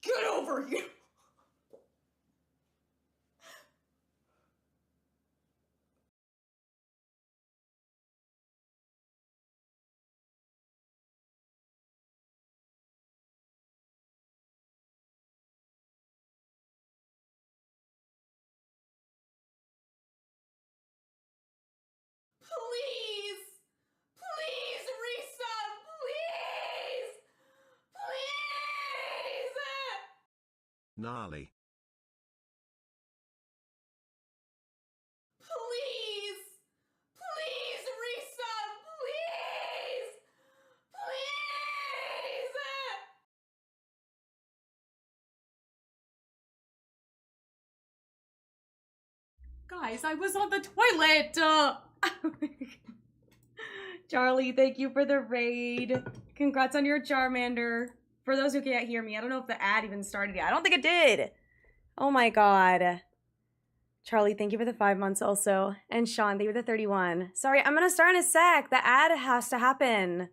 Get over here. Please! Please resub! Please! Please! Gnarly. Please! Please resub! Please! Please! Guys, I was on the toilet! Charlie, thank you for the raid. Congrats on your Charmander. For those who can't hear me, I don't know if the ad even started yet. I don't think it did. Oh my god. Charlie, thank you for the 5 months also. And Sean, thank you for the 31. Sorry, I'm gonna start in a sec. The ad has to happen.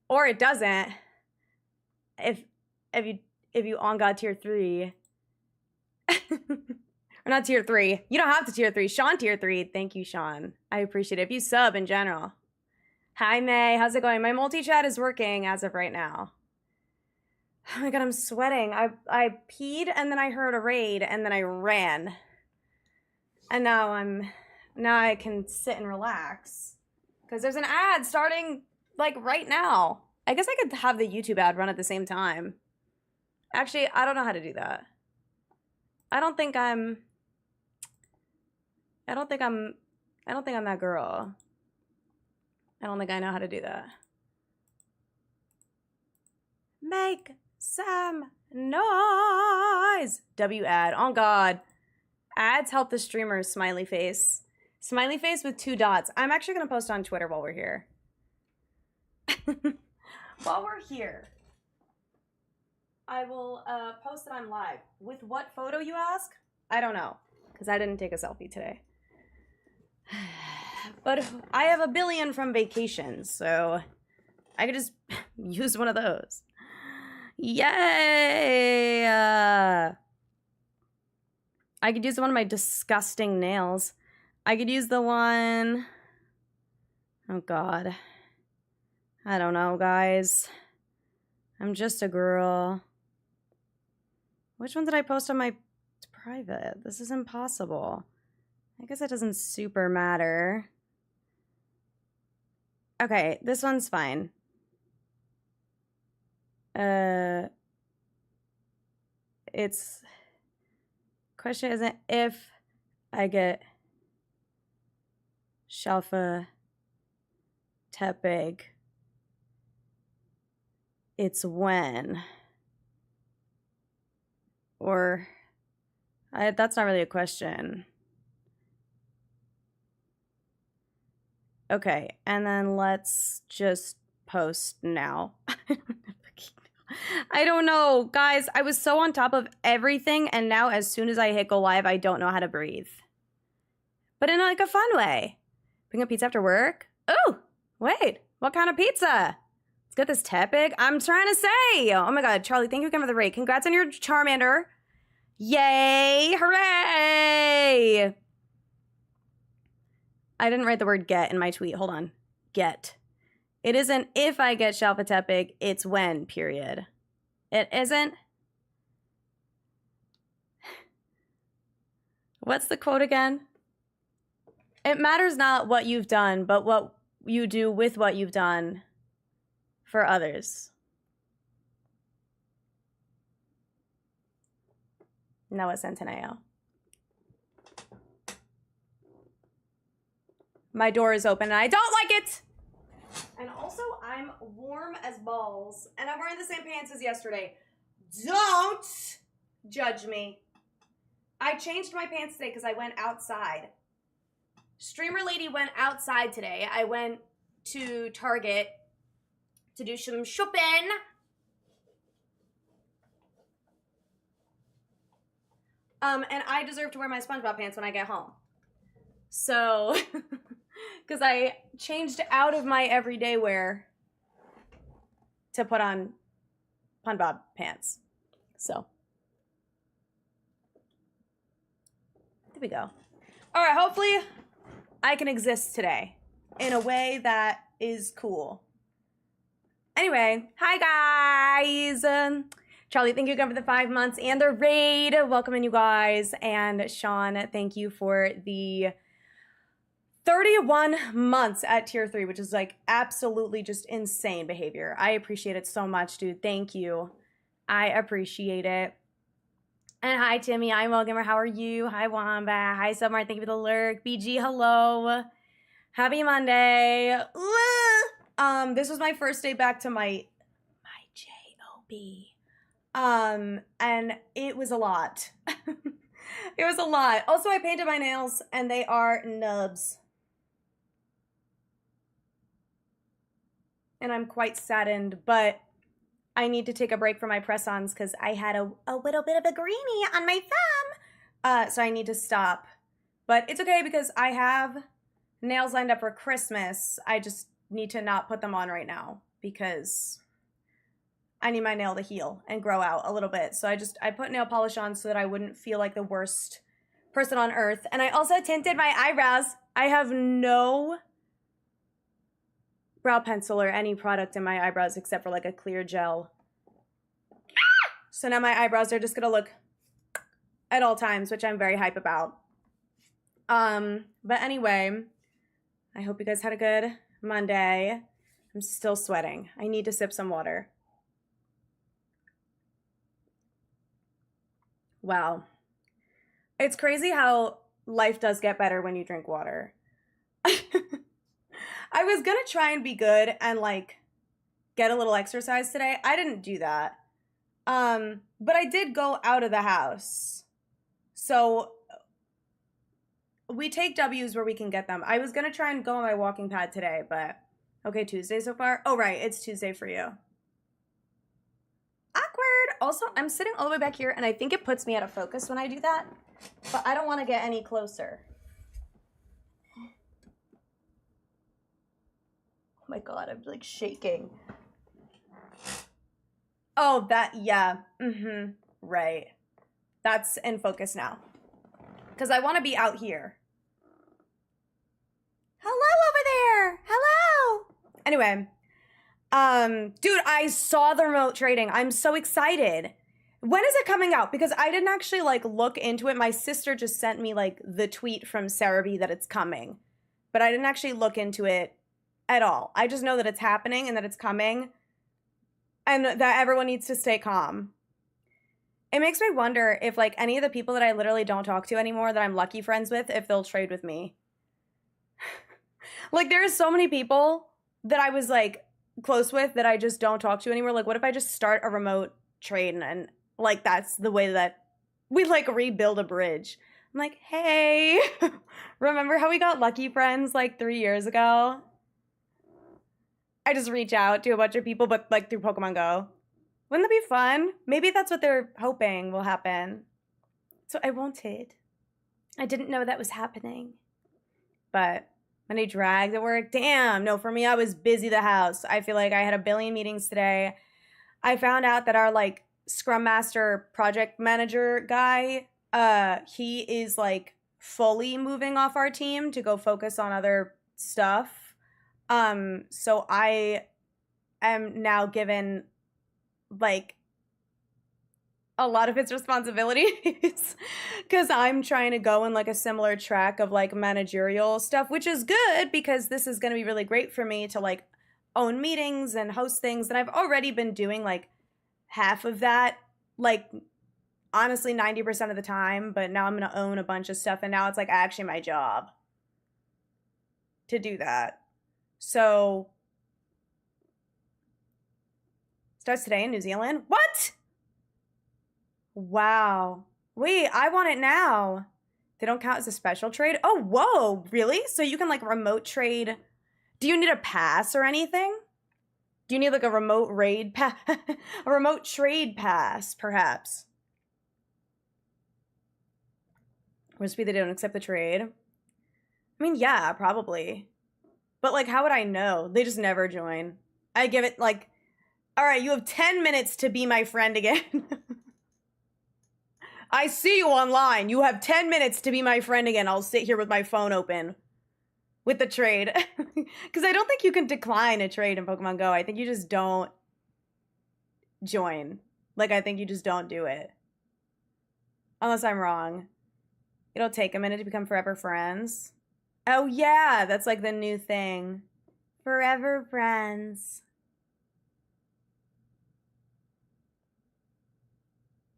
Or it doesn't. If you on God tier 3. Or not tier 3. You don't have to tier 3. Sean tier 3. Thank you, Sean. I appreciate it. If you sub in general. Hi, May. How's it going? My multi-chat is working as of right now. Oh my god, I'm sweating. I peed and then I heard a raid and then I ran. And now I can sit and relax. Because there's an ad starting like right now. I guess I could have the YouTube ad run at the same time. Actually, I don't know how to do that. I don't think I'm that girl. I don't think I know how to do that. Make some noise. W ad. Oh god. Ads help the streamers. Smiley face. Smiley face with 2 dots. I'm actually gonna post on Twitter while we're here. While we're here, I will post it on live. With what photo, you ask? I don't know, because I didn't take a selfie today. But I have a billion from vacation, so I could just use one of those. Yay! I could use one of my disgusting nails. I could use the one... Oh, God. I don't know, guys. I'm just a girl. Which one did I post on my private? This is impossible. I guess it doesn't super matter. Okay, this one's fine. It's... Question isn't if I get SHALPHA TEPIG. It's when. Or... that's not really a question. Okay, and then let's just post now. I don't know. Guys, I was so on top of everything, and now as soon as I hit go live, I don't know how to breathe. But in like a fun way. Bring a pizza after work? Oh, wait. What kind of pizza? Let's get this Tepig. I'm trying to say. Oh my god, Charlie, thank you again for the raid. Congrats on your Charmander. Yay! Hooray! I didn't write the word get in my tweet. Hold on. Get. It isn't if I get SHALPHA TEPIG, it's when, period. It isn't. What's the quote again? It matters not what you've done, but what you do with what you've done for others. Noah Centineo. My door is open and I don't like it! And also, I'm warm as balls. And I'm wearing the same pants as yesterday. Don't judge me. I changed my pants today because I went outside. Streamer lady went outside today. I went to Target to do some shopping. And I deserve to wear my SpongeBob pants when I get home. So... Because I changed out of my everyday wear to put on SpongeBob pants. So there we go. All right, hopefully I can exist today in a way that is cool. Anyway, hi guys. Charlie, thank you again for the 5 months and the raid. Welcome in, you guys. And Sean, thank you for the 31 months at tier 3, which is like absolutely just insane behavior. I appreciate it so much, dude. Thank you. I appreciate it. And hi, Timmy. I'm Gamer. How are you? Hi, Wamba. Hi, Submar. Thank you for the lurk. BG, hello. Happy Monday. This was my first day back to my JOB. And it was a lot. It was a lot. Also, I painted my nails and they are nubs. And I'm quite saddened, but I need to take a break from my press-ons because I had a little bit of a greenie on my thumb. So I need to stop. But it's okay because I have nails lined up for Christmas. I just need to not put them on right now because I need my nail to heal and grow out a little bit. So I put nail polish on so that I wouldn't feel like the worst person on earth. And I also tinted my eyebrows. I have no brow pencil or any product in my eyebrows except for like a clear gel. So now my eyebrows are just gonna look at all times, which I'm very hype about. But anyway, I hope you guys had a good Monday. I'm still sweating. I need to sip some water. Wow. It's crazy how life does get better when you drink water. I was gonna try and be good and like get a little exercise today. I didn't do that. But I did go out of the house. So we take W's where we can get them. I was gonna try and go on my walking pad today, but okay, Tuesday so far. Oh, right, it's Tuesday for you. Awkward. Also, I'm sitting all the way back here and I think it puts me out of focus when I do that, but I don't want to get any closer. Oh my God, I'm like shaking. Oh, yeah. Right. That's in focus now. Because I want to be out here. Hello over there. Hello. Anyway. Dude, I saw the remote trading. I'm so excited. When is it coming out? Because I didn't actually like look into it. My sister just sent me like the tweet from Sarah B that it's coming. But I didn't actually look into it at all. I just know that it's happening and that it's coming. And that everyone needs to stay calm. It makes me wonder if like any of the people that I literally don't talk to anymore that I'm lucky friends with, if they'll trade with me. Like there's so many people that I was like close with that I just don't talk to anymore. Like what if I just start a remote trade and like that's the way that we like rebuild a bridge. I'm like, hey, remember how we got lucky friends like 3 years ago? I just reach out to a bunch of people, but like through Pokemon Go. Wouldn't that be fun? Maybe that's what they're hoping will happen. So I wanted. I didn't know that was happening. But when I dragged at work, damn, no, for me, I was busy the house. I feel like I had a billion meetings today. I found out that our like Scrum Master project manager guy, he is like fully moving off our team to go focus on other stuff. So I am now given like a lot of its responsibilities because I'm trying to go in like a similar track of like managerial stuff, which is good because this is going to be really great for me to like own meetings and host things. And I've already been doing like half of that, like honestly 90% of the time, but now I'm going to own a bunch of stuff. And now it's like actually my job to do that. So, starts today in New Zealand. What? Wow. Wait, I want it now. They don't count as a special trade? Oh, whoa, really? So you can like remote trade. Do you need a pass or anything? Do you need like a remote raid pass? A remote trade pass, perhaps. Or just be they don't accept the trade? I mean, yeah, probably. But like, how would I know? They just never join. I give it like, all right, you have 10 minutes to be my friend again. I see you online. You have 10 minutes to be my friend again. I'll sit here with my phone open with the trade. Because I don't think you can decline a trade in Pokemon Go. I think you just don't join. Like, I think you just don't do it. Unless I'm wrong. It'll take a minute to become forever friends. Oh, yeah. That's like the new thing. Forever friends.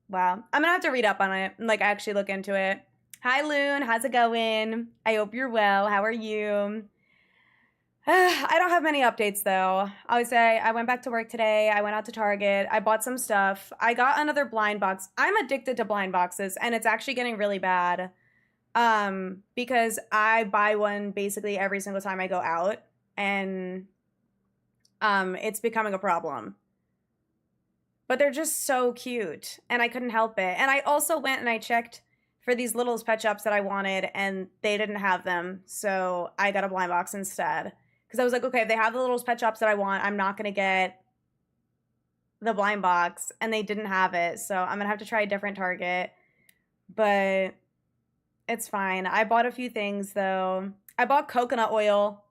Wow. I'm gonna have to read up on it and like actually look into it. Hi, Loon. How's it going? I hope you're well. How are you? I don't have many updates though. I would say I went back to work today. I went out to Target. I bought some stuff. I got another blind box. I'm addicted to blind boxes and it's actually getting really bad. Because I buy one basically every single time I go out and it's becoming a problem. But they're just so cute, and I couldn't help it. And I also went and I checked for these Little's pet shops that I wanted, and they didn't have them, so I got a blind box instead. Because I was like, okay, if they have the Little's pet shops that I want, I'm not going to get the blind box, and they didn't have it, so I'm going to have to try a different Target. But it's fine. I bought a few things, though. I bought coconut oil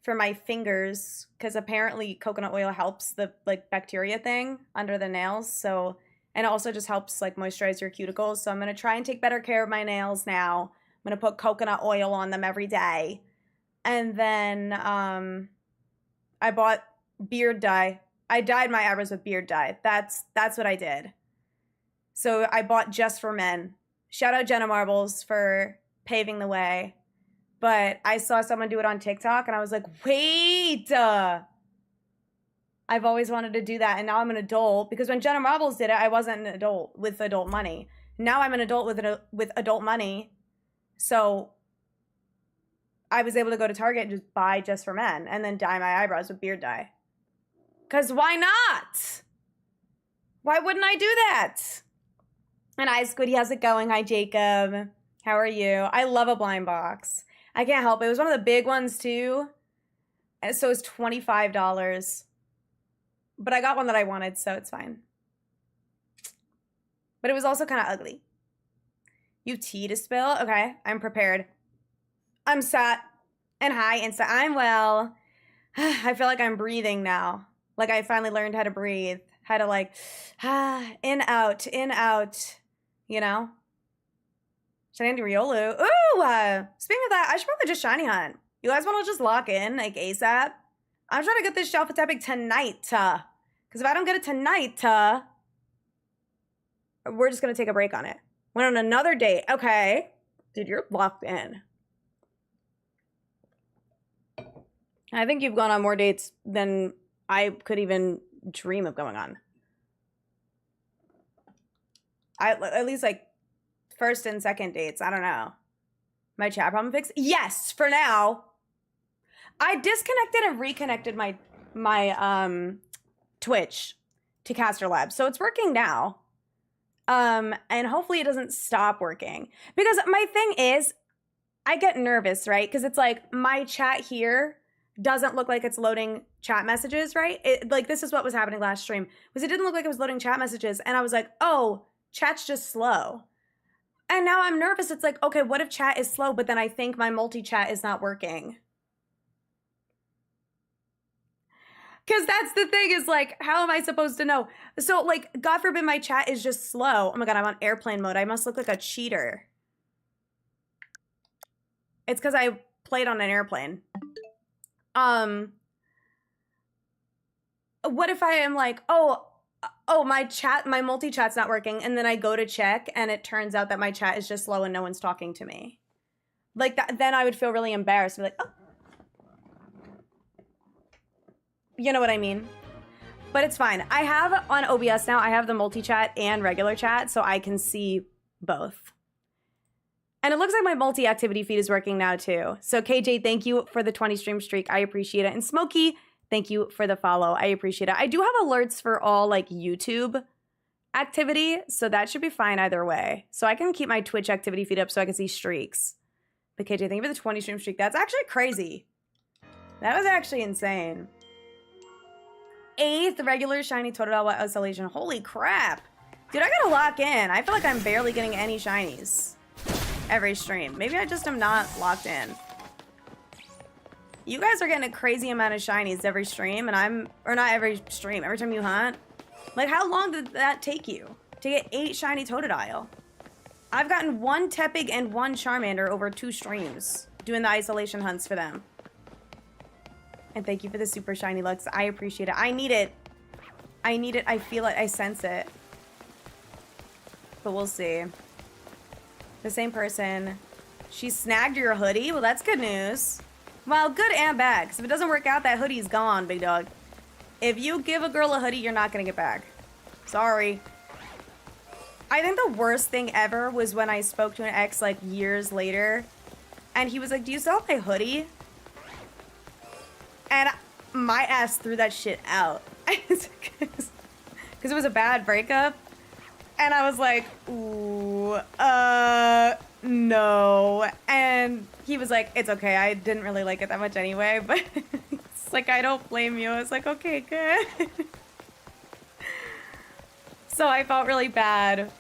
for my fingers because apparently coconut oil helps the like bacteria thing under the nails. So, and it also just helps like moisturize your cuticles. So I'm going to try and take better care of my nails now. I'm going to put coconut oil on them every day. And then I bought beard dye. I dyed my eyebrows with beard dye. That's what I did. So I bought Just for Men. Shout out Jenna Marbles for paving the way. But I saw someone do it on TikTok, and I was like, wait. I've always wanted to do that, and now I'm an adult. Because when Jenna Marbles did it, I wasn't an adult with adult money. Now I'm an adult with adult money. So I was able to go to Target and just buy Just for Men and then dye my eyebrows with beard dye. Because why not? Why wouldn't I do that? And hi, Squiddy, how's it going? Hi, Jacob. How are you? I love a blind box. I can't help it. It was one of the big ones, too. And so it was $25. But I got one that I wanted, so it's fine. But it was also kind of ugly. You tea to spill? Okay, I'm prepared. I'm set. And hi, Insta. I'm well. I feel like I'm breathing now. Like I finally learned how to breathe. How to like, in, out, you know? Shandy Riolu. Ooh, speaking of that, I should probably just shiny hunt. You guys want to just lock in, like, ASAP? I'm trying to get this SHALPHA TEPIG tonight, because if I don't get it tonight, we're just going to take a break on it. Went on another date. Okay. Dude, you're locked in. I think you've gone on more dates than I could even dream of going on. At least, like, first and second dates. I don't know. My chat problem fixed? Yes, for now. I disconnected and reconnected my Twitch to Caster Lab. So it's working now. And hopefully it doesn't stop working. Because my thing is, I get nervous, right? Because it's like my chat here doesn't look like it's loading chat messages, right? Like this is what was happening last stream. Was it didn't look like it was loading chat messages. And I was like, oh, chat's just slow. And now I'm nervous. It's like, okay, what if chat is slow, but then I think my multi-chat is not working? Because that's the thing is like, how am I supposed to know? So like, God forbid my chat is just slow. Oh my God, I'm on airplane mode. I must look like a cheater. It's because I played on an airplane. What if I am like, oh, my multi-chat's not working, and then I go to check, and it turns out that my chat is just slow and no one's talking to me. Like, that, then I would feel really embarrassed. Be like, oh. You know what I mean? But it's fine. I have, on OBS now, I have the multi-chat and regular chat, so I can see both. And it looks like my multi-activity feed is working now, too. So, KJ, thank you for the 20 stream streak. I appreciate it. And Smokey, thank you for the follow. I appreciate it. I do have alerts for all like YouTube activity, so that should be fine either way. So I can keep my Twitch activity feed up so I can see streaks. But KJ, thank you for the 20 stream streak. That's actually crazy. That was actually insane. 8th regular shiny Totodile oscillation. Holy crap. Dude, I gotta lock in. I feel like I'm barely getting any shinies every stream. Maybe I just am not locked in. You guys are getting a crazy amount of shinies every stream, and or not every stream, every time you hunt. Like, how long did that take you to get 8 shiny Totodile? I've gotten 1 Tepig and 1 Charmander over 2 streams, doing the isolation hunts for them. And thank you for the super shiny looks. I appreciate it. I need it. I need it. I feel it. I sense it. But we'll see. The same person. She snagged your hoodie? Well, that's good news. Well, good and bad, because if it doesn't work out, that hoodie's gone, big dog. If you give a girl a hoodie, you're not going to get back. Sorry. I think the worst thing ever was when I spoke to an ex, like, years later, and he was like, do you still have my hoodie? And my ass threw that shit out. Because it was a bad breakup. And I was like, ooh, no. And he was like, it's okay. I didn't really like it that much anyway. But it's like, I don't blame you. I was like, okay, good. So I felt really bad.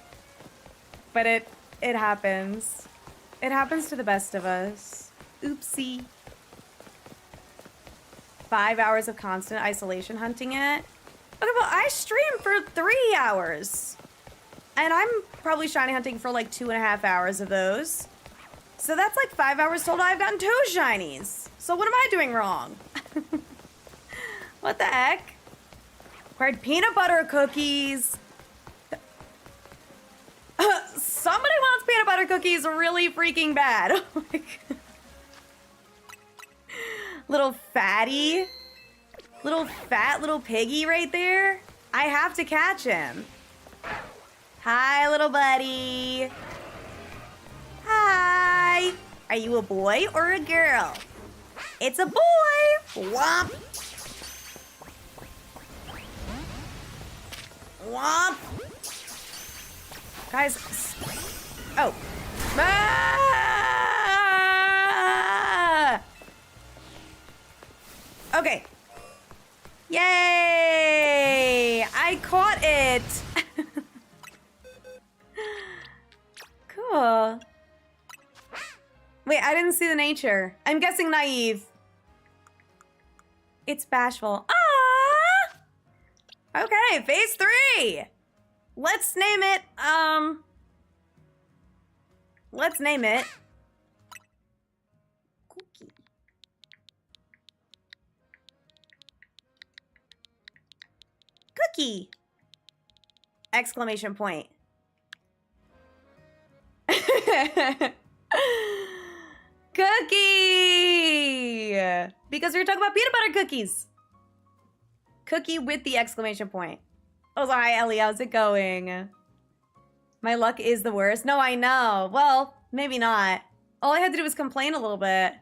But it happens. It happens to the best of us. Oopsie. 5 hours of constant isolation hunting it. Okay, well, I stream for 3 hours. And I'm probably shiny hunting for like 2.5 hours of those. So that's like 5 hours total. I've gotten 2 shinies. So what am I doing wrong? What the heck? Required peanut butter cookies. Somebody wants peanut butter cookies really freaking bad. Oh my God. Little fatty. Little fat little piggy right there. I have to catch him. Hi, little buddy. Hi. Are you a boy or a girl? It's a boy. Womp. Womp. Guys. Oh. Ah! Okay. Yay! I caught it. Cool. Wait, I didn't see the nature. I'm guessing naive. It's bashful. Ah! Okay, phase 3. Let's name it, let's name it Cookie. Cookie! Exclamation point. Cookie! Because we were talking about peanut butter cookies. Cookie with the exclamation point. Oh, hi, Ellie. How's it going? My luck is the worst. No, I know. Well, maybe not. All I had to do was complain a little bit.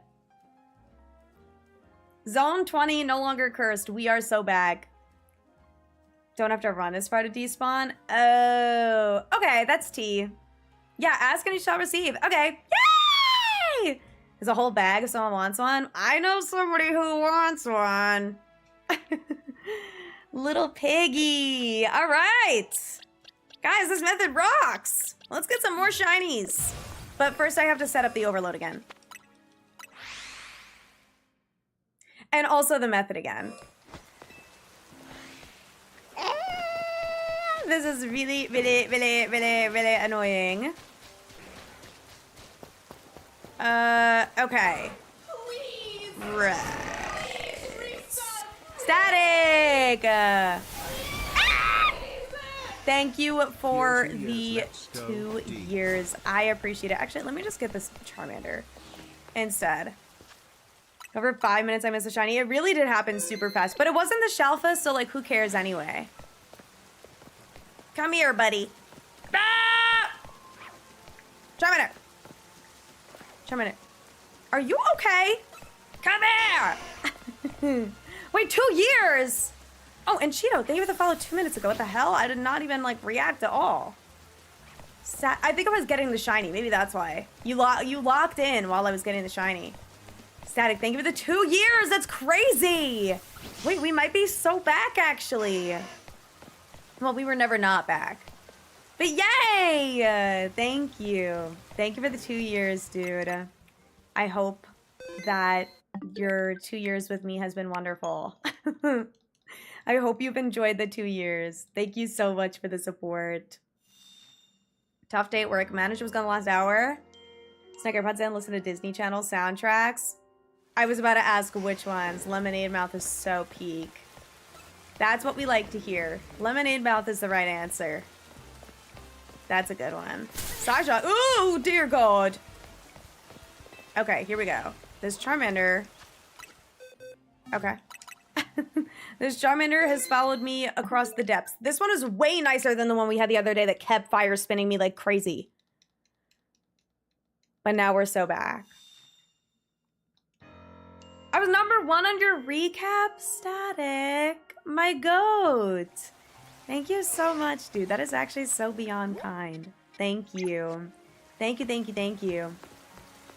Zone 20 no longer cursed. We are so back. Don't have to run as far to despawn. Oh, okay. That's T. Yeah, ask and you shall receive. Okay. Yay! There's a whole bag if someone wants one. I know somebody who wants one. Little piggy. All right. Guys, this method rocks. Let's get some more shinies. But first I have to set up the overload again. And also the method again. This is really, really, really, really, really annoying. Okay. Please. Right. Static! Thank you for the 2 years. I appreciate it. Actually, let me just get this Charmander instead. Over 5 minutes, I missed a shiny. It really did happen super fast, but it wasn't the SHALPHA, so like, who cares anyway? Come here, buddy. Ah! Charmander. Charmander. Are you okay? Come here! Wait, 2 years! Oh, and Cheeto, thank you for the follow 2 minutes ago. What the hell? I did not even, like, react at all. I think I was getting the shiny. Maybe that's why. You locked in while I was getting the shiny. Static, thank you for the 2 years! That's crazy! Wait, we might be so back, actually. Well, we were never not back. But yay! Thank you. Thank you for the 2 years, dude. I hope that your 2 years with me has been wonderful. I hope you've enjoyed the 2 years. Thank you so much for the support. Tough day at work. Manager was gone the last hour. Snicker puts in, listen to Disney Channel soundtracks. I was about to ask which ones. Lemonade Mouth is so peak. That's what we like to hear. Lemonade Mouth is the right answer. That's a good one. Sasha. Ooh, dear God. Okay, here we go. This Charmander. Okay. This Charmander has followed me across the depths. This one is way nicer than the one we had the other day that kept fire spinning me like crazy. But now we're so back. I was number 1 on your recap, Static. My goat. Thank you so much, dude. That is actually so beyond kind. Thank you. Thank you, thank you, thank you.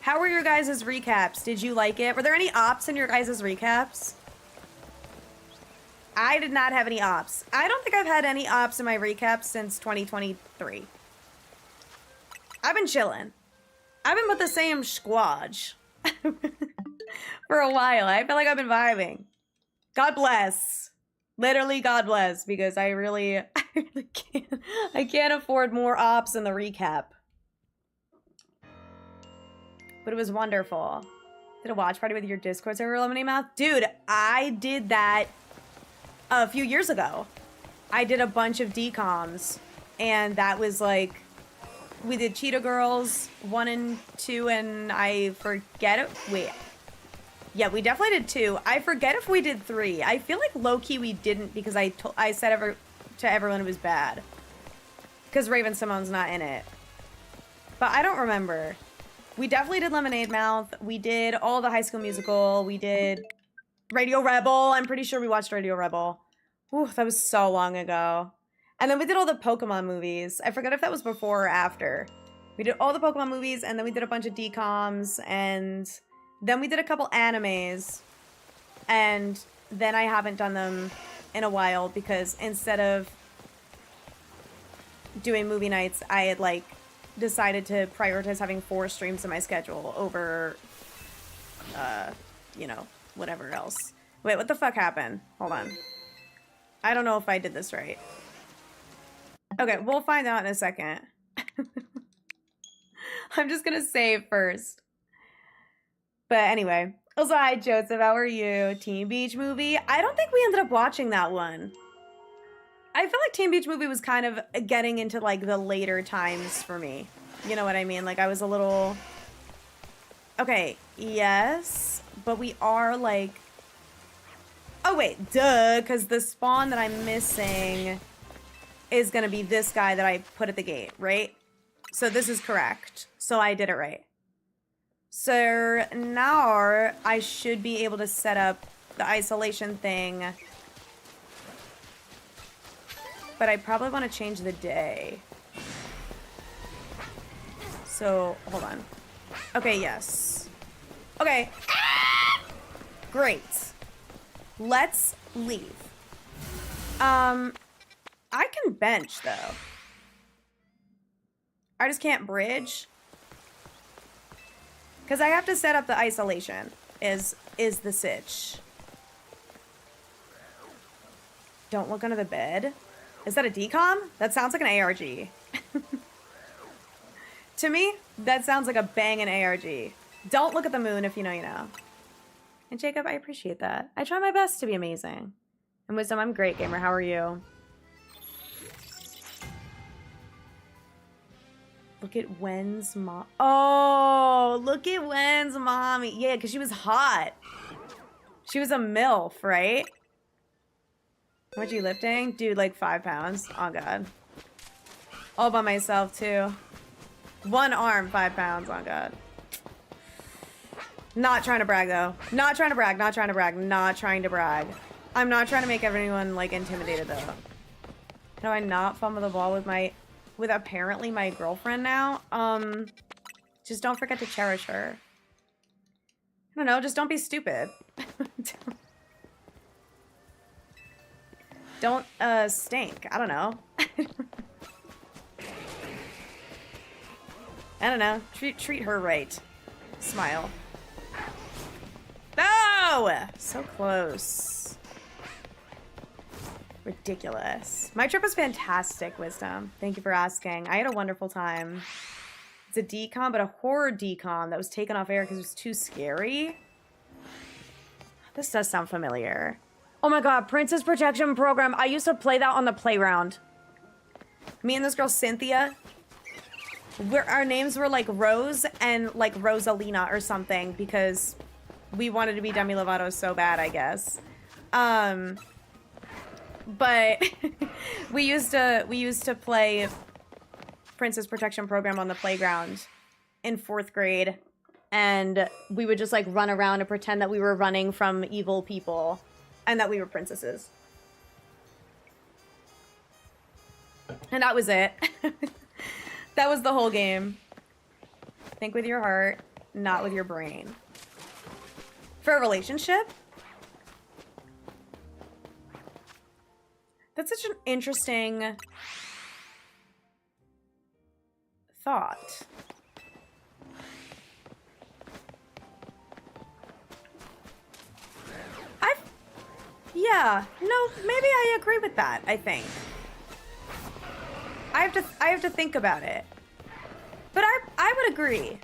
How were your guys' recaps? Did you like it? Were there any ops in your guys' recaps? I did not have any ops. I don't think I've had any ops in my recaps since 2023. I've been chilling. I've been with the same squad for a while. I feel like I've been vibing. God bless. Literally, God bless, because I really can't afford more ops in the recap. But it was wonderful. Did a watch party with your Discord server, Lemonade Mouth? Dude, I did that a few years ago. I did a bunch of DComs, and that was like, we did Cheetah Girls 1 and 2, and I forget it. Wait. Yeah, we definitely did 2. I forget if we did 3. I feel like low-key we didn't because I said to everyone it was bad. Because Raven Simone's not in it. But I don't remember. We definitely did Lemonade Mouth. We did all the High School Musical. We did Radio Rebel. I'm pretty sure we watched Radio Rebel. Ooh, that was so long ago. And then we did all the Pokemon movies. I forget if that was before or after. We did all the Pokemon movies, and then we did a bunch of DComs, and then we did a couple animes. And then I haven't done them in a while because instead of doing movie nights, I had like decided to prioritize having 4 streams in my schedule over, you know, whatever else. Wait, what the fuck happened? Hold on. I don't know if I did this right. Okay, we'll find out in a second. I'm just gonna save first. But anyway. Also, hi, Joseph. How are you? Teen Beach Movie? I don't think we ended up watching that one. I feel like Teen Beach Movie was kind of getting into, like, the later times for me. You know what I mean? Like, I was a little... Okay, yes. But we are, like... Oh, wait. Duh. Because the spawn that I'm missing is going to be this guy that I put at the gate, right? So this is correct. So I did it right. So now I should be able to set up the isolation thing. But I probably want to change the day. So, hold on. Okay, yes. Okay. Great. Let's leave. I can bench, though. I just can't bridge. Because I have to set up the isolation, is the sitch. Don't look under the bed. Is that a decom? That sounds like an ARG. To me, that sounds like a banging ARG. Don't look at the moon if you know you know. And Jacob, I appreciate that. I try my best to be amazing. And Wisdom, I'm great, gamer. How are you? Look at Wen's mom. Oh, look at Wen's mommy. Yeah, because she was hot. She was a MILF, right? What you lifting? Dude, like 5 pounds. Oh, God. All by myself, too. 1 arm, 5 pounds. Oh, God. Not trying to brag, though. Not trying to brag. Not trying to brag. Not trying to brag. I'm not trying to make everyone, like, intimidated, though. Can I not fumble the ball with apparently my girlfriend now? Just don't forget to cherish her. I don't know, just don't be stupid. Don't, stink. I don't know. I don't know. Treat her right. Smile. No! So close. Ridiculous. My trip was fantastic, Wisdom. Thank you for asking. I had a wonderful time. It's a decom, but a horror decom that was taken off air because it was too scary. This does sound familiar. Oh my god, Princess Protection Program. I used to play that on the playground. Me and this girl, Cynthia. Our names were like Rose and like Rosalina or something because we wanted to be Demi Lovato so bad, I guess. But we used to play Princess Protection Program on the playground in 4th grade, and we would just like run around and pretend that we were running from evil people and that we were princesses. And that was it. That was the whole game. Think with your heart, not with your brain. For a relationship? That's such an interesting thought. Yeah, no, maybe I agree with that, I think. I have to think about it. But I would agree.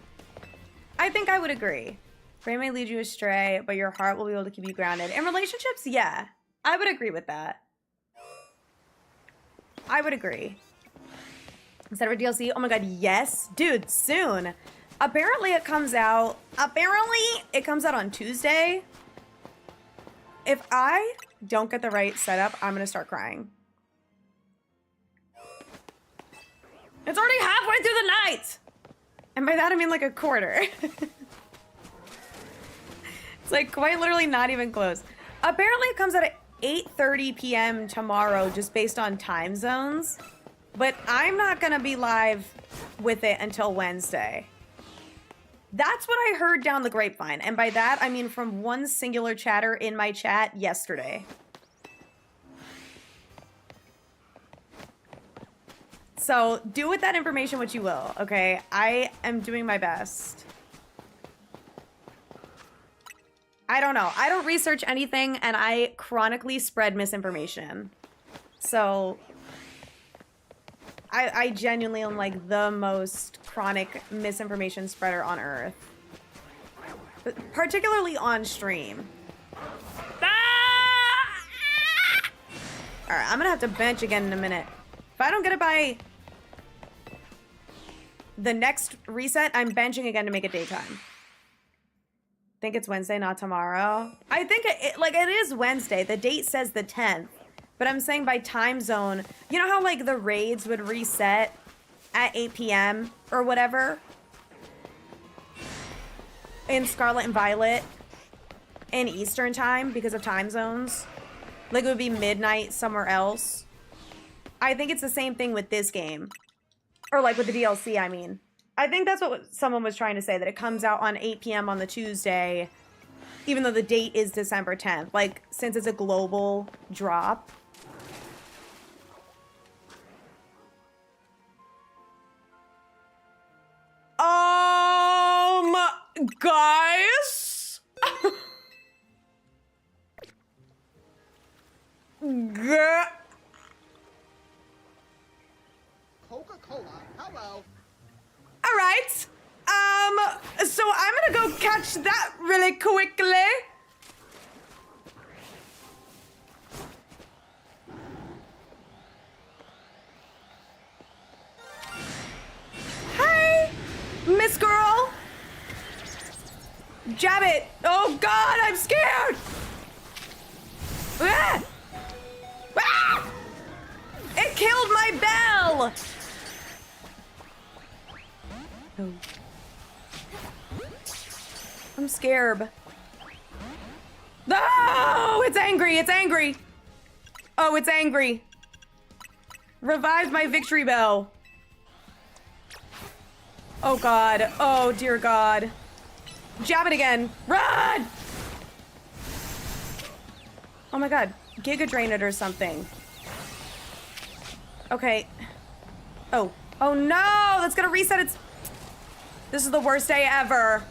I think I would agree. Brain may lead you astray, but your heart will be able to keep you grounded. In relationships, yeah. I would agree with that. I would agree. Instead of a DLC, oh my god, yes. Dude, soon. Apparently it comes out on Tuesday. If I don't get the right setup, I'm gonna start crying. It's already halfway through the night! And by that I mean like a quarter. It's like quite literally not even close. Apparently it comes out at 8:30 p.m. tomorrow just based on time zones. But I'm not gonna be live with it until Wednesday. That's what I heard down the grapevine. And by that, I mean from one singular chatter in my chat yesterday. So do with that information what you will, okay? I am doing my best. I don't know. I don't research anything, and I chronically spread misinformation. So I genuinely am like the most chronic misinformation spreader on Earth. Particularly on stream. Ah! Alright, I'm gonna have to bench again in a minute. If I don't get it by the next reset, I'm benching again to make it daytime. Think it's Wednesday, not tomorrow. I think it is Wednesday. The date says the 10th. But I'm saying by time zone, you know how like the raids would reset at 8 p.m. or whatever? In Scarlet and Violet in Eastern time because of time zones? Like it would be midnight somewhere else. I think it's the same thing with this game. Or like with the DLC, I mean. I think that's what someone was trying to say, that it comes out on 8 p.m. on the Tuesday, even though the date is December 10th. Like, since it's a global drop. Guys? Coca-Cola, hello. All right. So I'm gonna go catch that really quickly. Hi, Miss Girl. Jab it. Oh God, I'm scared. Ah! Ah! It killed my bell. Oh. I'm scared. No! It's angry! It's angry! Oh, it's angry. Revived my victory bell. Oh God. Oh dear God. Jab it again. Run! Oh my God. Giga drain it or something. Okay. Oh. Oh no! That's gonna reset its... This is the worst day ever.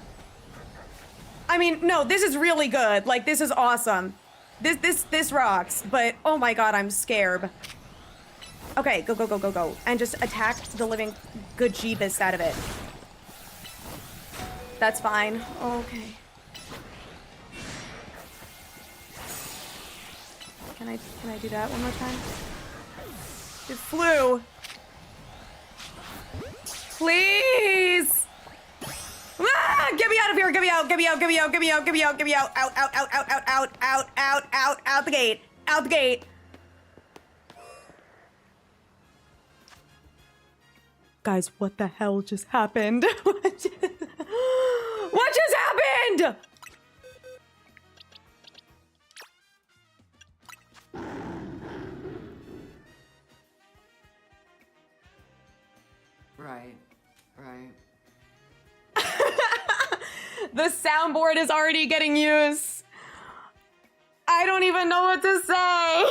I mean, no, this is really good. Like, this is awesome. This rocks, but oh my god, I'm scared. Okay, go, go, go, go, go. And just attack the living good jeebus out of it. That's fine. Okay. Can I do that one more time? It flew. Please! Ah, get me out of here! Get me out! Get me out! Get me out! Get me out! Get me out! Get me out! Out! Out! Out! Out! Out! Out! Out! Out! Out! Out the gate! Out the gate! Guys, what the hell just happened? What just happened? Right. Right. The soundboard is already getting used. I don't even know what to say.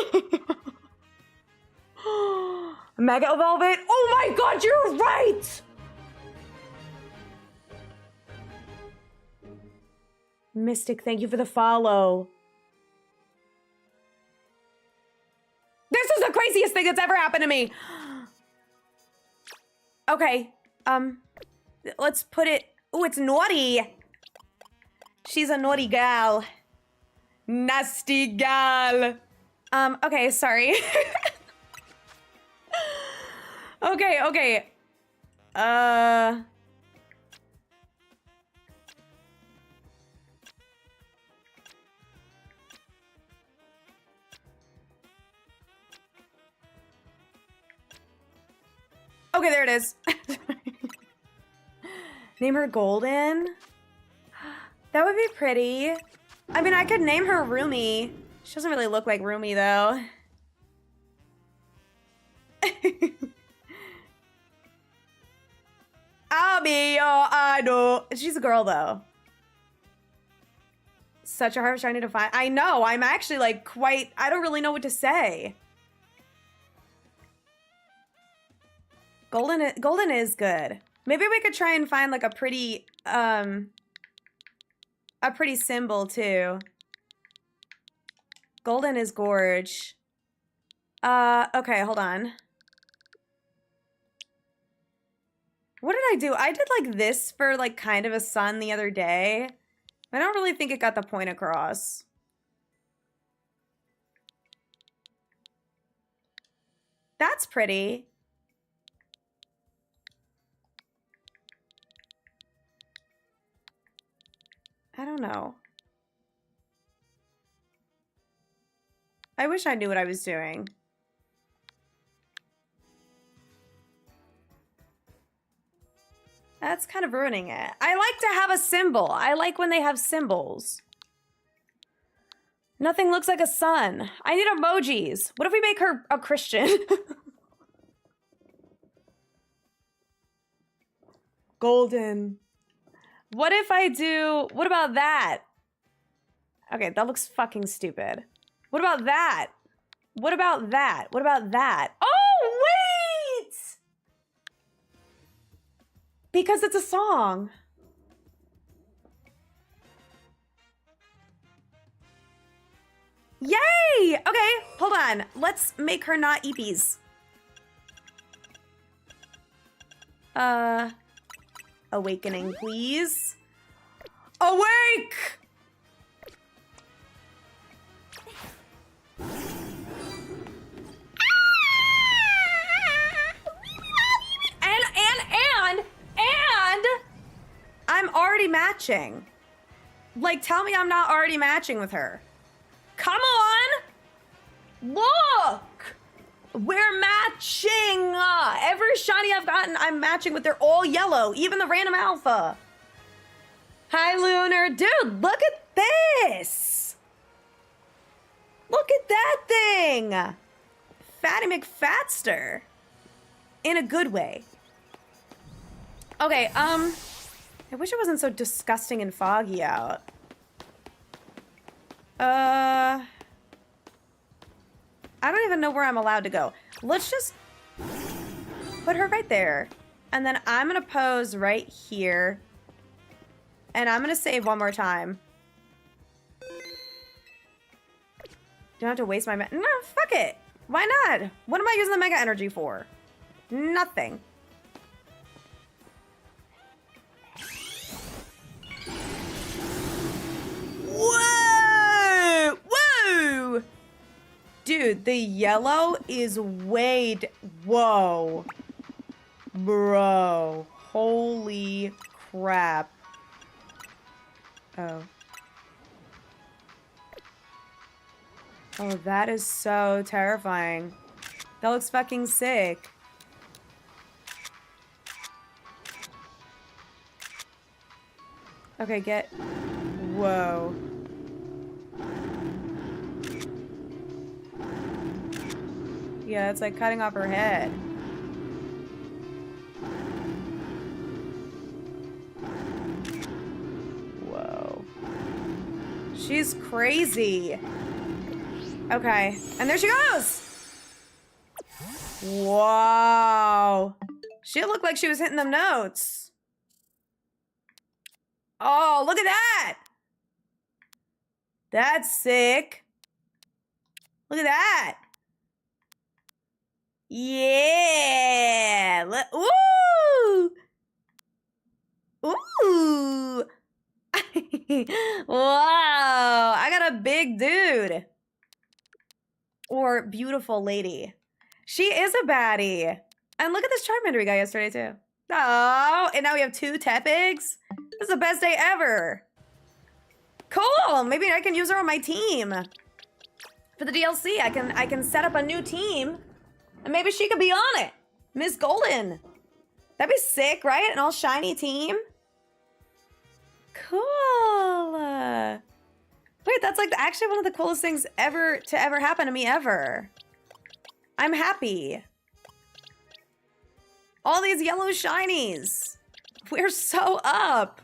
Mega evolve it. Oh my god, you're right. Mystic, thank you for the follow. This is the craziest thing that's ever happened to me. Okay, let's put it. Oh, it's naughty. She's a naughty gal. Nasty gal. Okay, sorry. Okay, okay. Okay, there it is. Name her Golden? That would be pretty. I mean, I could name her Rumi. She doesn't really look like Rumi, though. I'll be your idol. She's a girl, though. Such a heart shiny to find. I know. I'm actually, like, quite... I don't really know what to say. Golden is good. Maybe we could try and find, like, a pretty symbol, too. Golden is gorge. Okay, hold on. What did I do? I did, like, this for, like, kind of a sun the other day. I don't really think it got the point across. That's pretty. I don't know. I wish I knew what I was doing. That's kind of ruining it. I like to have a symbol. I like when they have symbols. Nothing looks like a sun. I need emojis. What if we make her a Christian? Golden. What if I do... What about that? Okay, that looks fucking stupid. What about that? What about that? What about that? Oh, wait! Because it's a song. Yay! Okay, hold on. Let's make her not eepies. Awakening, please. Awake! And I'm already matching. Like, tell me I'm not already matching with her. Come on! Look! We're matching! Every shiny I've gotten, I'm matching with. They're all yellow, even the random alpha. Hi, Lunar. Dude, look at this! Look at that thing! Fatty McFatster. In a good way. Okay, I wish it wasn't so disgusting and foggy out. I don't even know where I'm allowed to go. Let's just put her right there. And then I'm gonna pose right here. And I'm gonna save one more time. Don't have to waste my no, fuck it. Why not? What am I using the mega energy for? Nothing. Whoa! Whoa! Dude, the yellow is way... Whoa. Bro. Holy crap. Oh. Oh, that is so terrifying. That looks fucking sick. Okay, get... Whoa. Yeah, it's like cutting off her head. Whoa. She's crazy. Okay, and there she goes! Wow. She looked like she was hitting them notes. Oh, look at that! That's sick. Look at that. Yeah. Ooh. Ooh. Wow. I got a big dude. Or beautiful lady. She is a baddie. And look at this Charmander we got yesterday too. Oh, and now we have 2 Tepigs. This is the best day ever. Cool. Maybe I can use her on my team. For the DLC, I can set up a new team. And maybe she could be on it. Miss Golden. That'd be sick, right? An all shiny team. Cool. Wait, that's like actually one of the coolest things ever to ever happen to me ever. I'm happy. All these yellow shinies. We're so up.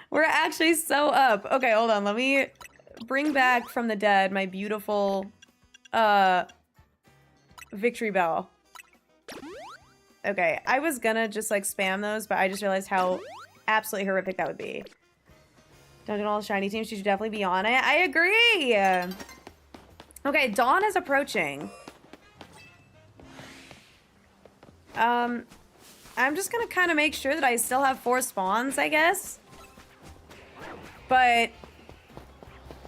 We're actually so up. Okay, hold on. Let me bring back from the dead my beautiful victory bell. Okay, I was gonna just like spam those, but I just realized how absolutely horrific that would be. Dungeon all shiny teams, she should definitely be on it. I agree. Okay, dawn is approaching. I'm just gonna kind of make sure that I still have 4 spawns, I guess. But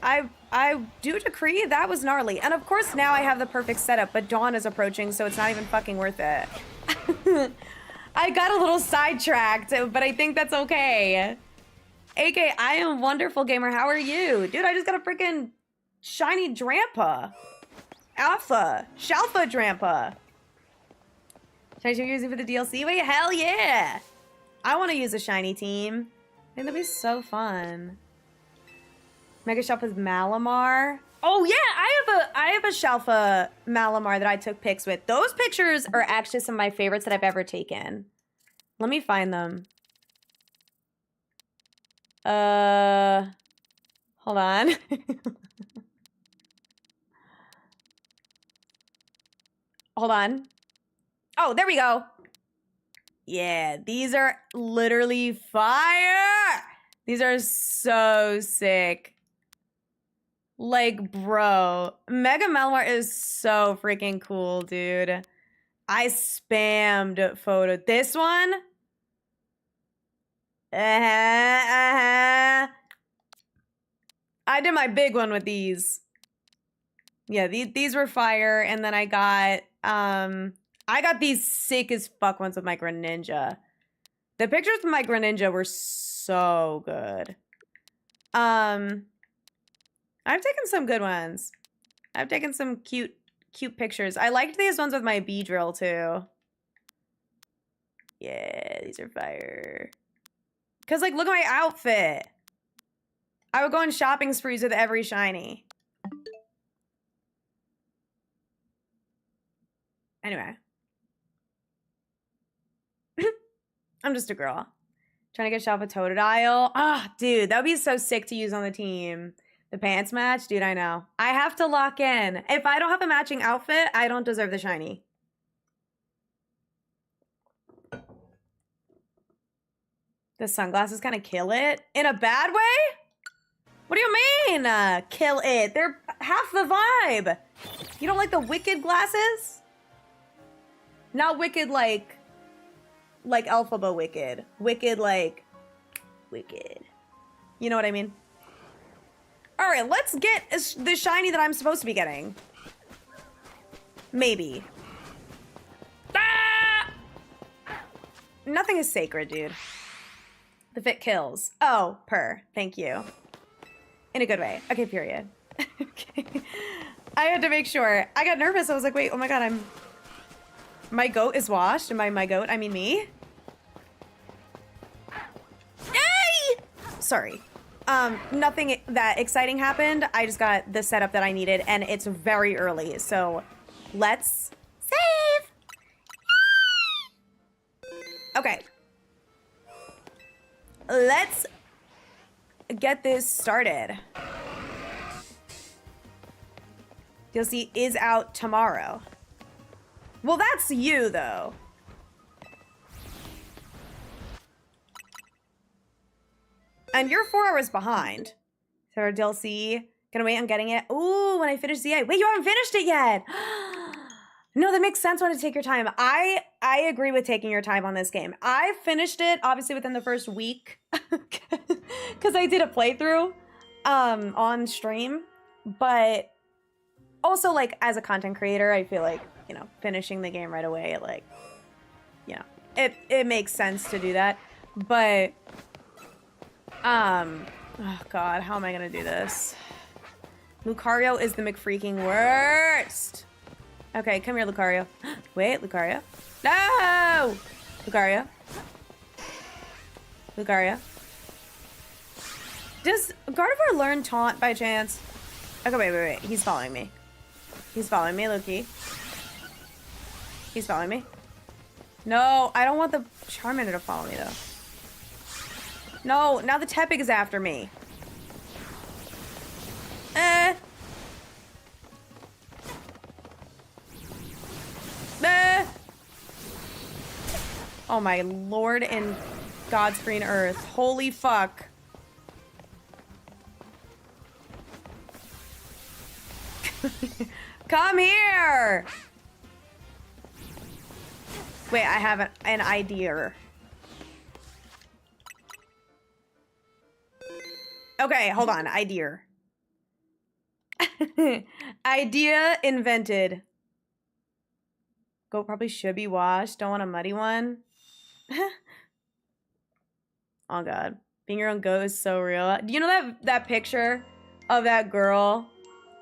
I do decree that was gnarly. And of course now I have the perfect setup, but dawn is approaching, so it's not even fucking worth it. I got a little sidetracked, but I think that's okay. AK, I am wonderful gamer. How are you? Dude, I just got a freaking shiny Drampa. Alpha. Shalpha Drampa. Should I show you using for the DLC? Wait, hell yeah. I want to use a shiny team. I think that'd be so fun. Mega Shalpha's Malamar. Oh yeah, I have a Shalpha Malamar that I took pics with. Those pictures are actually some of my favorites that I've ever taken. Let me find them. Hold on. Hold on. Oh, there we go. Yeah, these are literally fire. These are so sick. Like, bro, Mega Malamar is so freaking cool, dude. I spammed photo. This one? I did my big one with these. Yeah, these were fire, and then I got these sick as fuck ones with my Greninja. The pictures with my Greninja were so good. I've taken some good ones. I've taken some cute pictures. I liked these ones with my Beedrill too. Yeah, these are fire. Cause like, look at my outfit. I would go on shopping sprees with every shiny. Anyway. I'm just a girl. Trying to get Shalpha Totodile. Ah, dude, that would be so sick to use on the team. The pants match? Dude, I know. I have to lock in. If I don't have a matching outfit, I don't deserve the shiny. The sunglasses kind of kill it in a bad way? What do you mean, kill it? They're half the vibe. You don't like the wicked glasses? Not wicked like Alphaba wicked. Wicked like wicked. You know what I mean? All right, let's get the shiny that I'm supposed to be getting. Maybe. Ah! Nothing is sacred, dude. The fit kills. Oh, thank you. In a good way. Okay, period. Okay. I had to make sure. I got nervous. I was like, wait, oh my god, my goat is washed. Am I my goat? I mean me? Yay! Sorry. Nothing that exciting happened. I just got the setup that I needed, and it's very early, so let's save! Okay. Let's get this started. DLC is out tomorrow. Well, that's you, though. And you're 4 hours behind. So our DLC, gonna wait on getting it. Ooh, when I finish ZA. Wait, you haven't finished it yet! No, that makes sense when to take your time. I agree with taking your time on this game. I finished it, obviously, within the first week. Because I did a playthrough on stream. But also, like, as a content creator, I feel like, you know, finishing the game right away, like, you know, it makes sense to do that. But, oh god, how am I gonna do this? Lucario is the McFreaking worst! Okay, come here, Lucario. Wait, Lucario. No! Lucario. Lucario. Does Gardevoir learn Taunt by chance? Okay, wait. He's following me. He's following me, Loki. He's following me. No, I don't want the Charmander to follow me, though. No, now the Tepig is after me. Oh my lord in God's green earth. Holy fuck. Come here! Wait, I have an idea. Okay, hold on. Idea. Idea invented. Goat probably should be washed. Don't want a muddy one. Oh god. Being your own goat is so real. Do you know that picture of that girl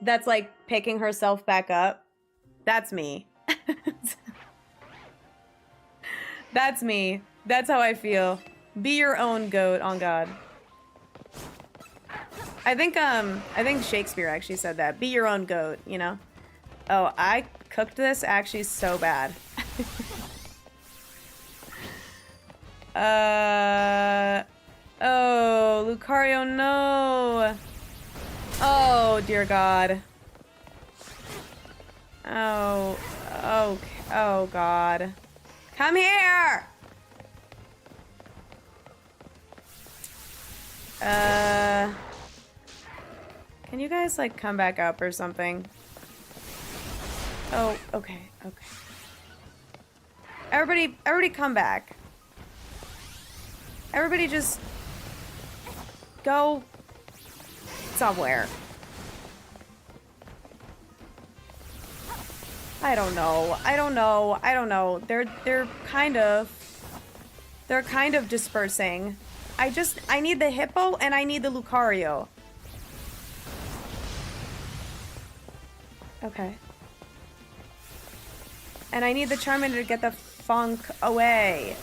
that's like picking herself back up? That's me. That's me. That's how I feel. Be your own goat, on God. I think Shakespeare actually said that. Be your own goat, you know? Oh, I cooked this actually so bad. Oh, Lucario, no. Oh, dear God. Oh, God. Come here! Can you guys, like, come back up or something? Oh, okay. Everybody come back. Everybody just go somewhere. I don't know. They're kind of dispersing. I need the hippo and I need the Lucario. Okay. And I need the Charmander to get the funk away.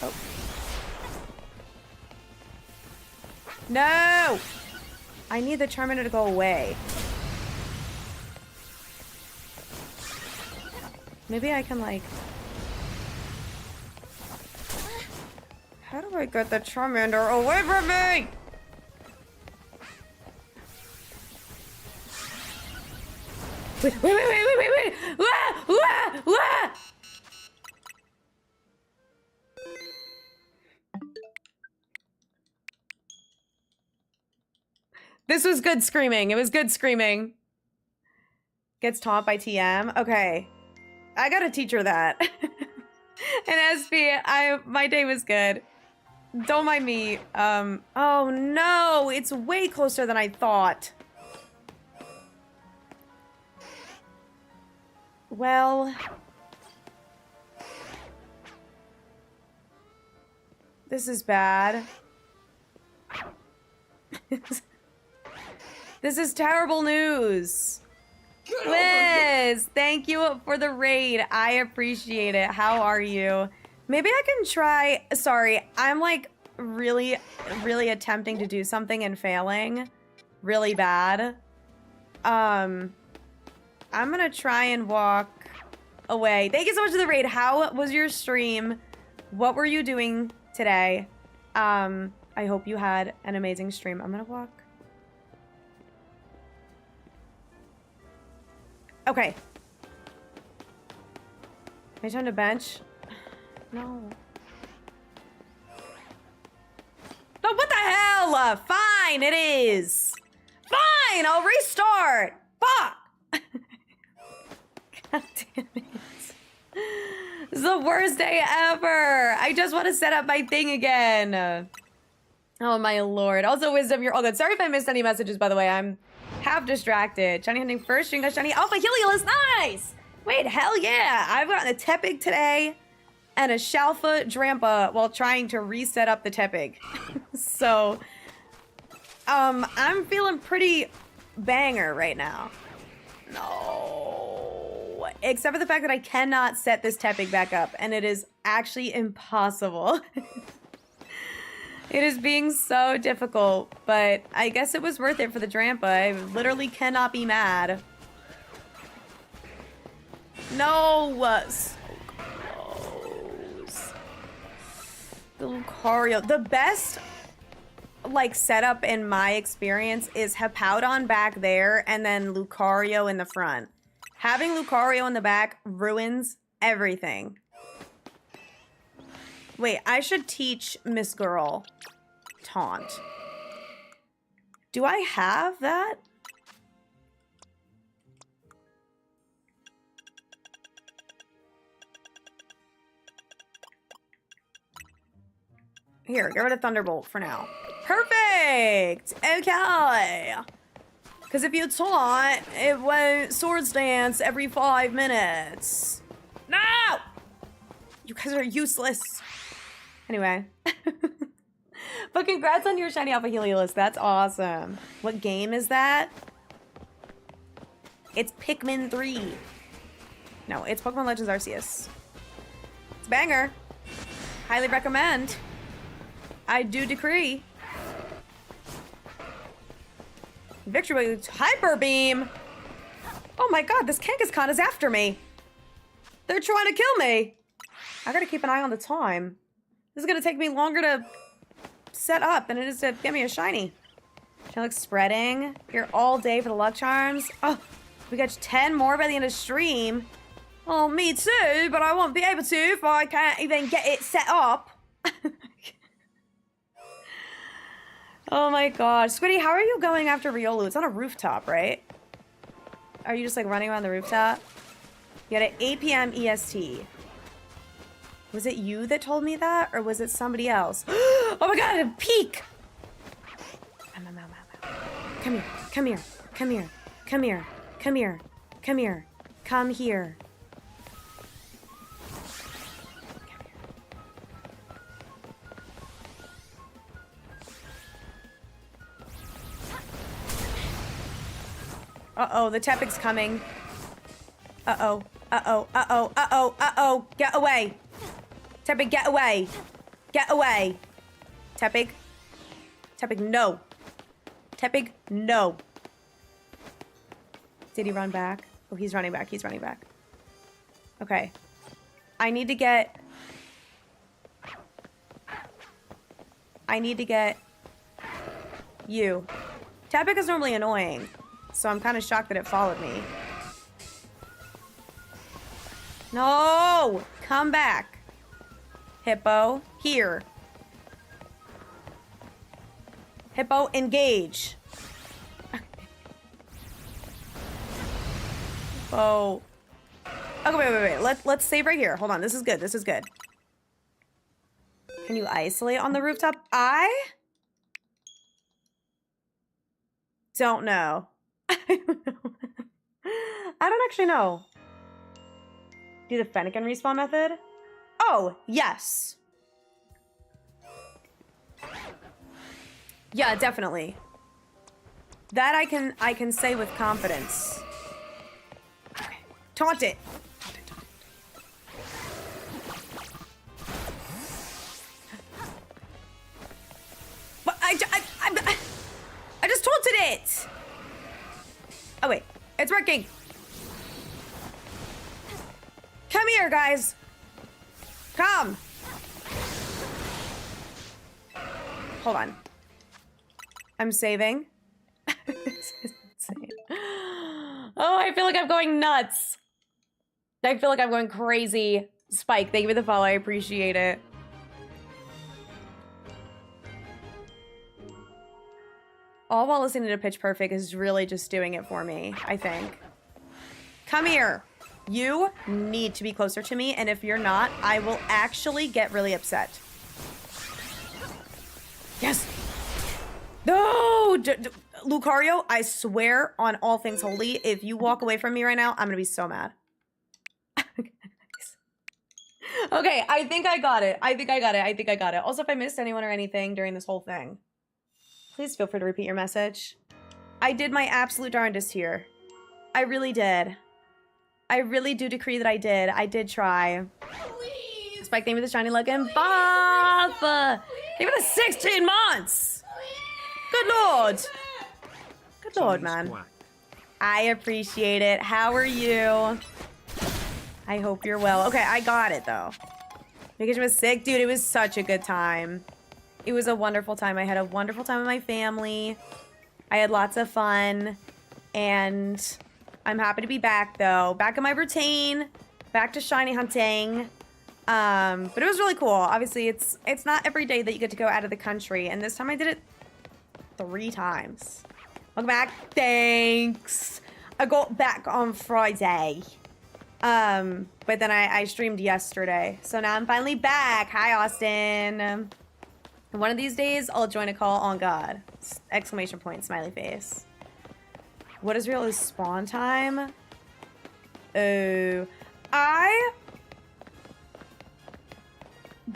Oh. No! I need the Charmander to go away. Maybe I can, like... How do I get the Charmander away from me? Wait. Wah! This was good screaming. It was good screaming. Gets taught by TM. Okay. I gotta teach her that. And SB, my day was good. Don't mind me. Oh no, it's way closer than I thought. Well, this is bad. This is terrible news. Liz, thank you for the raid. I appreciate it. How are you? Maybe I can try. Sorry, I'm like really attempting to do something and failing really bad. I'm gonna try and walk away. Thank you so much for the raid. How was your stream? What were you doing today? I hope you had an amazing stream. I'm gonna walk. Okay. My turn to bench. No. No, what the hell? Fine, it is. Fine, I'll restart. Fuck. God damn it. This is the worst day ever. I just want to set up my thing again. Oh my lord. Also, Wisdom, you're all good. Sorry if I missed any messages, by the way. I'm half distracted. Shiny hunting first, string got shiny. Alpha Helios, nice! Wait, hell yeah. I've gotten a TEPIG today and a SHALPHA Drampa while trying to reset up the TEPIG. So, I'm feeling pretty banger right now. No. Except for the fact that I cannot set this TEPIG back up, and it is actually impossible. It is being so difficult, but I guess it was worth it for the Drampa. I literally cannot be mad. No! So close. The Lucario. The best, like, setup in my experience is Hippowdon back there and then Lucario in the front. Having Lucario in the back ruins everything. Wait, I should teach Miss Girl Taunt. Do I have that? Here, get rid of Thunderbolt for now. Perfect! Okay! Because if you taunt, it won't Swords Dance every 5 minutes. No! You guys are useless. Anyway. But congrats on your shiny Alpha Helios. That's awesome. What game is that? It's Pikmin 3. No, it's Pokemon Legends Arceus. It's a banger. Highly recommend. I do decree. Victory with Hyper Beam. Oh my god, this Kangaskhan is after me. They're trying to kill me. I gotta keep an eye on the time. This is gonna take me longer to set up than it is to get me a shiny. She looks spreading here all day for the luck charms. Oh, we got 10 more by the end of stream. Oh, me too, but I won't be able to if I can't even get it set up. Oh my gosh. Squiddy, how are you going after Riolu? It's on a rooftop, right? Are you just like running around the rooftop? You had an 8 p.m. EST. Was it you that told me that, or was it somebody else? Oh my god, a peek! Come here, come here, come here, come here, come here, come here, come here. Uh-oh, the Tepig's coming. Uh-oh, uh-oh, uh-oh, uh-oh, uh-oh, get away. Tepig, get away. Get away. Tepig. Tepig, no. Tepig, no. Did he run back? Oh, he's running back. He's running back. Okay. I need to get you. Tepig is normally annoying, so I'm kind of shocked that it followed me. No! Come back. Hippo, here. Hippo, engage. Oh. Okay, wait. Let's save right here. Hold on. This is good. This is good. Can you isolate on the rooftop? I don't know. I don't actually know. Do the Fennekin respawn method? Oh, yes. Yeah, definitely. That I can say with confidence. Okay. Taunt it. But I just taunted it. Oh wait, it's working. Come here, guys. Come. Hold on. I'm saving. This is insane. Oh, I feel like I'm going nuts. I feel like I'm going crazy. Spike, thank you for the follow. I appreciate it. All while listening to Pitch Perfect is really just doing it for me, I think. Come here. You need to be closer to me, and if you're not, I will actually get really upset. Yes. No! Lucario, I swear on all things holy, if you walk away from me right now, I'm gonna be so mad. Okay, I think I got it. I think I got it. Also, if I missed anyone or anything during this whole thing, please feel free to repeat your message. I did my absolute darndest here. I really did. I really do decree that I did. I did try. Please. Spike, thank you for the shiny looking buff. Thank you for the 16 months. Good lord. Good lord, man. I appreciate it. How are you? I hope you're well. Okay, I got it though. Because you was sick, dude. It was such a good time. It was a wonderful time. I had a wonderful time with my family. I had lots of fun. And I'm happy to be back, though. Back in my routine. Back to shiny hunting. But it was really cool. Obviously, it's not every day that you get to go out of the country. And this time I did it 3 times. Welcome back. Thanks. I got back on Friday. But then I streamed yesterday. So now I'm finally back. Hi, Austin. One of these days, I'll join a call on God. Exclamation point, smiley face. What is real is spawn time? Oh, I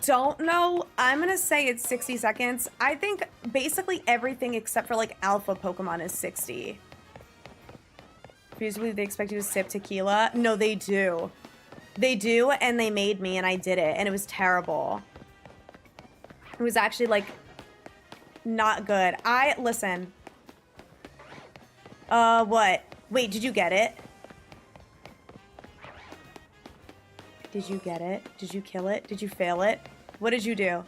don't know. I'm gonna say it's 60 seconds. I think basically everything except for like alpha Pokemon is 60. Usually they expect you to sip tequila. No, they do. They do, and they made me, and I did it, and it was terrible. It was actually, like, not good. Listen. What? Wait, did you get it? Did you get it? Did you kill it? Did you fail it? What did you do?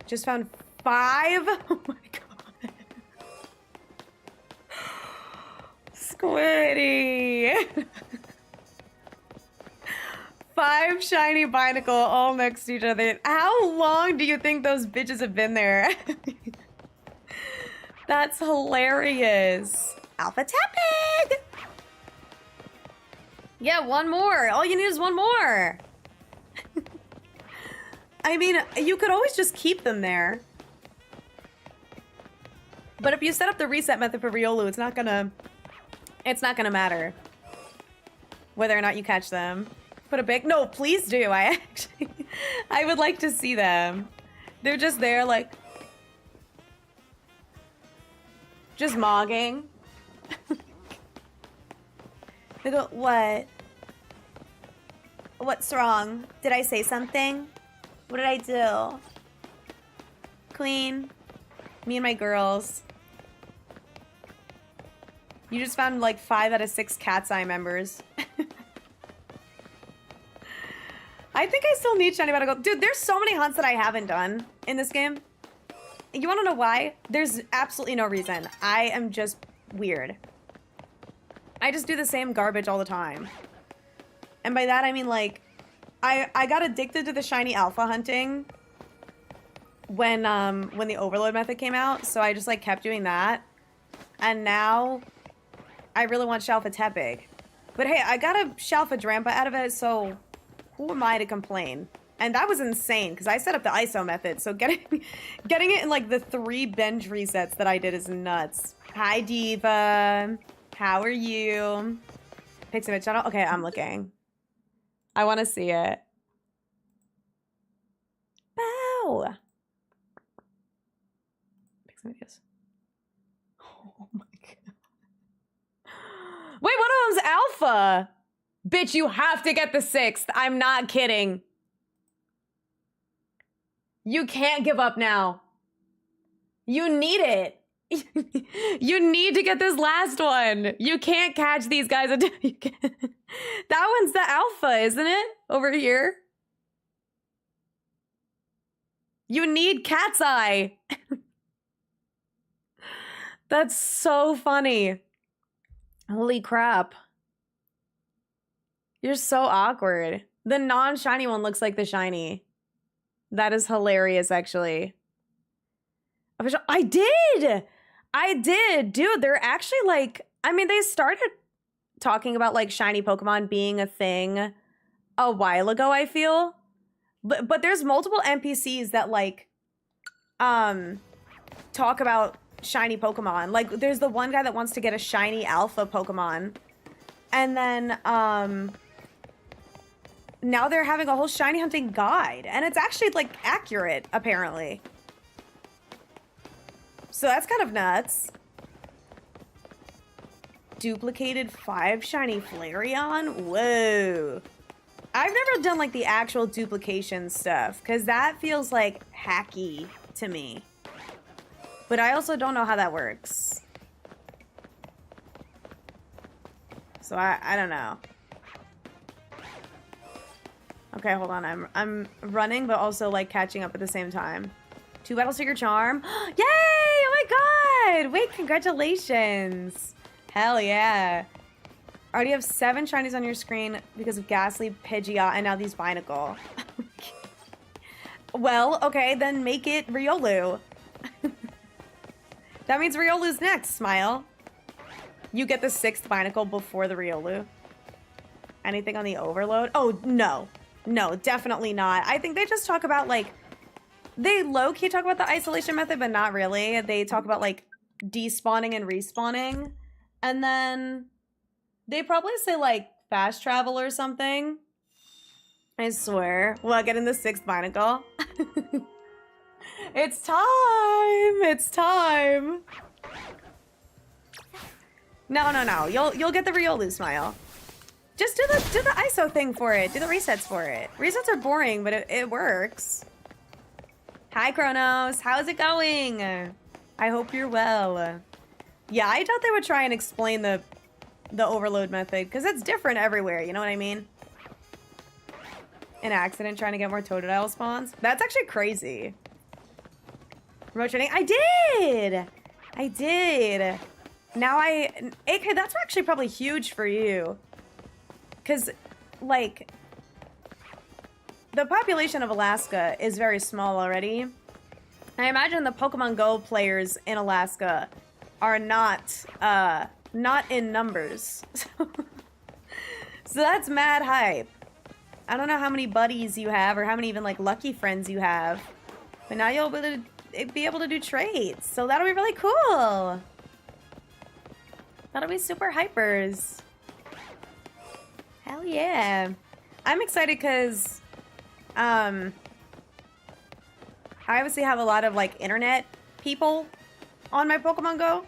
Just found 5? Oh my god. Squiddy! 5 shiny Binacle all next to each other. How long do you think those bitches have been there? That's hilarious. Alpha Tepig! Yeah, one more. All you need is one more. I mean, you could always just keep them there. But if you set up the reset method for Riolu, it's not gonna matter whether or not you catch them. Put a big... No, please do. I would like to see them. They're just there, like... just mogging. They go, what? What's wrong? Did I say something? What did I do? Queen. Me and my girls. You just found like 5 out of 6 Cat's Eye members. I think I still need shiny Binacle. Dude, there's so many hunts that I haven't done in this game. You want to know why? There's absolutely no reason. I am just weird. I just do the same garbage all the time. And by that, I mean, like, I got addicted to the shiny alpha hunting when the overload method came out. So I just, like, kept doing that. And now I really want SHALPHA TEPIG. But hey, I got a SHALPHA Drampa out of it, so who am I to complain? And that was insane, because I set up the ISO method, so getting it in like the 3 bench resets that I did is nuts. Hi, Diva. How are you? Piximate channel? Okay, I'm looking. I want to see it. Bow. Piximate, yes. Oh my god. Wait, one of them's alpha. Bitch, you have to get the 6th. I'm not kidding. You can't give up now. You need it. You need to get this last one. You can't catch these guys. That one's the alpha, isn't it? Over here. You need Cat's Eye. That's so funny. Holy crap. You're so awkward. The non-shiny one looks like the shiny. That is hilarious, actually. I did! I did! Dude, they're actually like... I mean, they started talking about like shiny Pokemon being a thing a while ago, I feel. But there's multiple NPCs that like... talk about shiny Pokemon. Like, there's the one guy that wants to get a shiny alpha Pokemon. And then, now they're having a whole shiny hunting guide. And it's actually, like, accurate, apparently. So that's kind of nuts. Duplicated 5 shiny Flareon? Whoa. I've never done, like, the actual duplication stuff. Because that feels, like, hacky to me. But I also don't know how that works. So I don't know. Okay, hold on. I'm running, but also like catching up at the same time. 2 Battle Seeker Charm. Yay! Oh my god! Wait, congratulations. Hell yeah. Already have 7 shinies on your screen because of Ghastly, Pidgeot, and now these Binacle. Well, okay, then make it Riolu. That means Riolu's next, Smile. You get the 6th Binacle before the Riolu. Anything on the Overload? Oh, no. No, definitely not. I think they just talk about, like... They low-key talk about the isolation method, but not really. They talk about, like, despawning and respawning. And then... They probably say, like, fast travel or something. I swear. Well, getting the 6th Binacle. It's time! It's time! No. You'll get the Riolu, Smile. Just do the ISO thing for it. Do the resets for it. Resets are boring, but it works. Hi, Kronos. How's it going? I hope you're well. Yeah, I thought they would try and explain the overload method, because it's different everywhere, you know what I mean? An accident trying to get more Totodile spawns? That's actually crazy. Remote training? I did! Now AK, that's actually probably huge for you. Because, like, the population of Alaska is very small already. I imagine the Pokemon Go players in Alaska are not in numbers. So that's mad hype. I don't know how many buddies you have or how many even, like, lucky friends you have. But now you'll be able to do trades. So that'll be really cool. That'll be super hypers. Hell yeah. I'm excited because I obviously have a lot of like internet people on my Pokemon Go,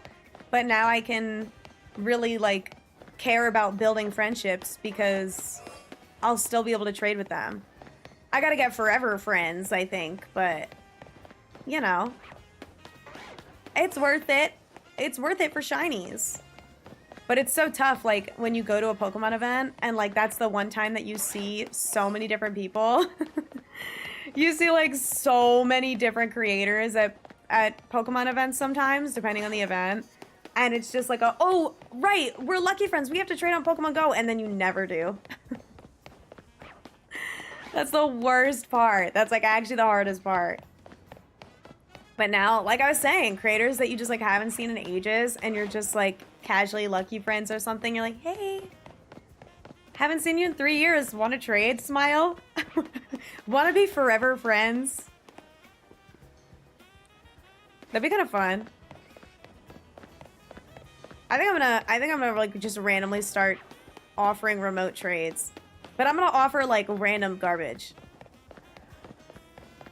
but now I can really like care about building friendships because I'll still be able to trade with them. I gotta get forever friends, I think, but you know, it's worth it. It's worth it for shinies. But it's so tough, like, when you go to a Pokemon event, and, like, that's the one time that you see so many different people. You see, like, so many different creators at Pokemon events sometimes, depending on the event. And it's just like, oh, right, we're lucky friends, we have to trade on Pokemon Go, and then you never do. That's the worst part. That's, like, actually the hardest part. But now, like I was saying, creators that you just like haven't seen in ages and you're just like casually lucky friends or something, you're like, hey, haven't seen you in 3 years. Want to trade? Smile. Want to be forever friends? That'd be kind of fun. I think I'm gonna like just randomly start offering remote trades. But I'm gonna offer like random garbage.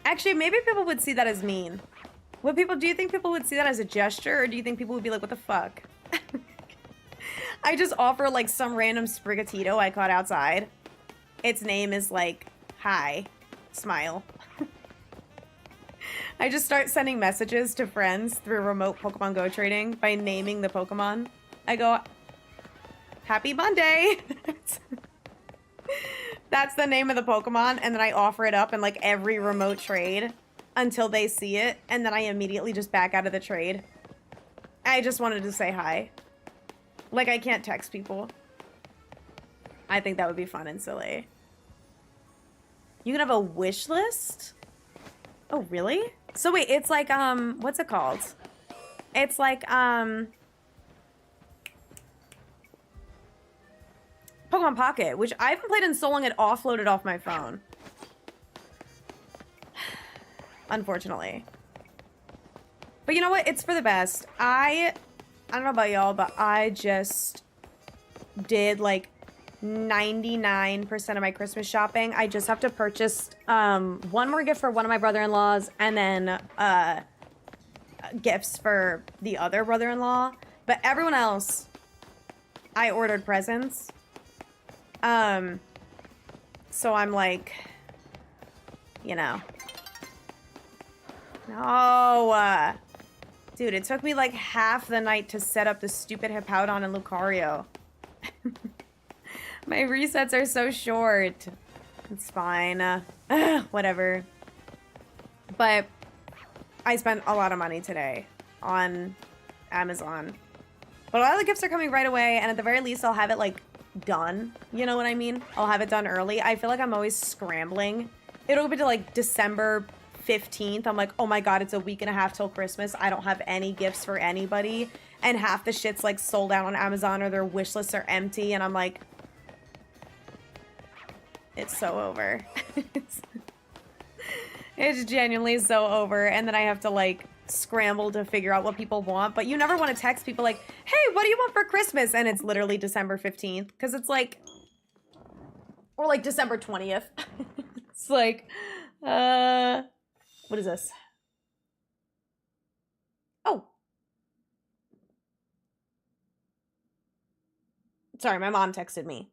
Actually, maybe people would see that as mean. Do you think people would see that as a gesture, or do you think people would be like, what the fuck? I just offer like some random sprigatito I caught outside. Its name is like, hi, smile. I just start sending messages to friends through remote Pokemon Go trading by naming the Pokemon. I go, happy Monday. That's the name of the Pokemon, and then I offer it up in like every remote trade until they see it, and then I immediately just back out of the trade. I just wanted to say hi. Like, I can't text people. I think that would be fun and silly. You can have a wish list? Oh, really? So wait, it's like, what's it called? It's like, Pokemon Pocket, which I haven't played in so long it offloaded off my phone. Unfortunately. But you know what? It's for the best. I don't know about y'all, but I just did like 99% of my Christmas shopping. I just have to purchase one more gift for one of my brother-in-laws and then gifts for the other brother-in-law. But everyone else, I ordered presents. So I'm like, you know. No. Dude, it took me like half the night to set up the stupid Hippowdon and Lucario. My resets are so short. It's fine. Whatever. But I spent a lot of money today on Amazon. But a lot of the gifts are coming right away, and at the very least, I'll have it, like, done. You know what I mean? I'll have it done early. I feel like I'm always scrambling. It'll be to, like, December 15th. I'm like, oh my god, it's a week and a half till Christmas. I don't have any gifts for anybody. And half the shit's, like, sold out on Amazon, or their wish lists are empty, and I'm like... It's so over. It's genuinely so over. And then I have to, like, scramble to figure out what people want. But you never want to text people like, hey, what do you want for Christmas? And it's literally December 15th. Because it's like... Or, like, December 20th. It's like... What is this? Oh. Sorry, my mom texted me.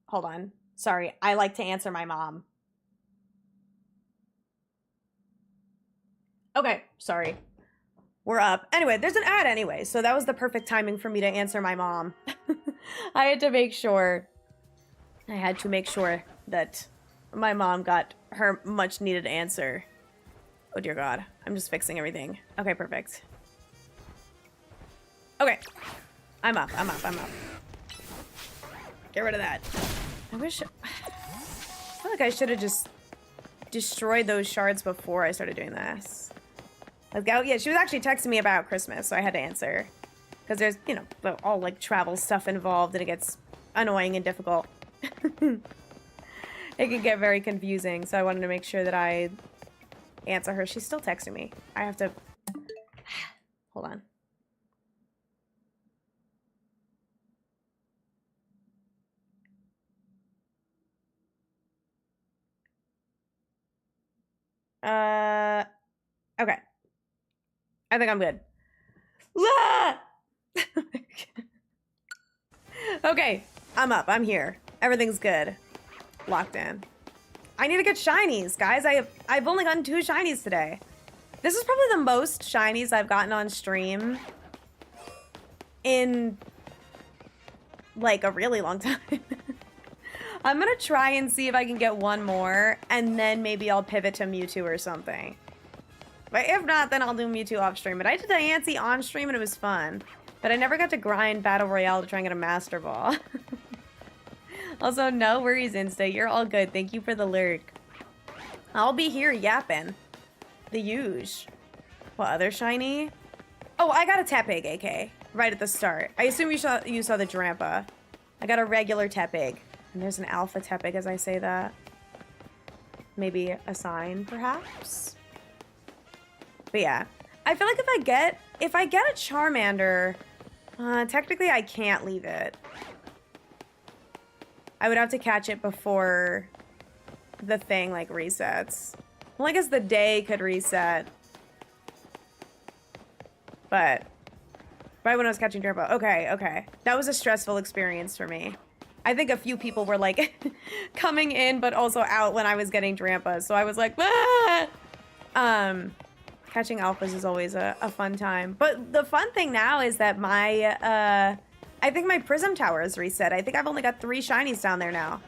Hold on. Sorry, I like to answer my mom. Okay, sorry. We're up. Anyway, there's an ad anyway, so that was the perfect timing for me to answer my mom. I had to make sure that my mom got her much needed answer. Oh dear God, I'm just fixing everything. Okay, perfect. Okay, I'm up. Get rid of that. I feel like I should have just destroyed those shards before I started doing this. Let's go. Yeah, she was actually texting me about Christmas, so I had to answer. Because there's, you know, all, like, travel stuff involved, and it gets annoying and difficult. It can get very confusing, so I wanted to make sure that I answer her. She's still texting me. I have to... Hold on. Okay. I think I'm good. Okay, I'm up. I'm here. Everything's good. Locked in. I need to get shinies, guys. I've only gotten 2 shinies today. This is probably the most shinies I've gotten on stream in like a really long time. I'm gonna try and see if I can get one more, and then maybe I'll pivot to Mewtwo or something. But if not, then I'll do Mewtwo off stream. But I did Diancie on stream and it was fun. But I never got to grind Battle Royale to try and get a Master Ball. Also, no worries, Insta. You're all good. Thank you for the lurk. I'll be here yapping. The huge. What other shiny? Oh, I got a TEPIG, AK, right at the start. I assume you saw the Drampa. I got a regular TEPIG. And there's an alpha TEPIG as I say that. Maybe a sign, perhaps? But yeah. I feel like if I get a Charmander, technically I can't leave it. I would have to catch it before the thing, like, resets. Well, I guess the day could reset. But right when I was catching Drampa. Okay. That was a stressful experience for me. I think a few people were, like, coming in but also out when I was getting Drampa. So I was like, ah! Catching alphas is always a fun time. But the fun thing now is that I think my Prism Tower is reset. I think I've only got 3 shinies down there now.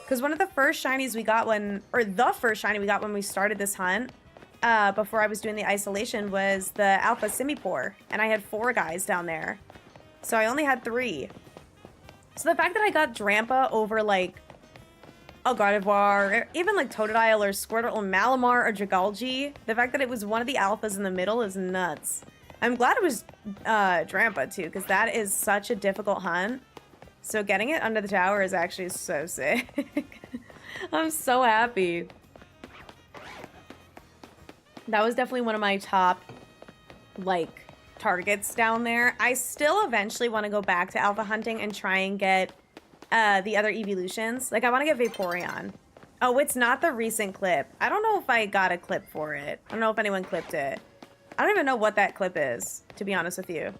Because one of the first shinies we got the first shiny we got when we started this hunt, before I was doing the isolation, was the Alpha Simipour. And I had 4 guys down there. So I only had 3. So the fact that I got Drampa over, like, a Gardevoir, or even, like, Totodile or Squirtle or Malamar or Dragalge, the fact that it was one of the alphas in the middle is nuts. I'm glad it was Drampa, too, because that is such a difficult hunt. So getting it under the tower is actually so sick. I'm so happy. That was definitely one of my top, like, targets down there. I still eventually want to go back to alpha hunting and try and get the other evolutions. Like, I want to get Vaporeon. Oh, it's not the recent clip. I don't know if I got a clip for it. I don't know if anyone clipped it. I don't even know what that clip is, to be honest with you.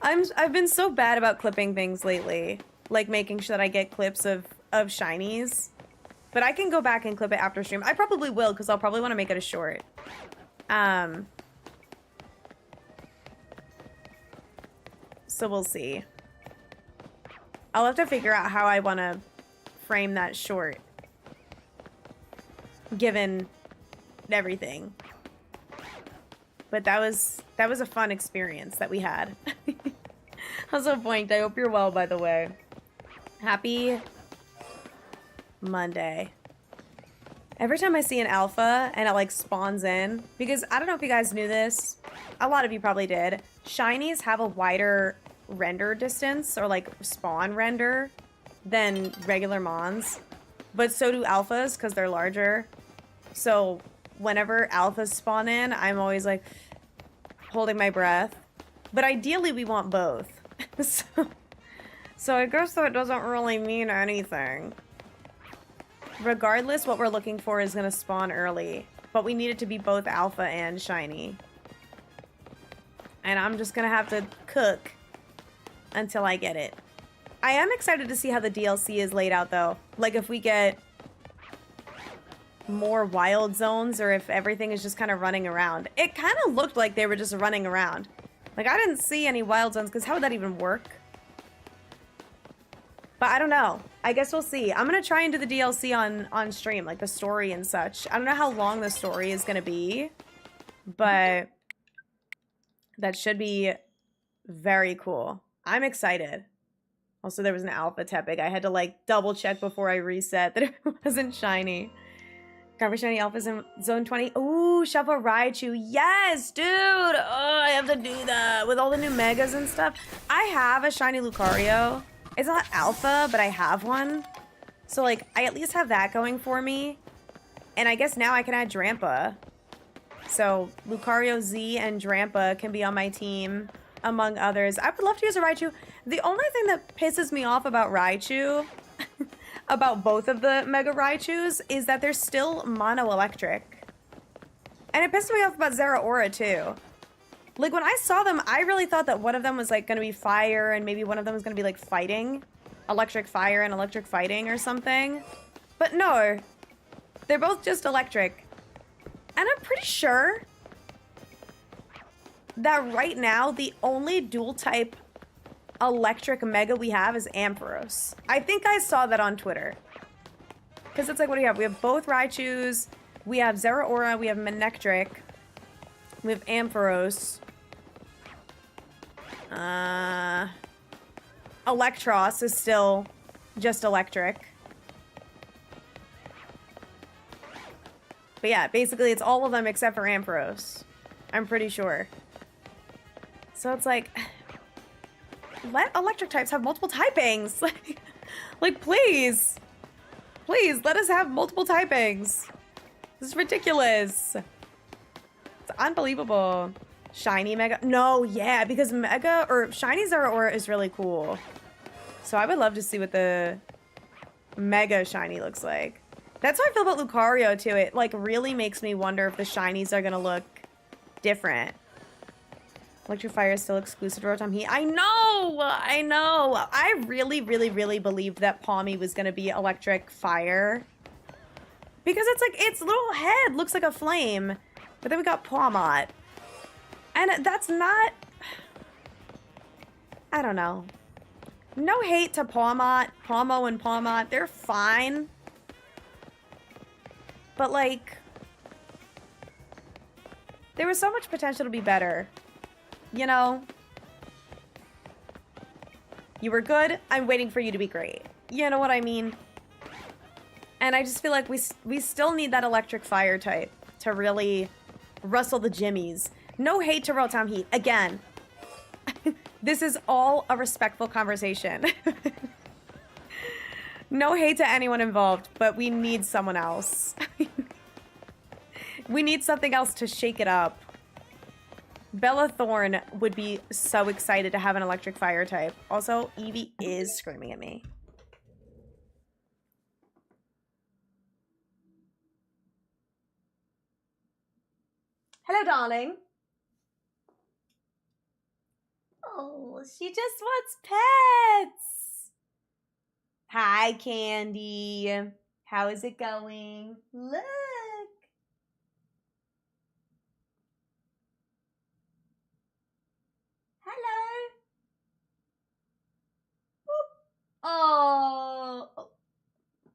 I've been so bad about clipping things lately. Like, making sure that I get clips of shinies. But I can go back and clip it after stream. I probably will, because I'll probably want to make it a short. So we'll see. I'll have to figure out how I want to frame that short. Given everything. But that was a fun experience that we had. Also, Point, I hope you're well, by the way. Happy Monday. Every time I see an alpha and it, like, spawns in, because I don't know if you guys knew this, a lot of you probably did, shinies have a wider render distance, or, like, spawn render, than regular mons. But so do alphas, because they're larger. So whenever alphas spawn in, I'm always, like, holding my breath. But ideally, we want both. So I guess that doesn't really mean anything. Regardless, what we're looking for is going to spawn early. But we need it to be both alpha and shiny. And I'm just going to have to cook until I get it. I am excited to see how the DLC is laid out, though. Like, if we get more wild zones, or if everything is just kind of running around. It kind of looked like they were just running around. Like, I didn't see any wild zones, because how would that even work? But I don't know. I guess we'll see. I'm going to try and do the DLC on stream, like the story and such. I don't know how long the story is going to be, but that should be very cool. I'm excited. Also, there was an alpha TEPIG. I had to, like, double check before I reset that it wasn't shiny. Cover shiny alphas in zone 20. Ooh, SHALPHA Raichu. Yes, dude. Oh, I have to do that with all the new megas and stuff. I have a shiny Lucario. It's not alpha, but I have one. So, like, I at least have that going for me. And I guess now I can add Drampa. So, Lucario Z and Drampa can be on my team, among others. I would love to use a Raichu. The only thing that pisses me off about Raichu, about both of the Mega Raichus, is that they're still mono-electric. And it pissed me off about Zeraora, too. Like, when I saw them, I really thought that one of them was, like, going to be fire, and maybe one of them was going to be, like, fighting. Electric fire and electric fighting or something. But no. They're both just electric. And I'm pretty sure that right now, the only dual-type electric mega we have is Ampharos. I think I saw that on Twitter. Because it's like, what do you have? We have both Raichus. We have Zeraora. We have Manectric. We have Ampharos. Electros is still just electric. But yeah, basically it's all of them except for Ampharos. I'm pretty sure. So it's like, let electric types have multiple typings. Like, please. Please, let us have multiple typings. This is ridiculous. It's unbelievable. Shiny Mega. No, yeah, because Mega or Shiny Zeraora is really cool. So I would love to see what the Mega Shiny looks like. That's how I feel about Lucario too. It like really makes me wonder if the shinies are gonna look different. Electric Fire is still exclusive to Rotom Heat. I know! I know! I really, really, really believed that Palmy was gonna be Electric Fire. Because it's like, its little head looks like a flame. But then we got Pawmot. And that's not... I don't know. No hate to Pawmot, Pawmo and Pawmot. They're fine. But like... there was so much potential to be better. You know? You were good, I'm waiting for you to be great. You know what I mean? And I just feel like we still need that electric fire type to really rustle the jimmies. No hate to Rotom Heat. Again, this is all a respectful conversation. No hate to anyone involved, but we need someone else. We need something else to shake it up. Bella Thorne would be so excited to have an electric fire type. Also, Eevee is screaming at me. Hello, darling. Oh, she just wants pets. Hi, Candy. How is it going? Look. Hello. Boop. Oh.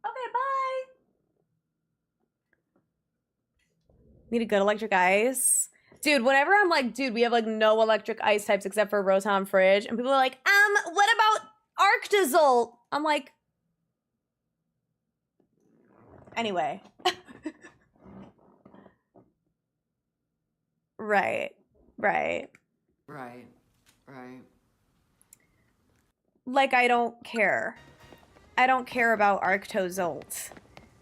Okay, bye. Need a good electric ice. Dude, whenever I'm like, dude, we have like no electric ice types except for Rotom Fridge. And people are like, what about Arctozolt? I'm like, anyway. Right. Like, I don't care. I don't care about Arctozolt.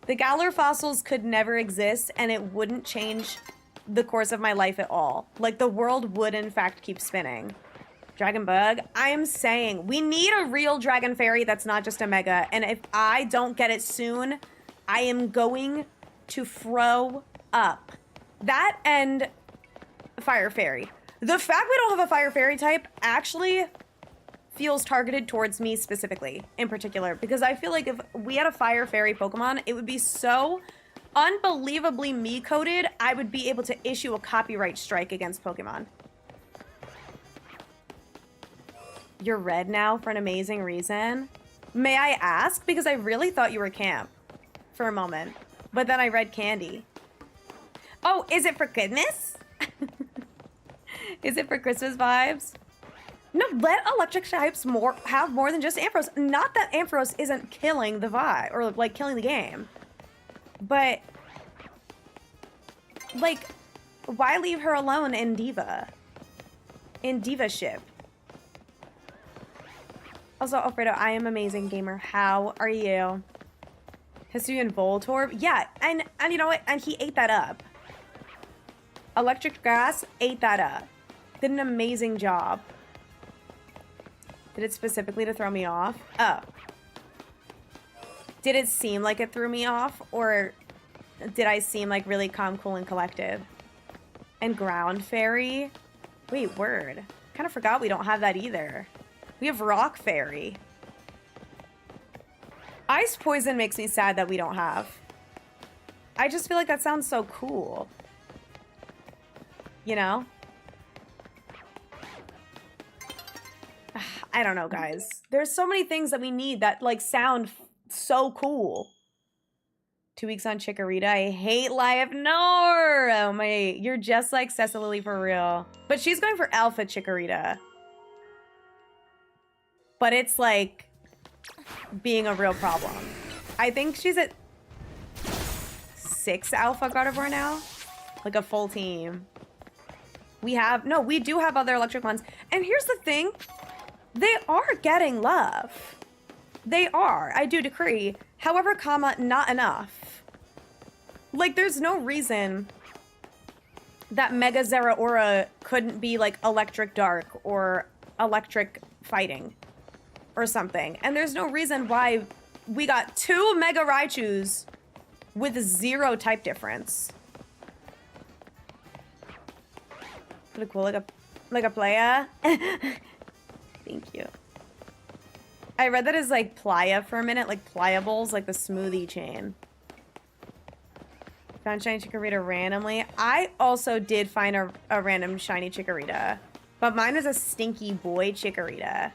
The Galar fossils could never exist, and it wouldn't change the course of my life at all. Like, the world would, in fact, keep spinning. Dragon Bug? I am saying, we need a real Dragon Fairy that's not just a Mega, and if I don't get it soon, I am going to throw up. That and Fire Fairy. The fact we don't have a Fire Fairy type actually feels targeted towards me specifically, in particular, because I feel like if we had a Fire Fairy Pokemon, it would be so unbelievably me-coded, I would be able to issue a copyright strike against Pokemon. You're red now for an amazing reason. May I ask? Because I really thought you were camp for a moment, but then I read Candy. Oh, is it for Christmas? Is it for Christmas vibes? No, let electric types have more than just Ampharos. Not that Ampharos isn't killing the vibe, or like killing the game. But, like, why leave her alone in Diva? In Diva ship. Also, Alfredo, I am amazing gamer. How are you? Hisuian Voltorb? Yeah, and you know what? And he ate that up. Electric Grass ate that up. Did an amazing job. Did it specifically to throw me off? Oh. Did it seem like it threw me off? Or did I seem like really calm, cool, and collected? And Ground Fairy? Wait, word. Kind of forgot we don't have that either. We have Rock Fairy. Ice Poison makes me sad that we don't have. I just feel like that sounds so cool. You know? I don't know, guys. There's so many things that we need that, like, sound so cool. 2 weeks on Chikorita. I hate Life. No! Oh, my. You're just like Cecily for real. But she's going for Alpha Chikorita. but it's like being a real problem. I think she's at 6 Alpha Gardevoir now, like a full team. We do have other electric ones. And here's the thing, they are getting love. They are, I do decree. However, comma, not enough. Like, there's no reason that Mega Zeraora couldn't be like electric dark or electric fighting or something. And there's no reason why we got 2 Mega Raichus with 0 type difference. Pretty cool, like a playa. Thank you. I read that as like playa for a minute, like pliables, like the smoothie chain. Found shiny Chikorita randomly. I also did find a random shiny Chikorita, but mine was a stinky boy Chikorita.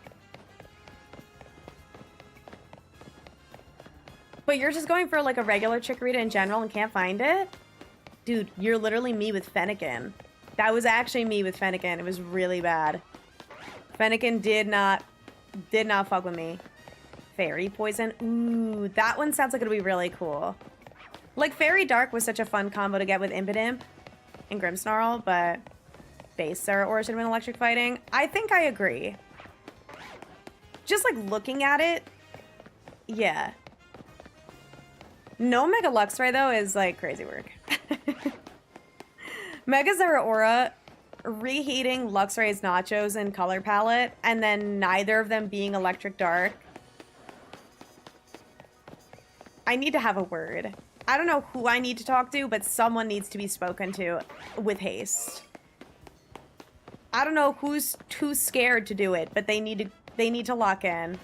But you're just going for like a regular Chikorita in general and can't find it? Dude, you're literally me with Fennekin. That was actually me with Fennekin. It was really bad. Fennekin did not fuck with me. Fairy Poison. Ooh, that one sounds like it'll be really cool. Like, Fairy Dark was such a fun combo to get with Impidimp and Grimmsnarl, but base Zeraora should have been electric fighting. I think I agree. Just, like, looking at it, yeah. No Mega Luxray, though, is, like, crazy work. Mega Zeraora reheating Luxray's Nachos and color palette, and then neither of them being electric dark. I need to have a word. I don't know who I need to talk to, but someone needs to be spoken to with haste. I don't know who's too scared to do it, but they need to lock in.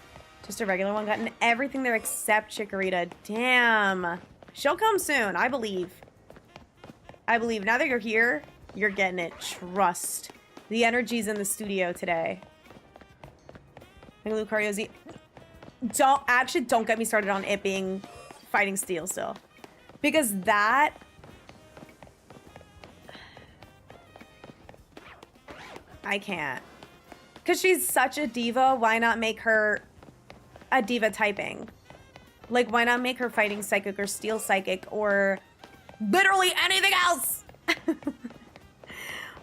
Just a regular one, gotten everything there except Chikorita. Damn. She'll come soon, I believe. I believe. Now that you're here, you're getting it. Trust. The energy's in the studio today. Lucario Z. Don't get me started on it being fighting steel still. Because that... I can't. Because she's such a diva, why not make her a diva typing? Like, why not make her fighting psychic or steel psychic or literally anything else?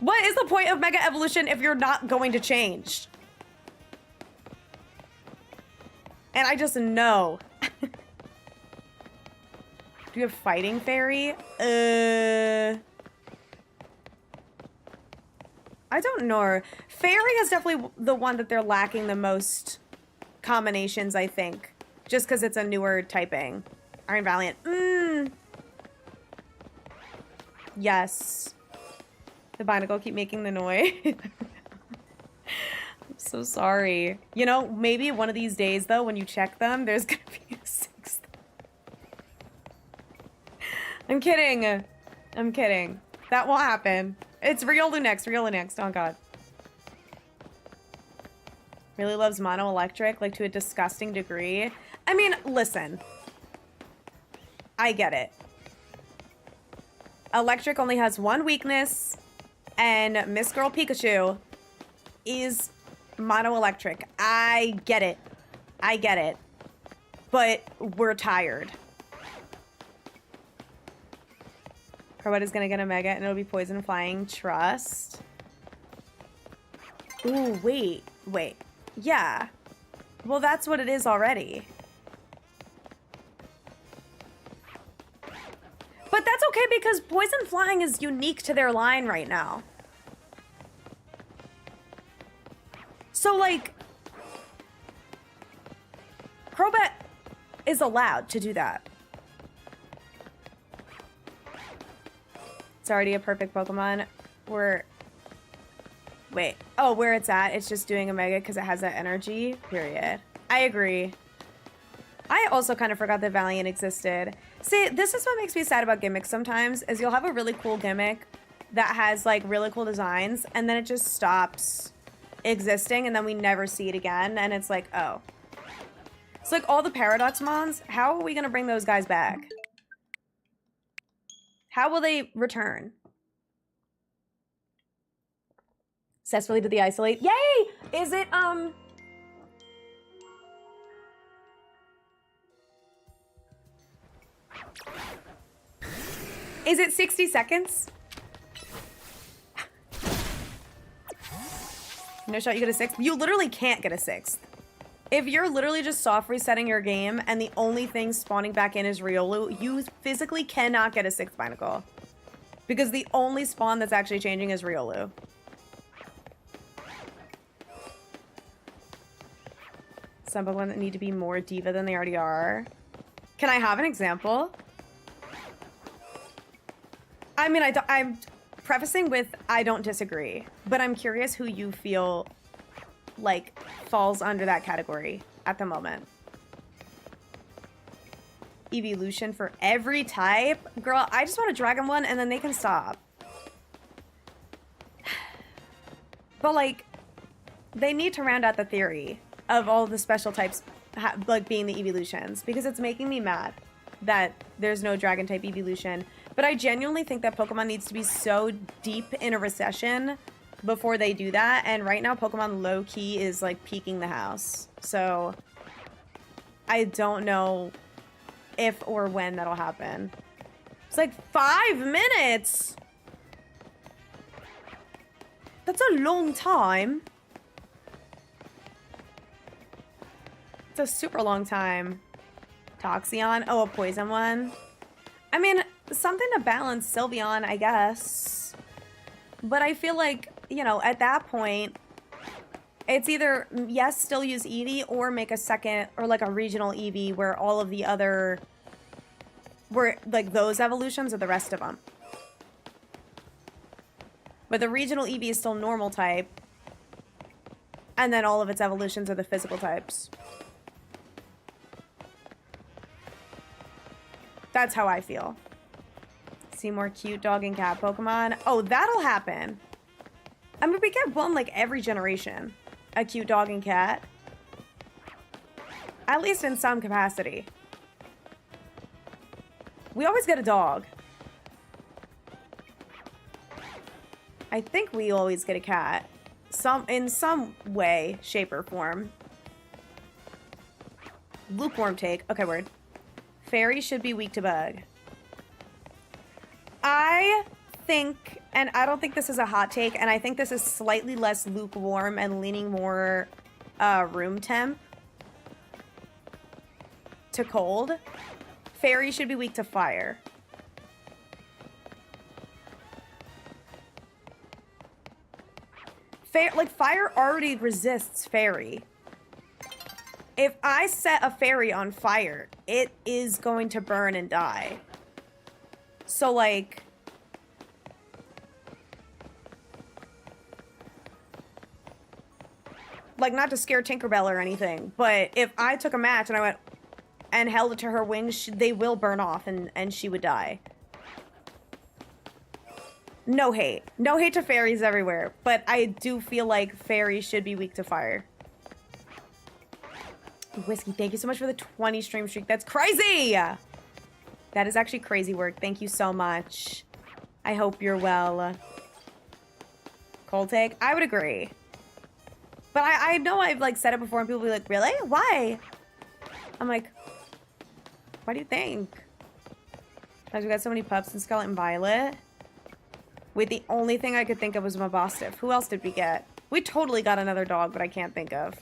What is the point of Mega Evolution if you're not going to change? And I just know. Do you have Fighting Fairy? I don't know. Fairy is definitely the one that they're lacking the most combinations, I think. Just because it's a newer typing. Iron Valiant. Yes. The Binacle keep making the noise. I'm so sorry. You know, maybe one of these days, though, when you check them, there's gonna be a 6th. I'm kidding. I'm kidding. That won't happen. It's real Lunex. Real Lunex. Oh, God. Really loves Mono Electric, like, to a disgusting degree. I mean, listen. I get it. Electric only has one weakness, and Miss Girl Pikachu is Mono Electric. I get it. I get it. But we're tired. Crobat is gonna get a Mega, and it'll be Poison Flying. Trust. Ooh, wait. Yeah. Well, that's what it is already. But that's okay because Poison Flying is unique to their line right now. So, like, Crobat is allowed to do that. It's already a perfect Pokemon. Where it's at, it's just doing a Mega because it has that energy, period. I agree. I also kind of forgot that Valiant existed. See, this is what makes me sad about gimmicks sometimes, is you'll have a really cool gimmick that has, like, really cool designs, and then it just stops existing, and then we never see it again, and it's like, oh. It's like all the Paradox Mons, how are we gonna bring those guys back? How will they return? Successfully did the Isolate. Yay! Is it, Is it 60 seconds? No shot you get a 6th? You literally can't get a 6th. If you're literally just soft resetting your game and the only thing spawning back in is Riolu, you physically cannot get a 6th Binacle. Because the only spawn that's actually changing is Riolu. Some Pokemon that need to be more diva than they already are. Can I have an example? I mean, I'm prefacing with I don't disagree, but I'm curious who you feel like falls under that category at the moment. Evolution for every type? Girl, I just want a Dragon one and then they can stop. But like, they need to round out the theory of all the special types like being the evolutions, because it's making me mad that there's no Dragon type evolution. But I genuinely think that Pokemon needs to be so deep in a recession before they do that, and right now Pokemon low-key is like peaking the house. So I don't know if or when that'll happen. It's like 5 minutes! That's a long time. It's a super long time. Toxeon? Oh, a poison one? I mean, something to balance Sylveon, I guess. But I feel like, you know, at that point, it's either, yes, still use Eevee, or make a second, or like a regional Eevee where all of the other, where like those evolutions are the rest of them. But the regional Eevee is still normal type, and then all of its evolutions are the physical types. That's how I feel. See more cute dog and cat Pokemon. Oh, that'll happen. I mean, we get one like every generation. A cute dog and cat. At least in some capacity. We always get a dog. I think we always get a cat. In some way, shape, or form. Lukewarm take. Okay, word. Fairy should be weak to bug. I think, and I don't think this is a hot take, and I think this is slightly less lukewarm and leaning more room temp to cold. Fairy should be weak to fire. Like, fire already resists fairy. If I set a fairy on fire, it is going to burn and die. So, like... Like, not to scare Tinkerbell or anything, but if I took a match and I went and held it to her wings, they will burn off and she would die. No hate. No hate to fairies everywhere, but I do feel like fairies should be weak to fire. Whiskey, thank you so much for the 20 stream streak. That's crazy! That is actually crazy work. Thank you so much. I hope you're well. Cold take? I would agree. But I know I've like said it before and people will be like, really? Why? I'm like, what do you think? Guys, we got so many pups in Scarlet and Violet. Wait, the only thing I could think of was Mabostiff. Who else did we get? We totally got another dog, but I can't think of.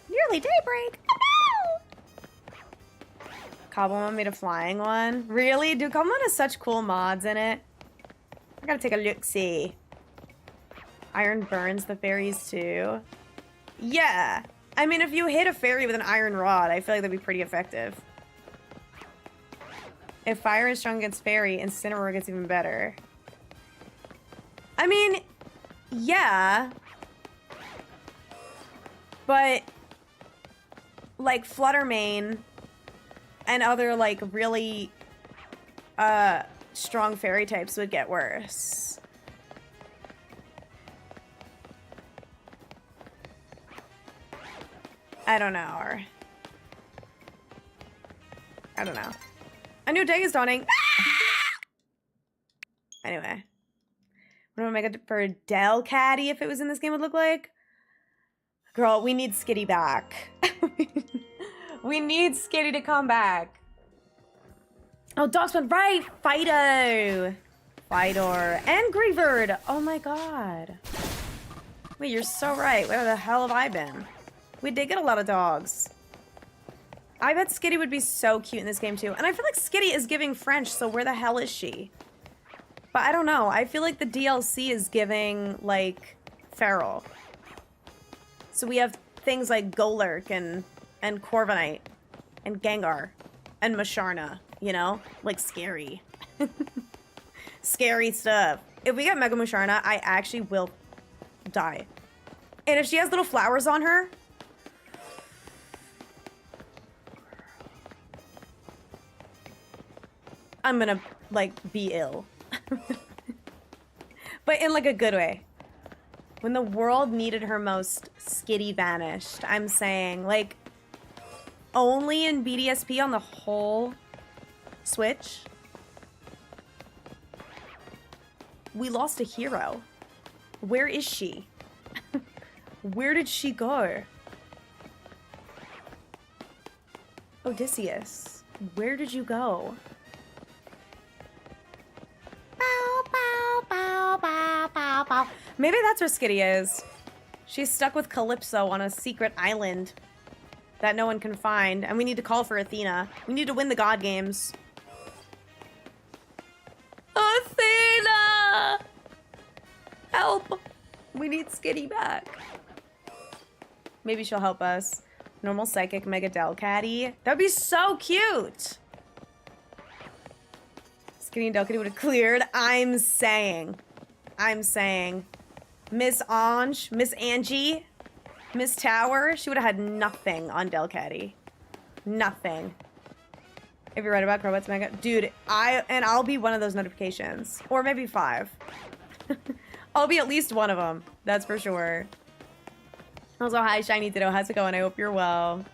Nearly daybreak. Oh, no! Cobblemon made a flying one. Really? Dude, Cobblemon has such cool mods in it. I gotta take a look-see. Iron burns the fairies too. Yeah. I mean, if you hit a fairy with an iron rod, I feel like that'd be pretty effective. If fire is strong against fairy, Incineroar gets even better. I mean, yeah. But, like, Fluttermane and other, like, really strong fairy types would get worse. I don't know. I don't know. A new day is dawning. Anyway. What do I make it for Delcatty if it was in this game would look like? Girl, we need Skitty back. We need Skitty to come back. Oh, Dogsman, right! Fido! Fidor. And Greavard! Oh my god. Wait, you're so right. Where the hell have I been? We did get a lot of dogs. I bet Skitty would be so cute in this game too. And I feel like Skitty is giving French, so where the hell is she? But I don't know. I feel like the DLC is giving, like, feral. So we have things like Golurk and Corviknight and Gengar and Masharna, you know? Like, scary. Scary stuff. If we get Mega Musharna, I actually will die. And if she has little flowers on her... I'm gonna, like, be ill. But in, like, a good way. When the world needed her most, Skitty vanished. I'm saying, like, only in BDSP on the whole Switch, we lost a hero. Where is she? Where did she go? Odysseus, where did you go? Bow, bow, bow, bow, bow, bow. Maybe that's where Skitty is. She's stuck with Calypso on a secret island that no one can find, and we need to call for Athena. We need to win the god games. Athena! Help! We need Skitty back. Maybe she'll help us. Normal Psychic Mega Delcatty. That'd be so cute! Skitty and Delcatty would have cleared. I'm saying. Miss Ange, Miss Angie, Miss Tower, she would have had nothing on Delcatty. Nothing. If you're right about Crowbats Mega. Dude, I'll be one of those notifications. Or maybe 5. I'll be at least one of them. That's for sure. Also, hi, Shiny Ditto. How's it going? I hope you're well.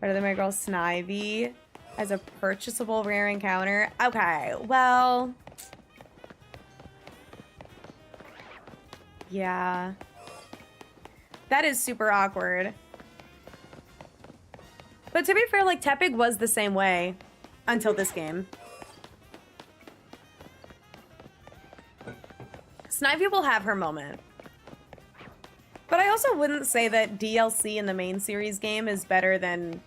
Better than my girl Snivy as a purchasable rare encounter. Okay, well... yeah. That is super awkward. But to be fair, like, Tepig was the same way until this game. Snivy will have her moment. But I also wouldn't say that DLC in the main series game is better than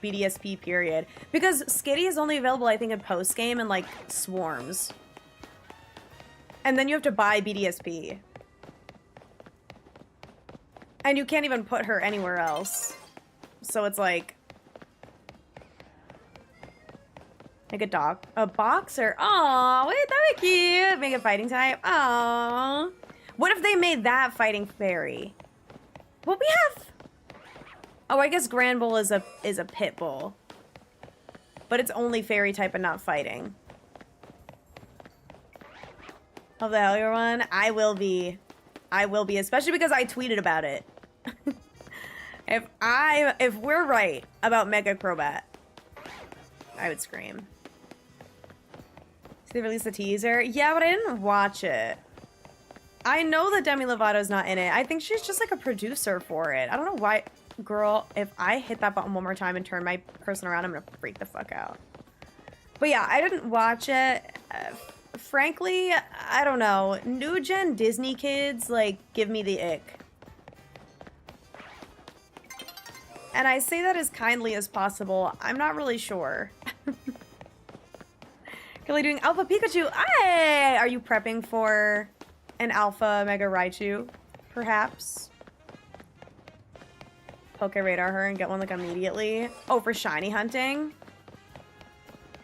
BDSP, period. Because Skitty is only available, I think, in post-game and, like, Swarms. And then you have to buy BDSP. And you can't even put her anywhere else. So it's like a boxer. Aw, wait, that'd be cute. Make a fighting type. Aw. What if they made that fighting fairy? Well, we have... oh, I guess Grand Bull is a pit bull. But it's only fairy type and not fighting. Of the hell you're one? I will be, especially because I tweeted about it. If we're right about Mega Crobat, I would scream. So they released the teaser? Yeah, but I didn't watch it. I know that Demi Lovato's not in it. I think she's just like a producer for it. I don't know why. Girl, if I hit that button one more time and turn my person around, I'm gonna freak the fuck out. But yeah, I didn't watch it. Frankly, I don't know. New gen Disney kids, like, give me the ick. And I say that as kindly as possible. I'm not really sure. Kelly doing Alpha Pikachu. Hey! Are you prepping for an Alpha Mega Raichu? Perhaps? Poke Radar her and get one, like, immediately. Oh, for shiny hunting?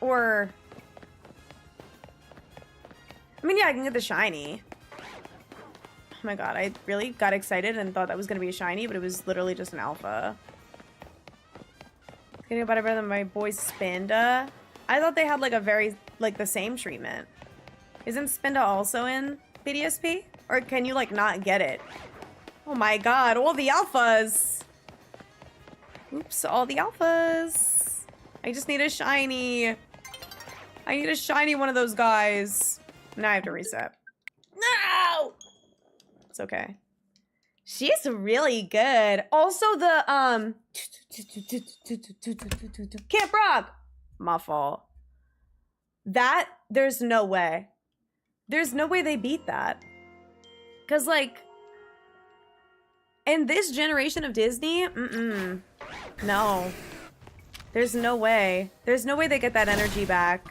Or... I mean, yeah, I can get the shiny. Oh my god, I really got excited and thought that was gonna be a shiny, but it was literally just an alpha. It's getting better than my boy Spinda. I thought they had like a very, like the same treatment. Isn't Spinda also in BDSP? Or can you like not get it? Oh my god, all the alphas! Oops, all the alphas. I just need a shiny. I need a shiny one of those guys. Now I have to reset. No! It's okay. She's really good. Also the, Camp Rock! my fault. That, there's no way. There's no way they beat that. Because, like, in this generation of Disney, no. There's no way. There's no way they get that energy back.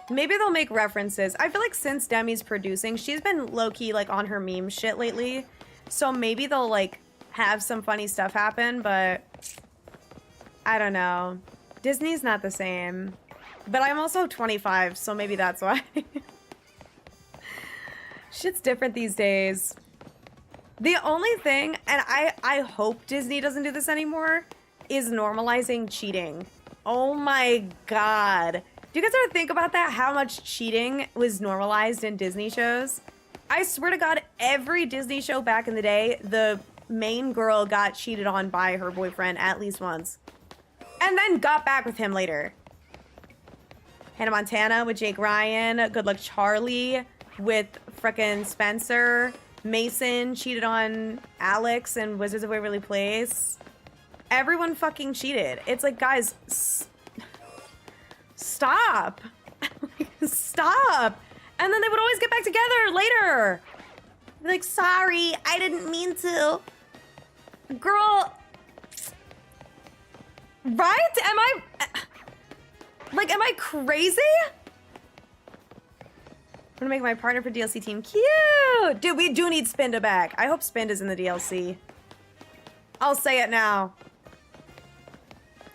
Maybe they'll make references. I feel like since Demi's producing, she's been low-key, like, on her meme shit lately. So maybe they'll, like, have some funny stuff happen, but I don't know. Disney's not the same. But I'm also 25, so maybe that's why. Shit's different these days. The only thing, and I hope Disney doesn't do this anymore, is normalizing cheating. Oh my god. Do you guys ever think about that? How much cheating was normalized in Disney shows? I swear to god, every Disney show back in the day, the main girl got cheated on by her boyfriend at least once. And then got back with him later. Hannah Montana with Jake Ryan. Good Luck Charlie with frickin' Spencer. Mason cheated on Alex in Wizards of Waverly Place. Everyone fucking cheated. It's like, guys, stop. Stop. And then they would always get back together later. Be like, sorry, I didn't mean to. Girl. Right? Am I crazy? I'm gonna make my partner for DLC team. Cute! Dude, we do need Spinda back. I hope Spinda's in the DLC. I'll say it now.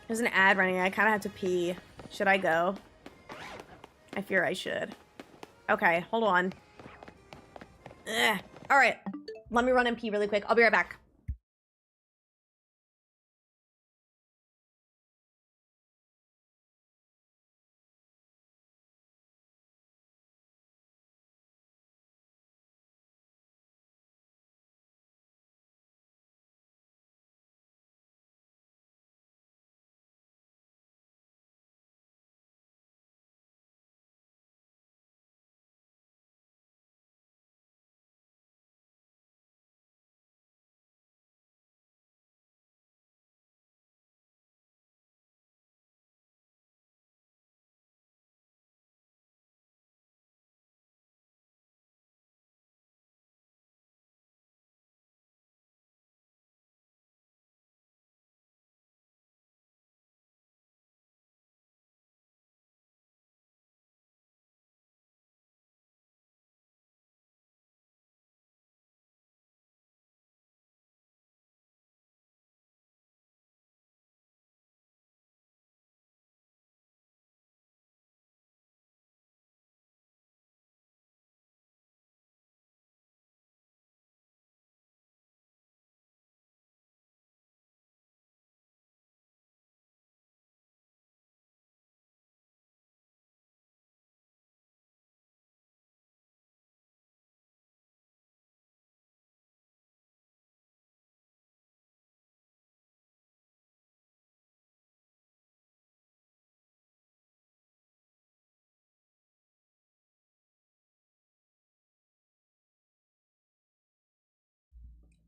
There's an ad running. I kind of have to pee. Should I go? I fear I should. Okay, hold on. Ugh. All right. Let me run and pee really quick. I'll be right back.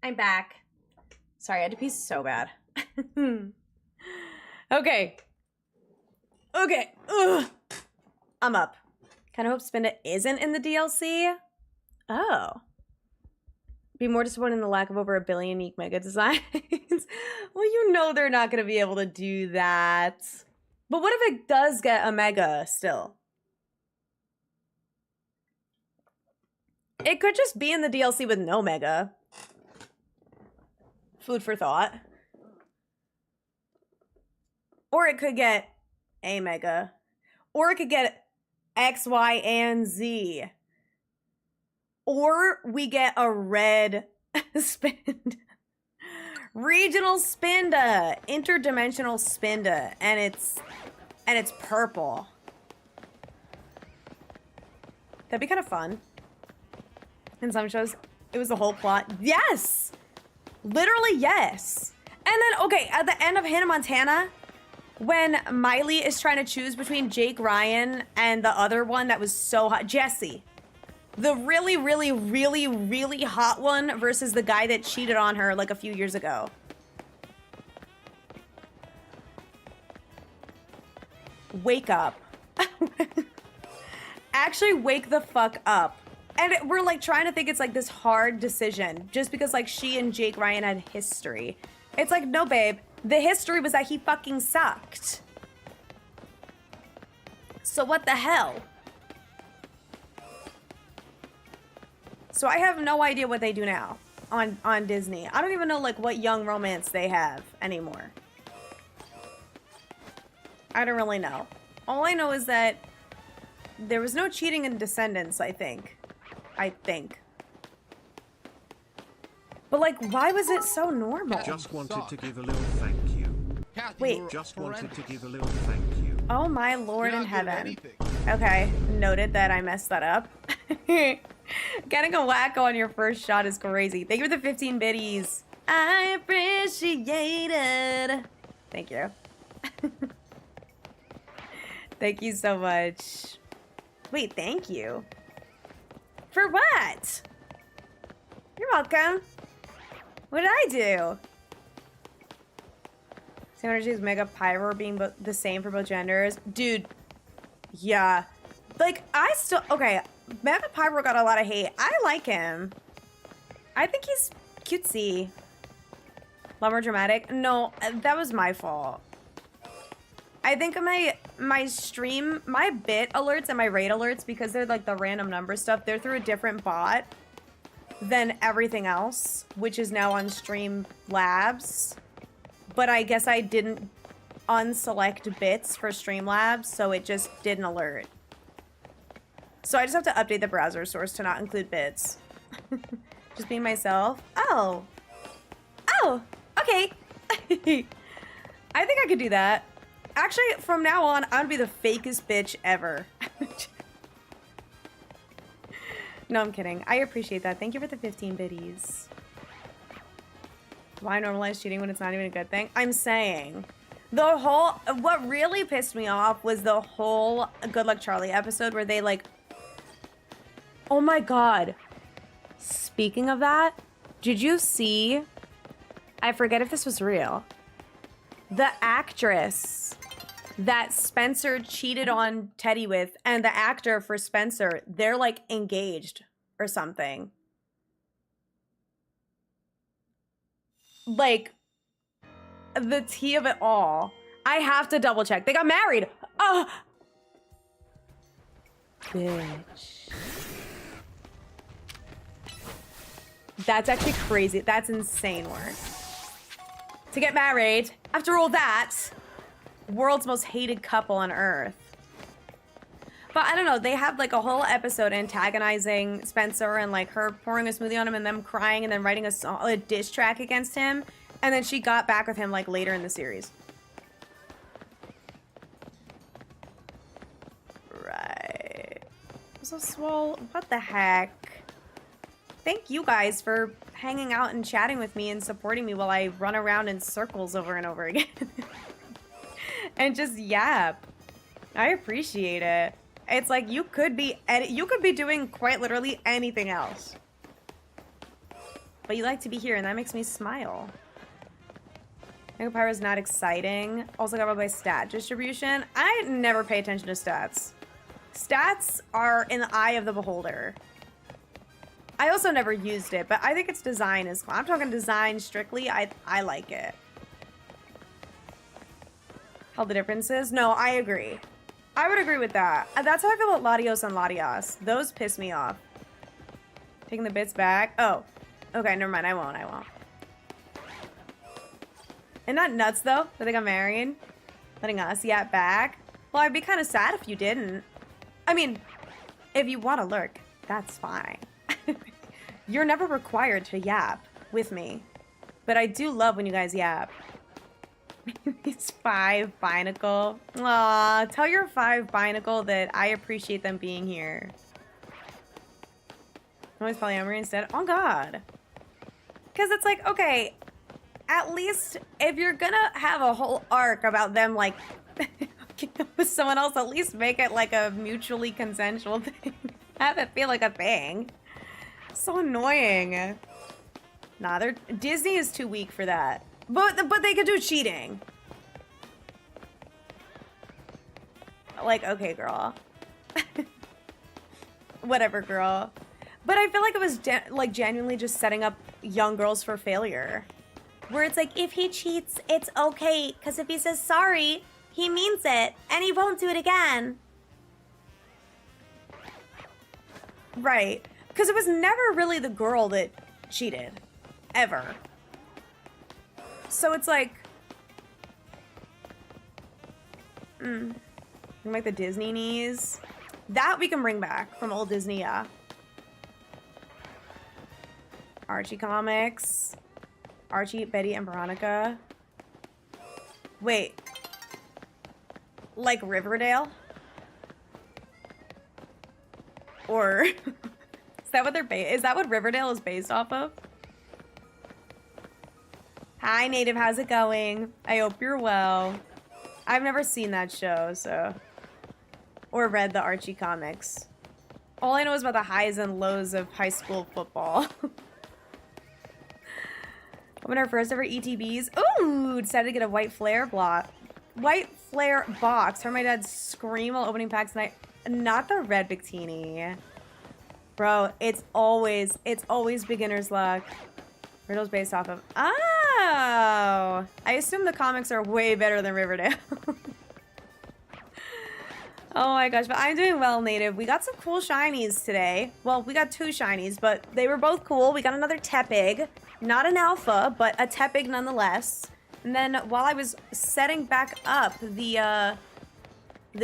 I'm back. Sorry, I had to pee so bad. Okay. Okay. Ugh. I'm up. Kind of hope Spinda isn't in the DLC. Oh. Be more disappointed in the lack of over 1 billion unique mega designs. Well, you know they're not going to be able to do that. But what if it does get a mega still? It could just be in the DLC with no mega. Food for thought. Or it could get a mega. Or it could get X, Y, and Z. Or we get a red Spinda. Regional Spinda. Interdimensional Spinda. And it's purple. That'd be kind of fun. In some shows, it was the whole plot. Yes! Literally, yes. And then, okay, at the end of Hannah Montana, when Miley is trying to choose between Jake Ryan and the other one that was so hot, Jesse. The really, really, really, really hot one versus the guy that cheated on her like a few years ago. wake up. Actually wake the fuck up. And we're like trying to think it's like this hard decision just because like she and Jake Ryan had history. It's like, no, babe. The history was that he fucking sucked. So what the hell? So I have no idea what they do now on Disney. I don't even know like what young romance they have anymore. I don't really know. All I know is that there was no cheating in Descendants, I think. But like, why was it so normal? Just wanted to give a little thank you. Kathy, Wait. you're Just horrendous. wanted to give a little thank you. Oh my lord You're in not good at heaven. anything. Okay, noted that I messed that up. Getting a wacko on your first shot is crazy. Thank you for the 15 biddies. I appreciate it. Thank you. Thank you so much. Wait, thank you. For what? You're welcome. What did I do? Same energy as Mega Pyro being the same for both genders. Dude, yeah. Like, I still... Okay, Mega Pyro got a lot of hate. I like him. I think he's cutesy. A lot more dramatic. No, that was my fault. I think my stream, my bit alerts and my raid alerts, because they're like the random number stuff, they're through a different bot than everything else, which is now on Streamlabs. But I guess I didn't unselect bits for Streamlabs, so it just didn't alert. So I just have to update the browser source to not include bits. Just being myself. Oh. Oh, okay. I think I could do that. Actually, from now on, I'm gonna be the fakest bitch ever. No, I'm kidding. I appreciate that. Thank you for the 15 biddies. Why normalize cheating when it's not even a good thing? I'm saying the whole... What really pissed me off was the whole Good Luck Charlie episode where they like... Oh my god. Speaking of that, did you see... I forget if this was real. The actress that Spencer cheated on Teddy with and the actor for Spencer, they're like engaged or something. Like, the tea of it all. I have to double check. They got married. Oh, bitch. That's actually crazy. That's insane work. To get married, after all that, world's most hated couple on earth. But I don't know, they have like a whole episode antagonizing Spencer and like her pouring a smoothie on him and them crying and then writing a diss track against him. And then she got back with him like later in the series. Right. I'm so swole. What the heck? Thank you guys for hanging out and chatting with me and supporting me while I run around in circles over and over again. And just yap. I appreciate it. It's like you could be doing quite literally anything else. But you like to be here and that makes me smile. Mega Pyro is not exciting. Also covered by stat distribution. I never pay attention to stats. Stats are in the eye of the beholder. I also never used it, but I think its design is cool. I'm talking design strictly. I like it. All the differences? No, I agree. I would agree with that. That's how I feel about Latios and Latias. Those piss me off. Taking the bits back. Oh. Okay, never mind. I won't. Isn't that nuts, though, that they got married? Letting us yap back? Well, I'd be kind of sad if you didn't. I mean, if you want to lurk, that's fine. You're never required to yap with me. But I do love when you guys yap. It's 5 Binacle. Aw, tell your 5 Binacle that I appreciate them being here. Always polyamory instead. Oh god. Because it's like, okay, at least if you're gonna have a whole arc about them like with someone else, at least make it like a mutually consensual thing. Have it feel like a thing. So annoying. Nah, Disney is too weak for that. But they could do cheating. Like, okay, girl. Whatever, girl. But I feel like it was like genuinely just setting up young girls for failure. Where it's like, if he cheats, it's okay. Because if he says sorry, he means it. And he won't do it again. Right. Because it was never really the girl that cheated. Ever. So it's like... Like the Disney knees. That we can bring back from old Disney, yeah. Archie comics. Archie, Betty, and Veronica. Wait. Like Riverdale? Or... is that what they're is that what Riverdale is based off of? Hi, Native. How's it going? I hope you're well. I've never seen that show, so... or read the Archie comics. All I know is about the highs and lows of high school football. When our first ever ETBs... ooh! Decided to get a white flare block. White flare box. Heard my dad scream while opening packs tonight. Not the red bikini. Bro, it's always beginner's luck. Riddle's based off of... oh! I assume the comics are way better than Riverdale. Oh my gosh, but I'm doing well, Native. We got some cool shinies today. Well, we got 2 shinies, but they were both cool. We got another TEPIG. Not an alpha, but a TEPIG nonetheless. And then while I was setting back up the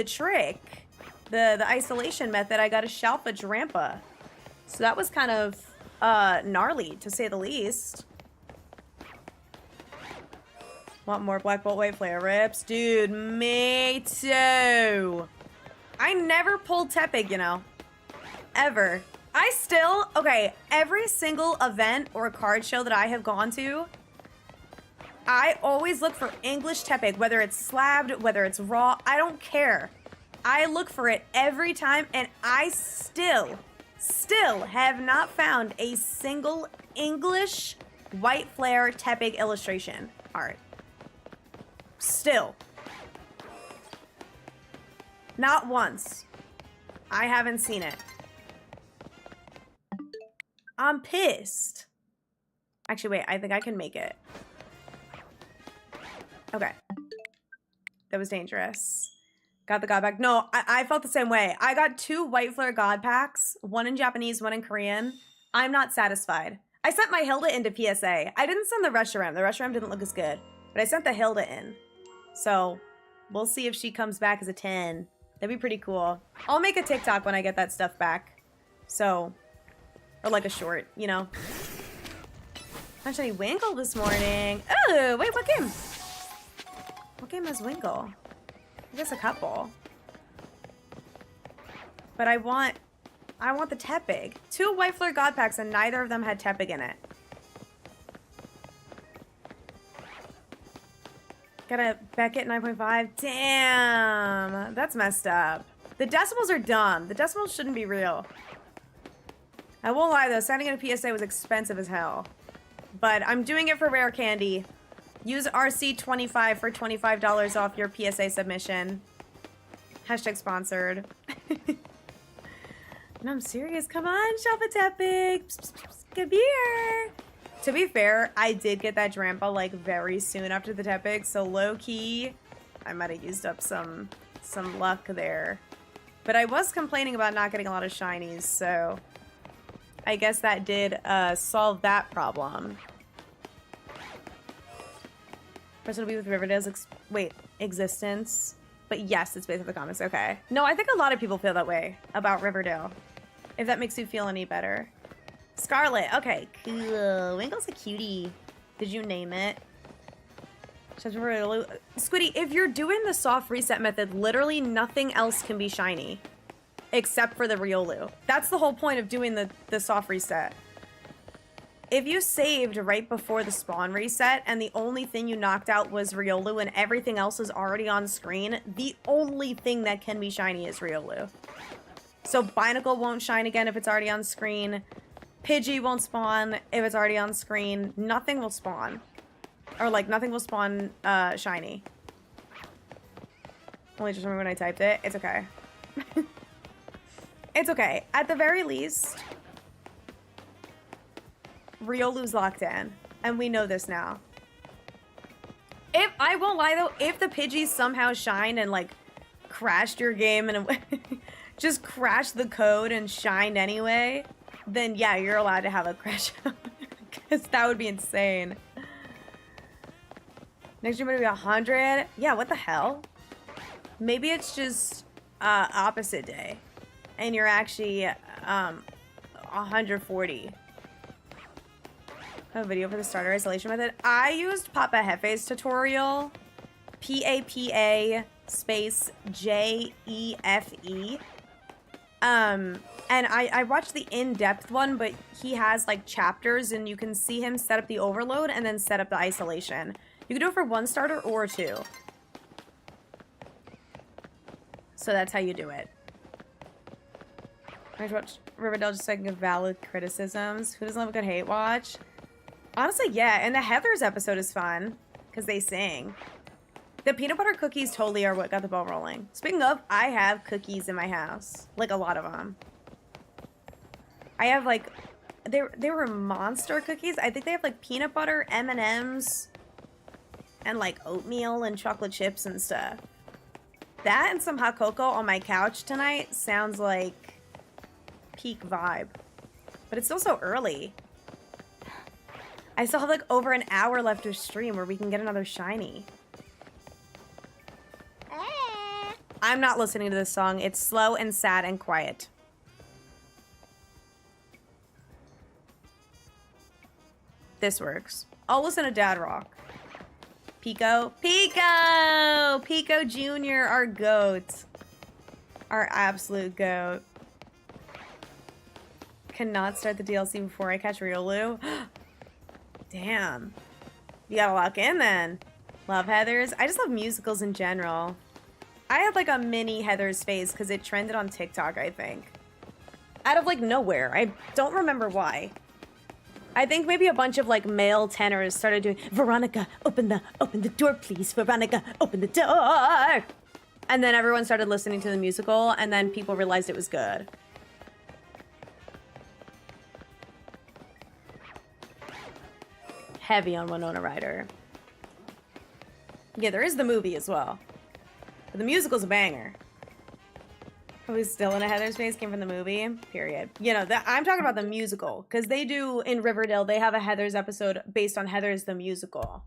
trick, the isolation method, I got a SHALPHA Drampa. So that was kind of gnarly, to say the least. Want more Black Bolt White Flare rips? Dude, me too. I never pulled TEPIG, you know. Ever. I still... okay, every single event or card show that I have gone to, I always look for English TEPIG, whether it's slabbed, whether it's raw, I don't care. I look for it every time, and I still have not found a single English White Flare TEPIG illustration art. Still. Not once. I haven't seen it. I'm pissed. Actually, wait, I think I can make it. Okay. That was dangerous. Got the God pack. No, I felt the same way. I got 2 White Flare God packs, one in Japanese, one in Korean. I'm not satisfied. I sent my Hilda into PSA. I didn't send the Reshiram. The Reshiram didn't look as good. But I sent the Hilda in. So, we'll see if she comes back as a 10. That'd be pretty cool. I'll make a TikTok when I get that stuff back. So, or like a short, you know. Actually, Winkle this morning. Oh, wait, what game? What game has Winkle? I guess a couple. But I want the TEPIG. 2 White Flare God packs and neither of them had TEPIG in it. Got a Beckett 9.5. Damn, that's messed up. The decimals are dumb. The decimals shouldn't be real. I won't lie though, signing in a PSA was expensive as hell. But I'm doing it for rare candy. Use RC25 for $25 off your PSA submission. Hashtag sponsored. No, I'm serious. Come on, SHALPHA TEPIG. Come here. To be fair, I did get that Drampa like very soon after the TEPIG, so low-key, I might have used up some luck there. But I was complaining about not getting a lot of shinies, so I guess that did solve that problem. First it'll be with Riverdale's existence. But yes, it's based on the comics. Okay. No, I think a lot of people feel that way about Riverdale. If that makes you feel any better. Scarlet. Okay, cool. Winkle's a cutie. Did you name it? Squiddy, if you're doing the soft reset method, literally nothing else can be shiny. Except for the Riolu. That's the whole point of doing the soft reset. If you saved right before the spawn reset and the only thing you knocked out was Riolu and everything else is already on screen, the only thing that can be shiny is Riolu. So Binacle won't shine again if it's already on screen. Pidgey won't spawn if it's already on screen. Nothing will spawn. Or like nothing will spawn shiny. Only just remember when I typed it. It's okay. It's okay. At the very least, Riolu's locked in. And we know this now. If I won't lie though, if the Pidgeys somehow shined and like crashed your game and just crashed the code and shined anyway, then yeah, you're allowed to have a crash out. Because that would be insane. Next year gonna be 100. Yeah, what the hell? Maybe it's just opposite day. And you're actually 140. A video for the starter isolation method. I used Papa Jefe's tutorial. PAPA space JEFE. And I watched the in-depth one, but he has like chapters and you can see him set up the overload and then set up the isolation. You can do it for one starter or two. So that's how you do it. I watched Riverdale just so I can give valid criticisms. Who doesn't love a good hate watch? Honestly, yeah. And the Heathers episode is fun because they sing. The peanut butter cookies totally are what got the ball rolling. Speaking of, I have cookies in my house. Like a lot of them. I have like, they were monster cookies. I think they have like peanut butter, M&Ms, and like oatmeal and chocolate chips and stuff. That and some hot cocoa on my couch tonight sounds like peak vibe. But it's still so early. I still have like over an hour left to stream where we can get another shiny. I'm not listening to this song. It's slow and sad and quiet. This works. I'll listen to Dad Rock. Pico. Pico! Pico Jr., our goat. Our absolute goat. Cannot start the DLC before I catch Riolu. Damn. You gotta lock in then. Love Heathers. I just love musicals in general. I had like a mini Heathers phase because it trended on TikTok, I think. Out of like nowhere. I don't remember why. I think maybe a bunch of like male tenors started doing, Veronica, open the door, please. Veronica, open the door. And then everyone started listening to the musical and then people realized it was good. Heavy on Winona Ryder. Yeah, there is the movie as well. But the musical's a banger. Are we still in a Heather's face? Came from the movie? Period. You know, I'm talking about the musical. Because they do, in Riverdale, they have a Heather's episode based on Heather's the musical.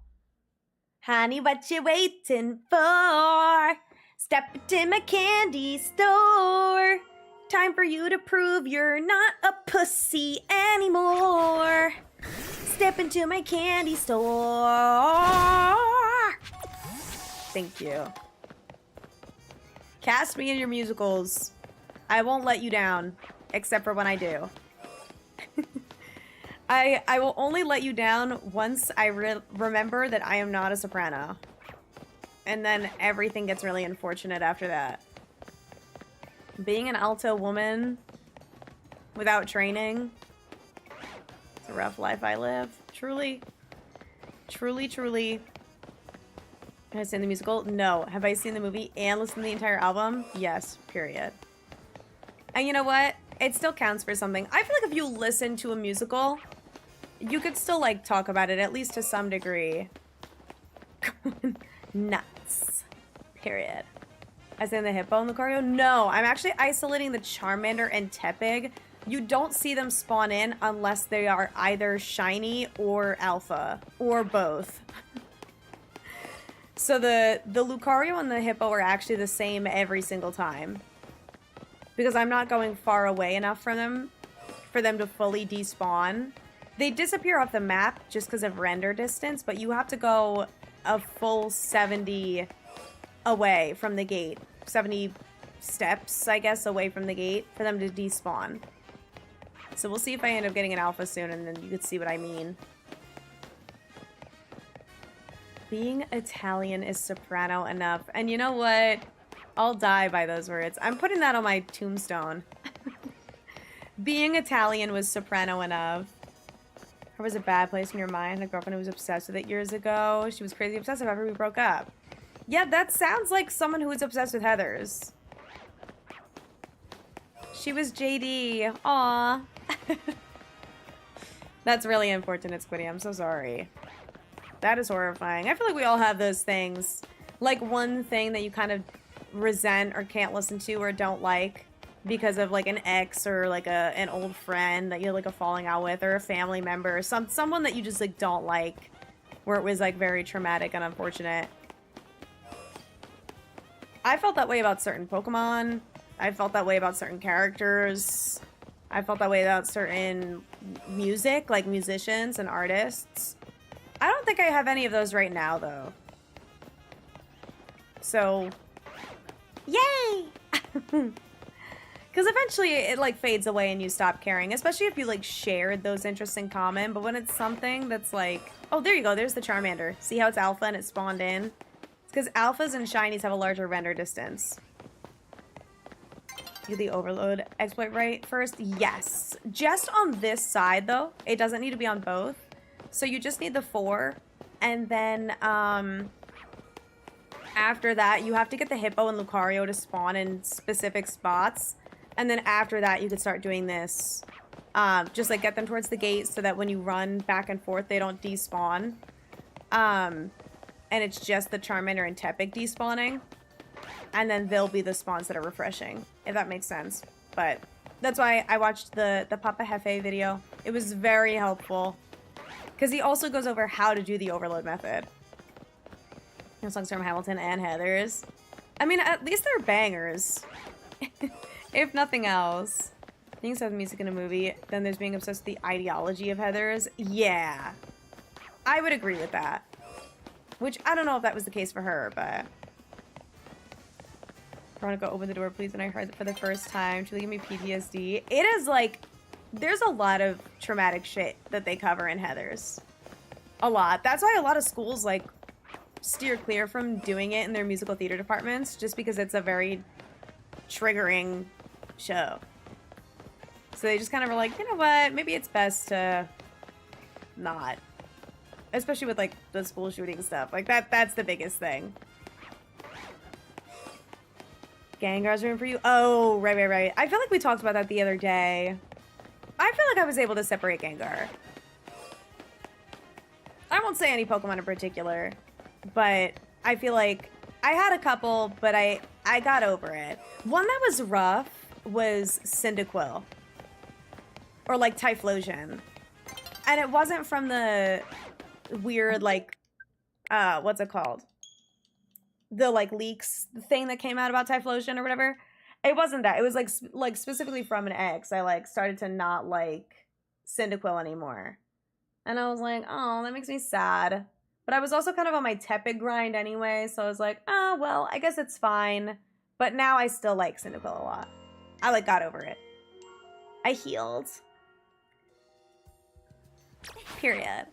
Honey, what you waiting for? Step into my candy store. Time for you to prove you're not a pussy anymore. Step into my candy store. Thank you. Cast me in your musicals. I won't let you down, except for when I do. I will only let you down once I remember that I am not a soprano. And then everything gets really unfortunate after that. Being an alto woman without training, it's a rough life I live. Truly. Truly, truly. Have I seen the musical? No. Have I seen the movie and listened to the entire album? Yes. Period. And you know what? It still counts for something. I feel like if you listen to a musical, you could still, like, talk about it, at least to some degree. Nuts. Period. I sang the hippo in the choreo? No. I'm actually isolating the Charmander and Tepig. You don't see them spawn in unless they are either shiny or alpha. Or both. So the Lucario and the Hippo are actually the same every single time. Because I'm not going far away enough from them for them to fully despawn. They disappear off the map just because of render distance, but you have to go a full 70 away from the gate. 70 steps, I guess, away from the gate for them to despawn. So we'll see if I end up getting an alpha soon and then you can see what I mean. Being Italian is soprano enough. And you know what? I'll die by those words. I'm putting that on my tombstone. Being Italian was soprano enough. Was a bad place in your mind? A girlfriend who was obsessed with it years ago. She was crazy obsessive after we broke up. Yeah, that sounds like someone who is obsessed with Heathers. She was JD. Aw. That's really unfortunate, Squiddy. I'm so sorry. That is horrifying. I feel like we all have those things. Like one thing that you kind of resent or can't listen to or don't like because of like an ex or like an old friend that you're like a falling out with, or a family member, or someone that you just like don't like, where it was like very traumatic and unfortunate. I felt that way about certain Pokemon. I felt that way about certain characters. I felt that way about certain music, like musicians and artists. I don't think I have any of those right now, though. So, yay! Because eventually it, like, fades away and you stop caring, especially if you, like, shared those interests in common. But when it's something that's like... Oh, there you go. There's the Charmander. See how it's alpha and it spawned in? It's because alphas and shinies have a larger render distance. Get the overload exploit right first? Yes. Just on this side, though. It doesn't need to be on both. So you just need the 4. And then, after that, you have to get the Hippo and Lucario to spawn in specific spots. And then after that, you could start doing this. Just, like, get them towards the gate so that when you run back and forth, they don't despawn. And it's just the Charmander and Tepig despawning. And then they'll be the spawns that are refreshing, if that makes sense. But that's why I watched the Papa Hefe video. It was very helpful. Because he also goes over how to do the overload method. The songs from Hamilton and Heathers. I mean, at least they're bangers. If nothing else. Being obsessed with music in a movie, then there's being obsessed with the ideology of Heathers. Yeah. I would agree with that. Which, I don't know if that was the case for her, but... Veronica, open the door, please. And I heard that for the first time. Truly give me PTSD. It is like... There's a lot of traumatic shit that they cover in Heathers. A lot. That's why a lot of schools, like, steer clear from doing it in their musical theater departments, just because it's a very triggering show. So they just kind of were like, you know what, maybe it's best to not. Especially with, like, the school shooting stuff. Like, that's the biggest thing. Gengar's room for you? Oh, right. I feel like we talked about that the other day. I feel like I was able to separate Gengar. I won't say any Pokemon in particular, but I feel like I had a couple, but I got over it. One that was rough was Cyndaquil. Or like Typhlosion. And it wasn't from the weird, like, what's it called? The, like, leaks thing that came out about Typhlosion or whatever. It wasn't that. It was, like specifically from an ex. I, like, started to not like Cyndaquil anymore. And I was like, oh, that makes me sad. But I was also kind of on my Tepig grind anyway, so I was like, oh, well, I guess it's fine. But now I still like Cyndaquil a lot. I, like, got over it. I healed. Period.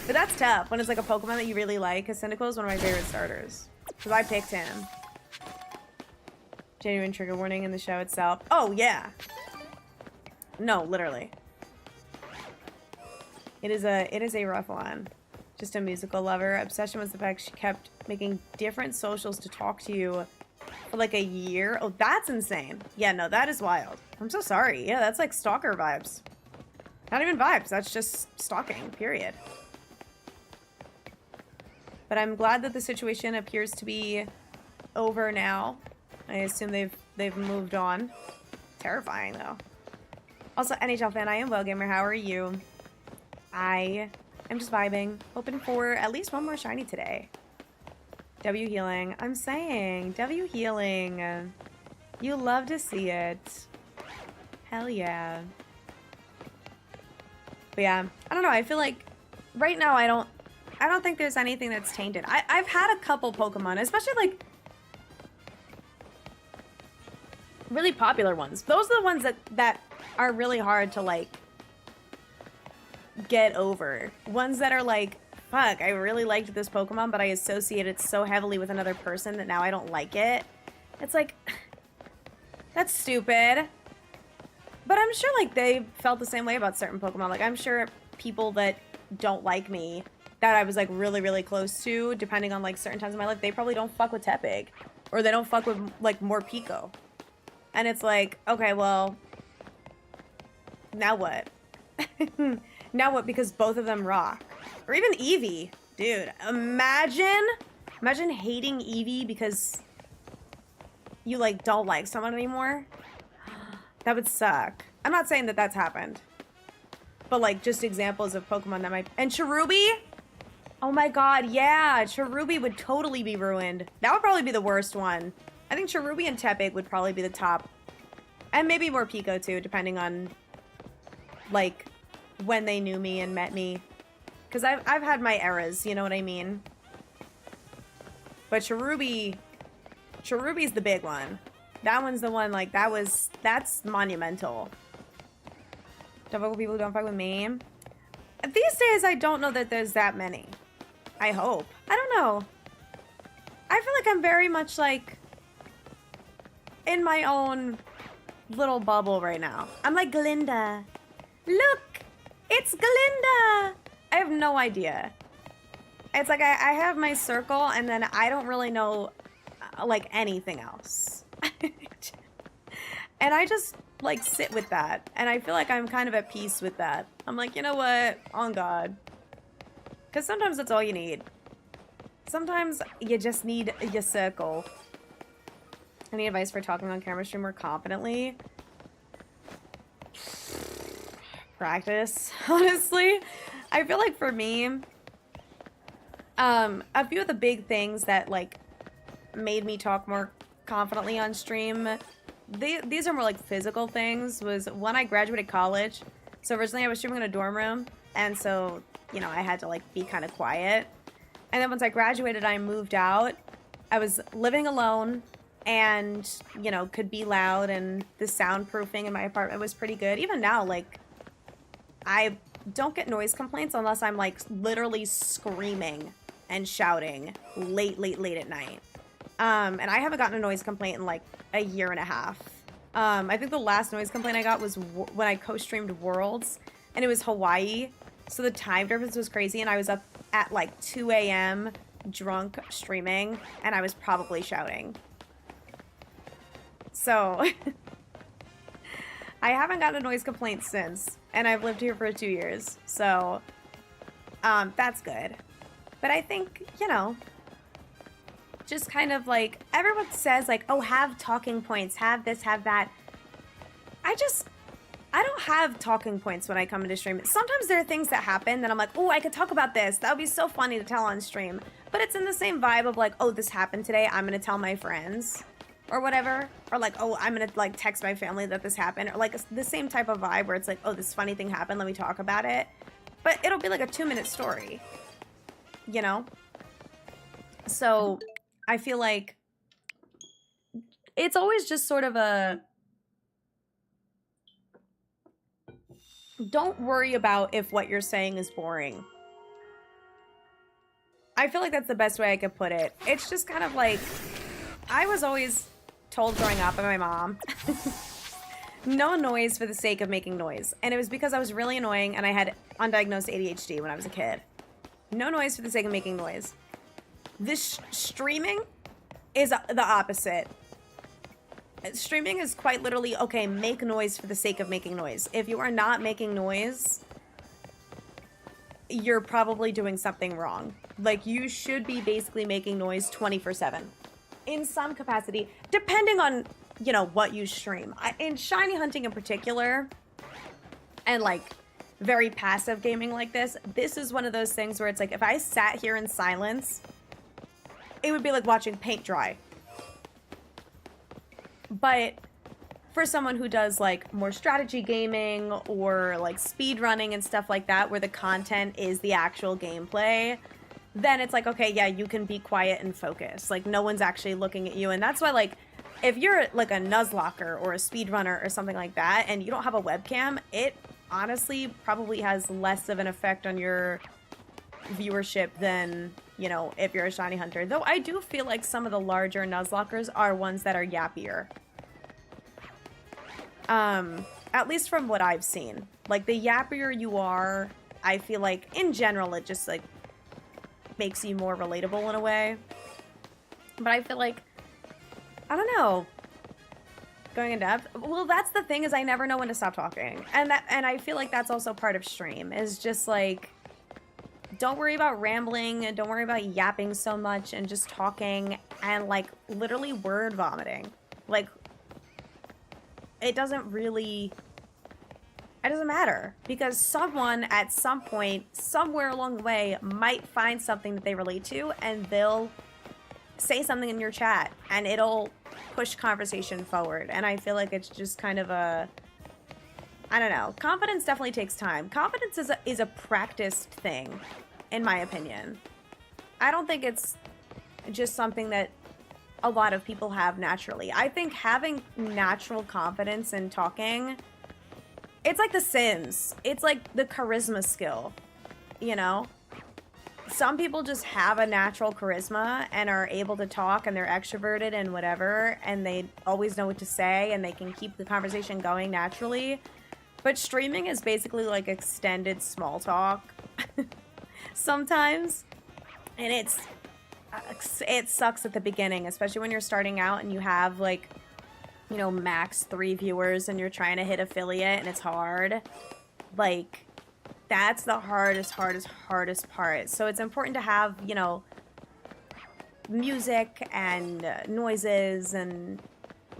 But that's tough when it's, like, a Pokemon that you really like, because Cyndaquil is one of my favorite starters. Because I picked him. Genuine trigger warning in the show itself. Oh, yeah. No, literally. It is a rough one. Just a musical lover. Obsession was the fact she kept making different socials to talk to you for like a year. Oh, that's insane. Yeah, no, that is wild. I'm so sorry. Yeah, that's like stalker vibes. Not even vibes. That's just stalking, period. But I'm glad that the situation appears to be over now. I assume they've moved on. Terrifying, though. Also, NHL fan, I am well, gamer. How are you? I am just vibing. Hoping for at least one more shiny today. W healing. I'm saying. W healing. You love to see it. Hell yeah. But yeah, I don't know. I feel like right now I don't think there's anything that's tainted. I've had a couple Pokemon, especially like really popular ones. Those are the ones that are really hard to like get over. Ones that are like, fuck, I really liked this Pokemon, but I associate it so heavily with another person that now I don't like it. It's like, that's stupid. But I'm sure like they felt the same way about certain Pokemon. Like I'm sure people that don't like me that I was like really, really close to, depending on like certain times in my life, they probably don't fuck with TEPIG. Or they don't fuck with like more Pico. And it's like, okay, well, now what? Now what? Because both of them rock. Or even Eevee. Dude, imagine hating Eevee because you like don't like someone anymore. That would suck. I'm not saying that that's happened. But like just examples of Pokemon that might... And Cherubi? Oh my god, yeah. Cherubi would totally be ruined. That would probably be the worst one. I think Cherubi and Tepig would probably be the top. And maybe more Pico too, depending on like when they knew me and met me. Because I've had my eras, you know what I mean? But Cherubi's the big one. That one's the one, like, that's monumental. Don't fuck with people who don't fuck with me. These days, I don't know that there's that many. I hope. I don't know. I feel like I'm very much, like, in my own little bubble right now. I'm like Glinda. Look! It's Glinda! I have no idea. It's like I have my circle, and then I don't really know, like, anything else. And I just, like, sit with that. And I feel like I'm kind of at peace with that. I'm like, you know what? On God. Because sometimes that's all you need. Sometimes you just need your circle. Any advice for talking on camera stream more confidently? Practice, honestly. I feel like for me, a few of the big things that, like, made me talk more confidently on stream, these are more like physical things, was when I graduated college. So originally I was streaming in a dorm room, and so, you know, I had to like be kind of quiet. And then once I graduated, I moved out. I was living alone and, you know, could be loud, and the soundproofing in my apartment was pretty good. Even now, like, I don't get noise complaints unless I'm like literally screaming and shouting late at night. And I haven't gotten a noise complaint in like a year and a half. I think the last noise complaint I got was when I co-streamed Worlds, and it was Hawaii. So the time difference was crazy, and I was up at like 2 a.m. drunk streaming, and I was probably shouting. So I haven't gotten a noise complaint since, and I've lived here for 2 years. So that's good. But I think, you know, just kind of like, everyone says like, oh, have talking points, have this, have that. I don't have talking points when I come into stream. Sometimes there are things that happen that I'm like, oh, I could talk about this. That would be so funny to tell on stream. But it's in the same vibe of like, oh, this happened today, I'm gonna tell my friends or whatever. Or like, oh, I'm gonna like text my family that this happened. Or like the same type of vibe where it's like, oh, this funny thing happened, let me talk about it. But it'll be like a 2-minute story, you know? So I feel like it's always just sort of a, don't worry about if what you're saying is boring. I feel like that's the best way I could put it. It's just kind of like, I was always told growing up by my mom, no noise for the sake of making noise. And it was because I was really annoying and I had undiagnosed ADHD when I was a kid. No noise for the sake of making noise. This streaming is the opposite. Streaming is quite literally, okay, make noise for the sake of making noise. If you are not making noise, you're probably doing something wrong. Like, you should be basically making noise 24/7. In some capacity, depending on, you know, what you stream. In shiny hunting in particular, and like very passive gaming like this is one of those things where it's like, if I sat here in silence, it would be like watching paint dry. But for someone who does like more strategy gaming or like speed running and stuff like that, where the content is the actual gameplay, then it's like, okay, yeah, you can be quiet and focus. Like, no one's actually looking at you. And that's why, like, if you're like a Nuzlocker or a speedrunner or something like that, and you don't have a webcam, it honestly probably has less of an effect on your viewership than, you know, if you're a shiny hunter. Though I do feel like some of the larger Nuzlockers are ones that are yappier. At least from what I've seen. Like, the yappier you are, I feel like, in general, it just, like, makes you more relatable in a way. But I feel like, I don't know, going in depth. Well, that's the thing, is I never know when to stop talking. And I feel like that's also part of stream, is just like, don't worry about rambling and don't worry about yapping so much and just talking and like literally word vomiting. Like, it doesn't matter, because someone at some point, somewhere along the way, might find something that they relate to, and they'll say something in your chat, and it'll push conversation forward. And I feel like it's just kind of a, I don't know. Confidence definitely takes time. Confidence is a practiced thing, in my opinion. I don't think it's just something that a lot of people have naturally. I think having natural confidence in talking, it's like The Sims. It's like the charisma skill, you know? Some people just have a natural charisma and are able to talk, and they're extroverted and whatever, and they always know what to say, and they can keep the conversation going naturally. But streaming is basically like extended small talk sometimes, and it sucks at the beginning, especially when you're starting out and you have like, you know, max 3 viewers and you're trying to hit affiliate and it's hard. Like, that's the hardest part. So it's important to have, you know, music and noises and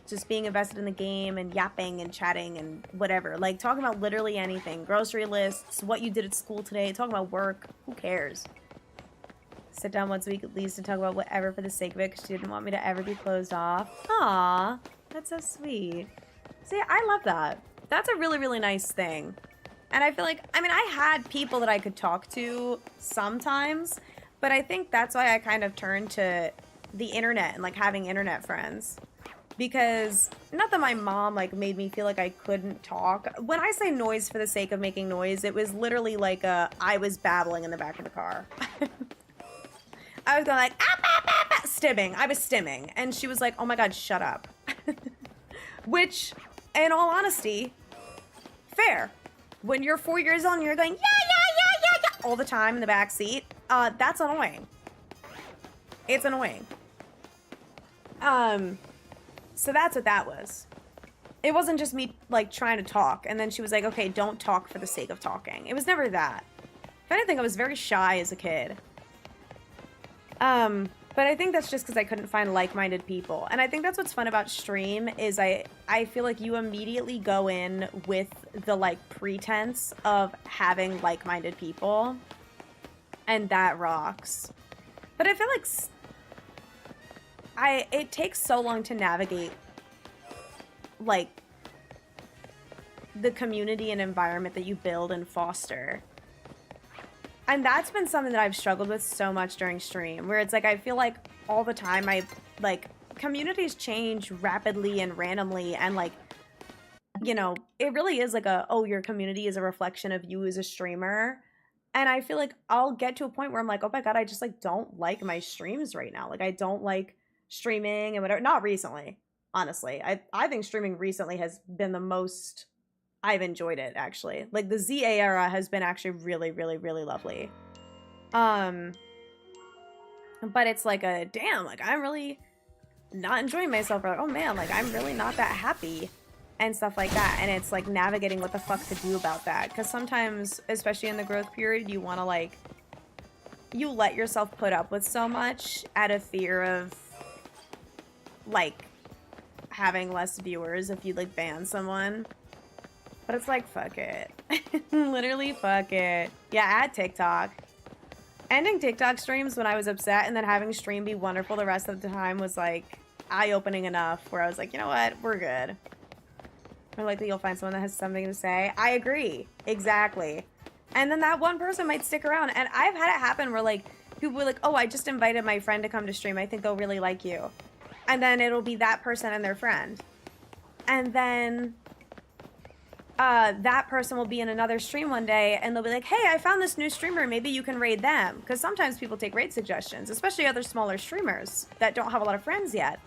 just being invested in the game and yapping and chatting and whatever. Like, talking about literally anything. Grocery lists, what you did at school today, talking about work. Who cares? Sit down once a week at least to talk about whatever for the sake of it, because she didn't want me to ever be closed off. Aww, that's so sweet. See, I love that. That's a really, really nice thing. And I feel like, I mean, I had people that I could talk to sometimes, but I think that's why I kind of turned to the internet and like having internet friends. Because, not that my mom like made me feel like I couldn't talk. When I say noise for the sake of making noise, it was literally like I was babbling in the back of the car. I was going like, stimming. I was stimming. And she was like, oh my God, shut up. Which, in all honesty, fair. When you're 4 years old and you're going, yeah, all the time in the back seat, that's annoying. It's annoying. So that's what that was. It wasn't just me, like, trying to talk, and then she was like, okay, don't talk for the sake of talking. It was never that. If anything, I was very shy as a kid. But I think that's just because I couldn't find like-minded people. And I think that's what's fun about stream, is I feel like you immediately go in with the, like, pretense of having like-minded people. And that rocks. But I feel like it takes so long to navigate, like, the community and environment that you build and foster. And that's been something that I've struggled with so much during stream, where it's like, I feel like all the time communities change rapidly and randomly, and like, you know, it really is like your community is a reflection of you as a streamer. And I feel like I'll get to a point where I'm like, oh my God, I just like don't like my streams right now. Like, I don't like streaming and whatever. Not recently, honestly. I think streaming recently has been the most I've enjoyed it, actually. Like, the ZA era has been actually really, really, really lovely. But it's like damn, like, I'm really not enjoying myself. Or like, oh man, like, I'm really not that happy and stuff like that. And it's like navigating what the fuck to do about that. Because sometimes, especially in the growth period, you want to like, you let yourself put up with so much out of fear of like having less viewers if you like ban someone. But it's like, fuck it. Literally, fuck it. Yeah, add TikTok. Ending TikTok streams when I was upset and then having stream be wonderful the rest of the time was like eye-opening enough where I was like, you know what? We're good. More likely you'll find someone that has something to say. I agree. Exactly. And then that one person might stick around. And I've had it happen where like people were like, oh, I just invited my friend to come to stream. I think they'll really like you. And then it'll be that person and their friend. And then that person will be in another stream one day and they'll be like, hey, I found this new streamer, maybe you can raid them. Because sometimes people take raid suggestions, especially other smaller streamers that don't have a lot of friends yet.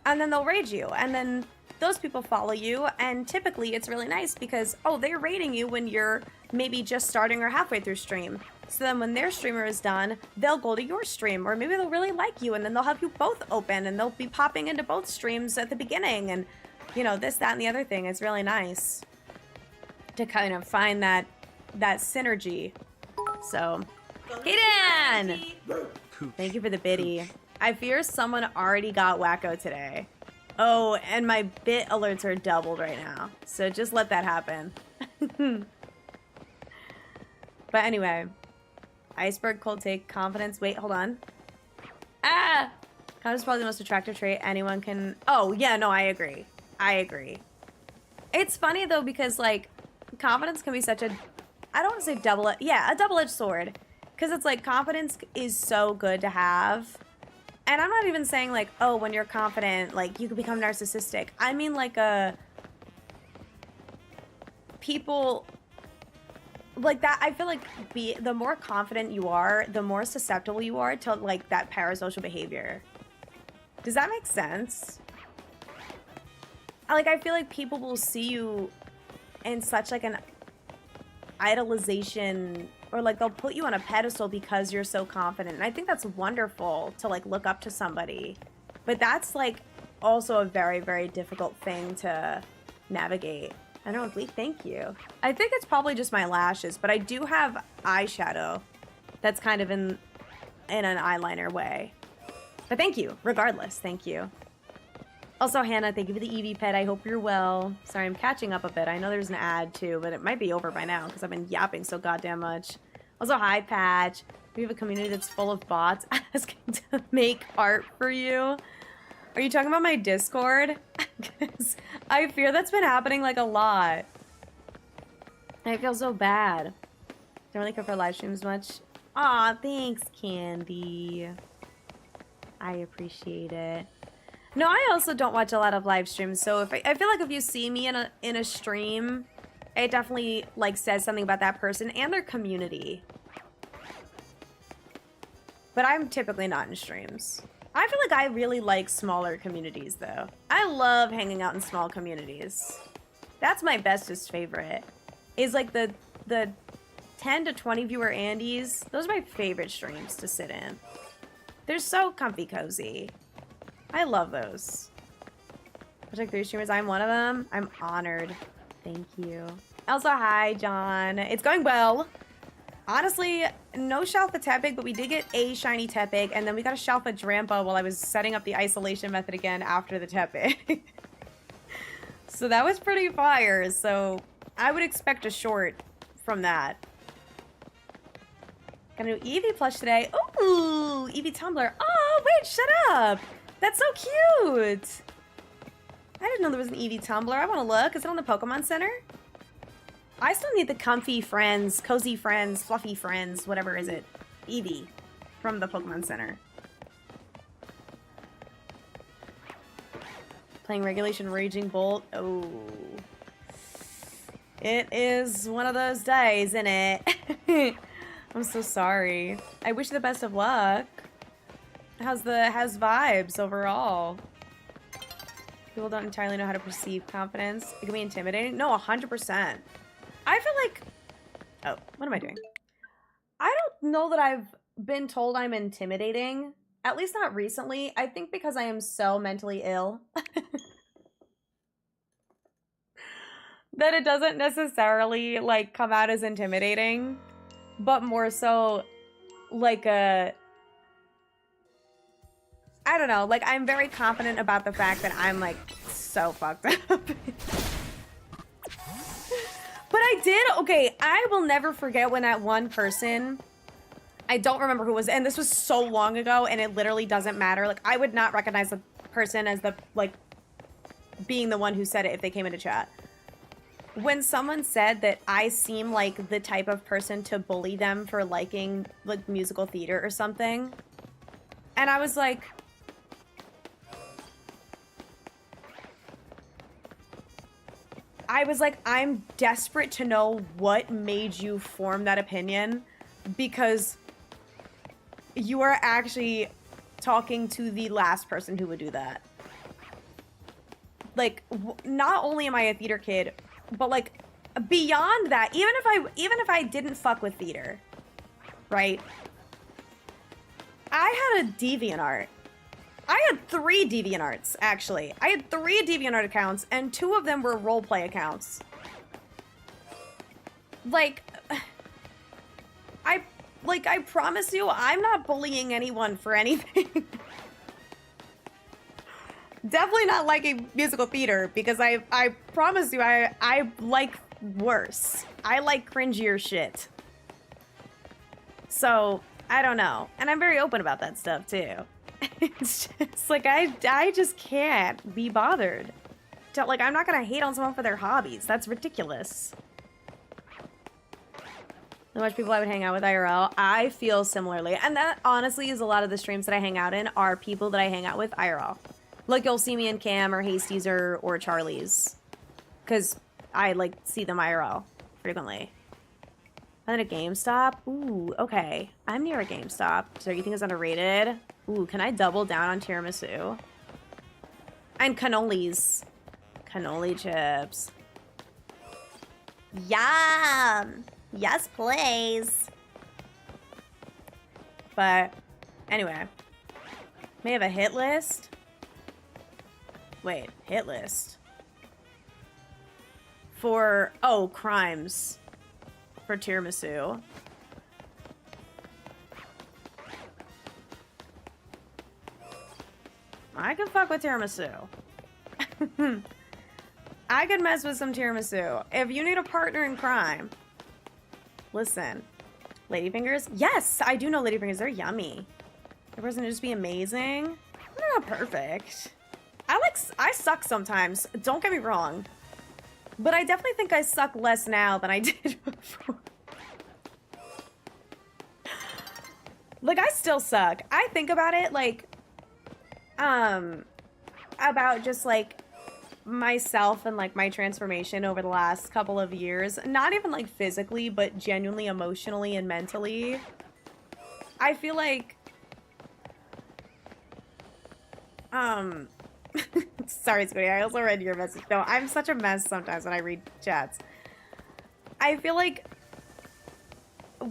And then they'll raid you, and then those people follow you, and typically it's really nice because, oh, they're raiding you when you're maybe just starting or halfway through stream. So then when their streamer is done, they'll go to your stream, or maybe they'll really like you, and then they'll have you both open, and they'll be popping into both streams at the beginning, and, you know, this, that, and the other thing. It's really nice to kind of find that synergy. So, Kaden! Thank you for the biddy. I fear someone already got wacko today. Oh, and my bit alerts are doubled right now. So just let that happen. But anyway. Iceberg, cold take, confidence. Wait, hold on. Ah! Confidence is probably the most attractive trait anyone can... Oh, yeah, no, I agree. I agree. It's funny, though, because, like, confidence can be such a... I don't want to say double... Yeah, a double-edged sword. Because it's like, confidence is so good to have. And I'm not even saying, like, oh, when you're confident, like, you can become narcissistic. I mean, like, people... Like, that, I feel like the more confident you are, the more susceptible you are to, like, that parasocial behavior. Does that make sense? Like, I feel like people will see you in such, like, an idolization, or, like, they'll put you on a pedestal because you're so confident. And I think that's wonderful to, like, look up to somebody. But that's, like, also a very, very difficult thing to navigate. I don't know, thank you. I think it's probably just my lashes, but I do have eyeshadow that's kind of in an eyeliner way. But thank you, regardless, thank you. Also, Hannah, thank you for the Eevee pet. I hope you're well. Sorry, I'm catching up a bit. I know there's an ad too, but it might be over by now because I've been yapping so goddamn much. Also, hi, Patch. We have a community that's full of bots asking to make art for you. Are you talking about my Discord? Because I fear that's been happening, like, a lot. I feel so bad. Don't really care for live streams much. Aw, thanks, Candy. I appreciate it. No, I also don't watch a lot of live streams, so if I feel like if you see me in a stream, it definitely, like, says something about that person and their community. But I'm typically not in streams. I feel like I really like smaller communities, though. I love hanging out in small communities. That's my bestest favorite. Is like the 10 to 20 viewer Andes. Those are my favorite streams to sit in. They're so comfy cozy. I love those. Project 3 streamers, I'm one of them. I'm honored. Thank you. Also, hi, John. It's going well. Honestly, no SHALPHA TEPIG, but we did get a shiny TEPIG, and then we got a SHALPHA Drampa while I was setting up the isolation method again after the TEPIG. So that was pretty fire, so I would expect a short from that. Got a new Eevee plush today. Ooh, Eevee Tumbler. Oh, wait, shut up. That's so cute. I didn't know there was an Eevee Tumbler. I want to look. Is it on the Pokemon Center? I still need the comfy friends, cozy friends, fluffy friends, whatever is it? Eevee from the Pokemon Center. Playing Regulation Raging Bolt. Oh. It is one of those days, isn't it? I'm so sorry. I wish you the best of luck. How's vibes overall? People don't entirely know how to perceive confidence. It can be intimidating. No, 100%. I feel like... Oh, what am I doing? I don't know that I've been told I'm intimidating. At least not recently. I think because I am so mentally ill. That it doesn't necessarily, like, come out as intimidating. But more so, like, I don't know. Like, I'm very confident about the fact that I'm, like, so fucked up. But I did, okay, I will never forget when that one person, I don't remember who it was, and this was so long ago, and it literally doesn't matter. Like, I would not recognize the person as the, like, being the one who said it if they came into chat. When someone said that I seem like the type of person to bully them for liking, like, musical theater or something, and I was like... I'm desperate to know what made you form that opinion, because you are actually talking to the last person who would do that. Like, not only am I a theater kid, but, like, beyond that, even if I didn't fuck with theater, right? I had a DeviantArt. I had 3 DeviantArts, actually. I had 3 DeviantArt accounts, and 2 of them were roleplay accounts. Like, I promise you, I'm not bullying anyone for anything. Definitely not liking musical theater, because I promise you, I like worse. I like cringier shit. So, I don't know. And I'm very open about that stuff, too. It's just, like, I just can't be bothered. Like, I'm not gonna hate on someone for their hobbies. That's ridiculous. How much people I would hang out with IRL. I feel similarly. And that, honestly, is a lot of the streams that I hang out in are people that I hang out with IRL. Like, you'll see me in Cam or Hasties or Charlie's. Because I, like, see them IRL frequently. And then a GameStop? Ooh, okay. I'm near a GameStop. So you think it's underrated? Ooh, can I double down on tiramisu? And cannolis. Cannoli chips. Yum! Yes, please. But, anyway. May have a hit list? Wait, hit list. For, oh, crimes. For tiramisu. I can fuck with tiramisu. I could mess with some tiramisu. If you need a partner in crime, listen. Ladyfingers? Yes, I do know ladyfingers. They're yummy. The person would just be amazing. They're not perfect. I suck sometimes. Don't get me wrong. But I definitely think I suck less now than I did before. Like, I still suck. I think about it, like, about just, like, myself and, like, my transformation over the last couple of years. Not even, like, physically, but genuinely emotionally and mentally. I feel like, sorry, Squiddy, I also read your message. No, I'm such a mess sometimes when I read chats. I feel like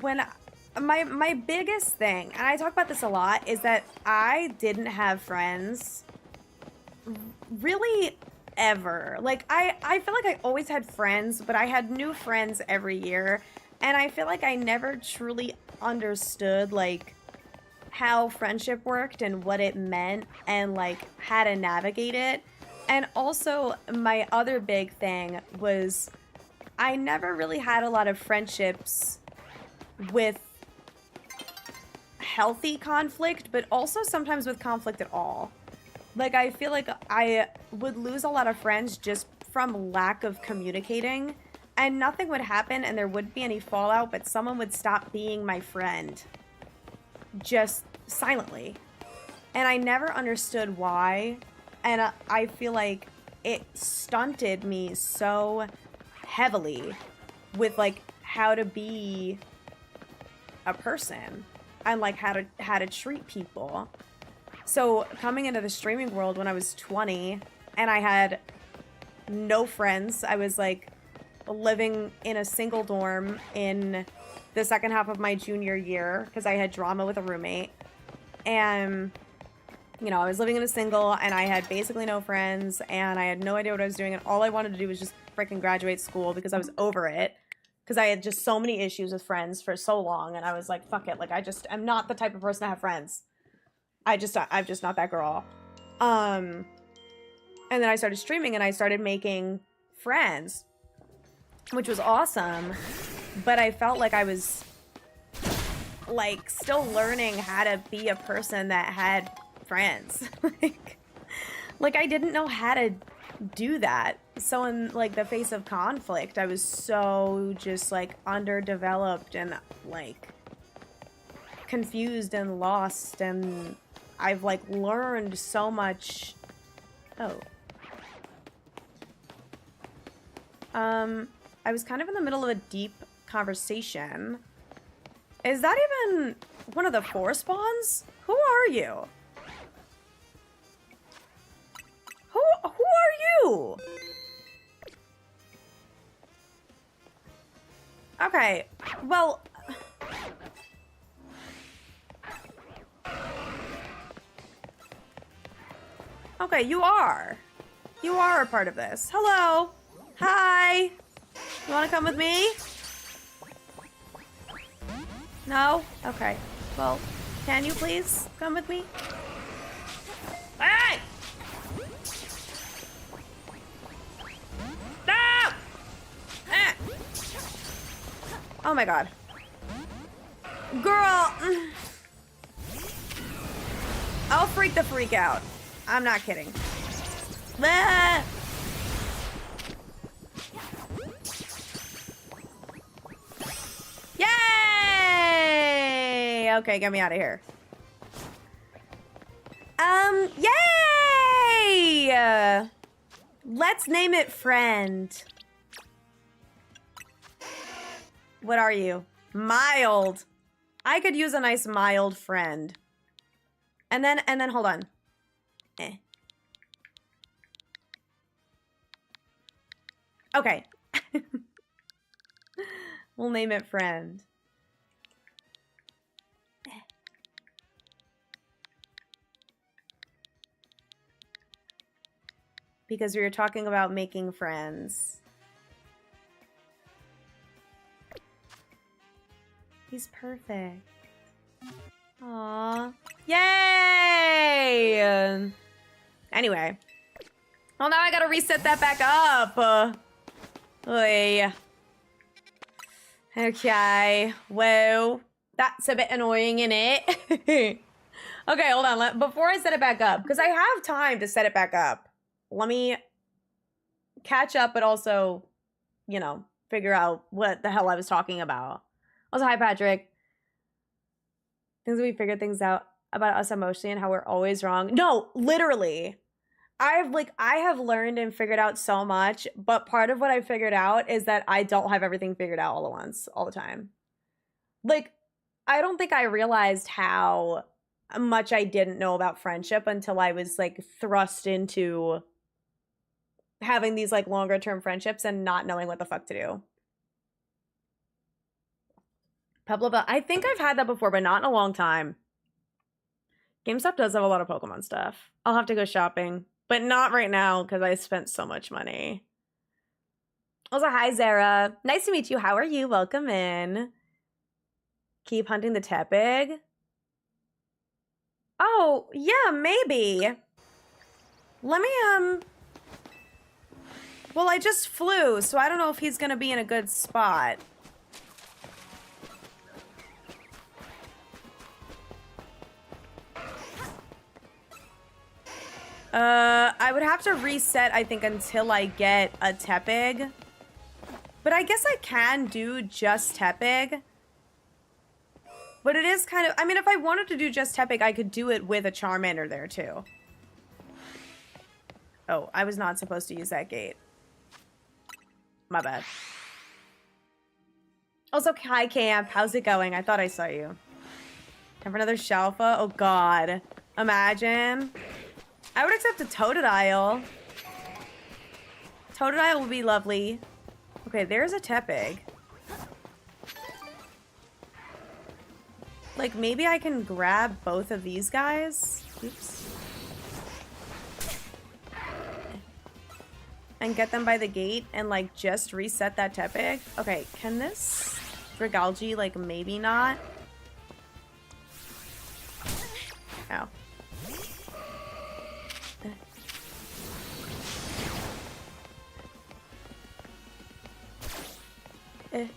when my biggest thing, and I talk about this a lot, is that I didn't have friends really ever. Like, I feel like I always had friends, but I had new friends every year, and I feel like I never truly understood, like, how friendship worked and what it meant and, like, how to navigate it. And also, my other big thing was I never really had a lot of friendships with healthy conflict, but also sometimes with conflict at all. Like, I feel like I would lose a lot of friends just from lack of communicating, and nothing would happen and there wouldn't be any fallout, but someone would stop being my friend. Just silently. And I never understood why, and I feel like it stunted me so heavily with, like, how to be a person and, like, how to treat people. So coming into the streaming world when I was 20 and I had no friends, I was, like, living in a single dorm in the second half of my junior year because I had drama with a roommate. And, you know, I was living in a single and I had basically no friends and I had no idea what I was doing, and all I wanted to do was just freaking graduate school because I was over it. Because I had just so many issues with friends for so long, and I was like, fuck it. Like, I'm not the type of person to have friends. I'm just not that girl. And then I started streaming and I started making friends, which was awesome. But I felt like I was, like, still learning how to be a person that had friends. like I didn't know how to do that. So in, like, the face of conflict, I was so just, like, underdeveloped and, like, confused and lost, and I've, like, learned so much. Oh. I was kind of in the middle of a deep conversation. Is that even one of the 4 spawns? Who are you? Who are you? Okay, well, Okay, you are. You are a part of this. Hello. Hi. You want to come with me? No? Okay. Well, can you please come with me? Hey! No! Ah! Oh my god. Girl! I'll freak the freak out. I'm not kidding. Ah! Yay! Okay, get me out of here. Yay! Let's name it friend. What are you? Mild. I could use a nice mild friend. And then hold on. Okay. We'll name it friend. Because we were talking about making friends. He's perfect. Aww. Yay! Anyway. Well, now I gotta reset that back up. Oy. Okay. Whoa. That's a bit annoying, innit? Okay, hold on. Before I set it back up, because I have time to set it back up, let me catch up, but also, you know, figure out what the hell I was talking about. Also, hi, Patrick. Things we figured things out about us emotionally and how we're always wrong. No, literally. I have learned and figured out so much, but part of what I figured out is that I don't have everything figured out all at once, all the time. Like, I don't think I realized how much I didn't know about friendship until I was, like, thrust into having these, like, longer term friendships and not knowing what the fuck to do. Pebble, I think I've had that before, but not in a long time. GameStop does have a lot of Pokemon stuff. I'll have to go shopping, but not right now because I spent so much money. Also, hi, Zara. Nice to meet you. How are you? Welcome in. Keep hunting the Tepig. Oh, yeah, maybe. Let me, well, I just flew, so I don't know if he's gonna be in a good spot. I would have to reset, I think, until I get a Tepig. But I guess I can do just Tepig. But it is kind of... I mean, if I wanted to do just Tepig, I could do it with a Charmander there, too. Oh, I was not supposed to use that gate. My bad. Also, hi, Camp. How's it going? I thought I saw you. Time for another Shalpha? Oh, God. Imagine... I would accept a Totodile. Totodile would be lovely. Okay, there's a Tepig. Like, maybe I can grab both of these guys. Oops. And get them by the gate and, like, just reset that Tepig. Okay, can this Dragalge, like, maybe not? Ow. There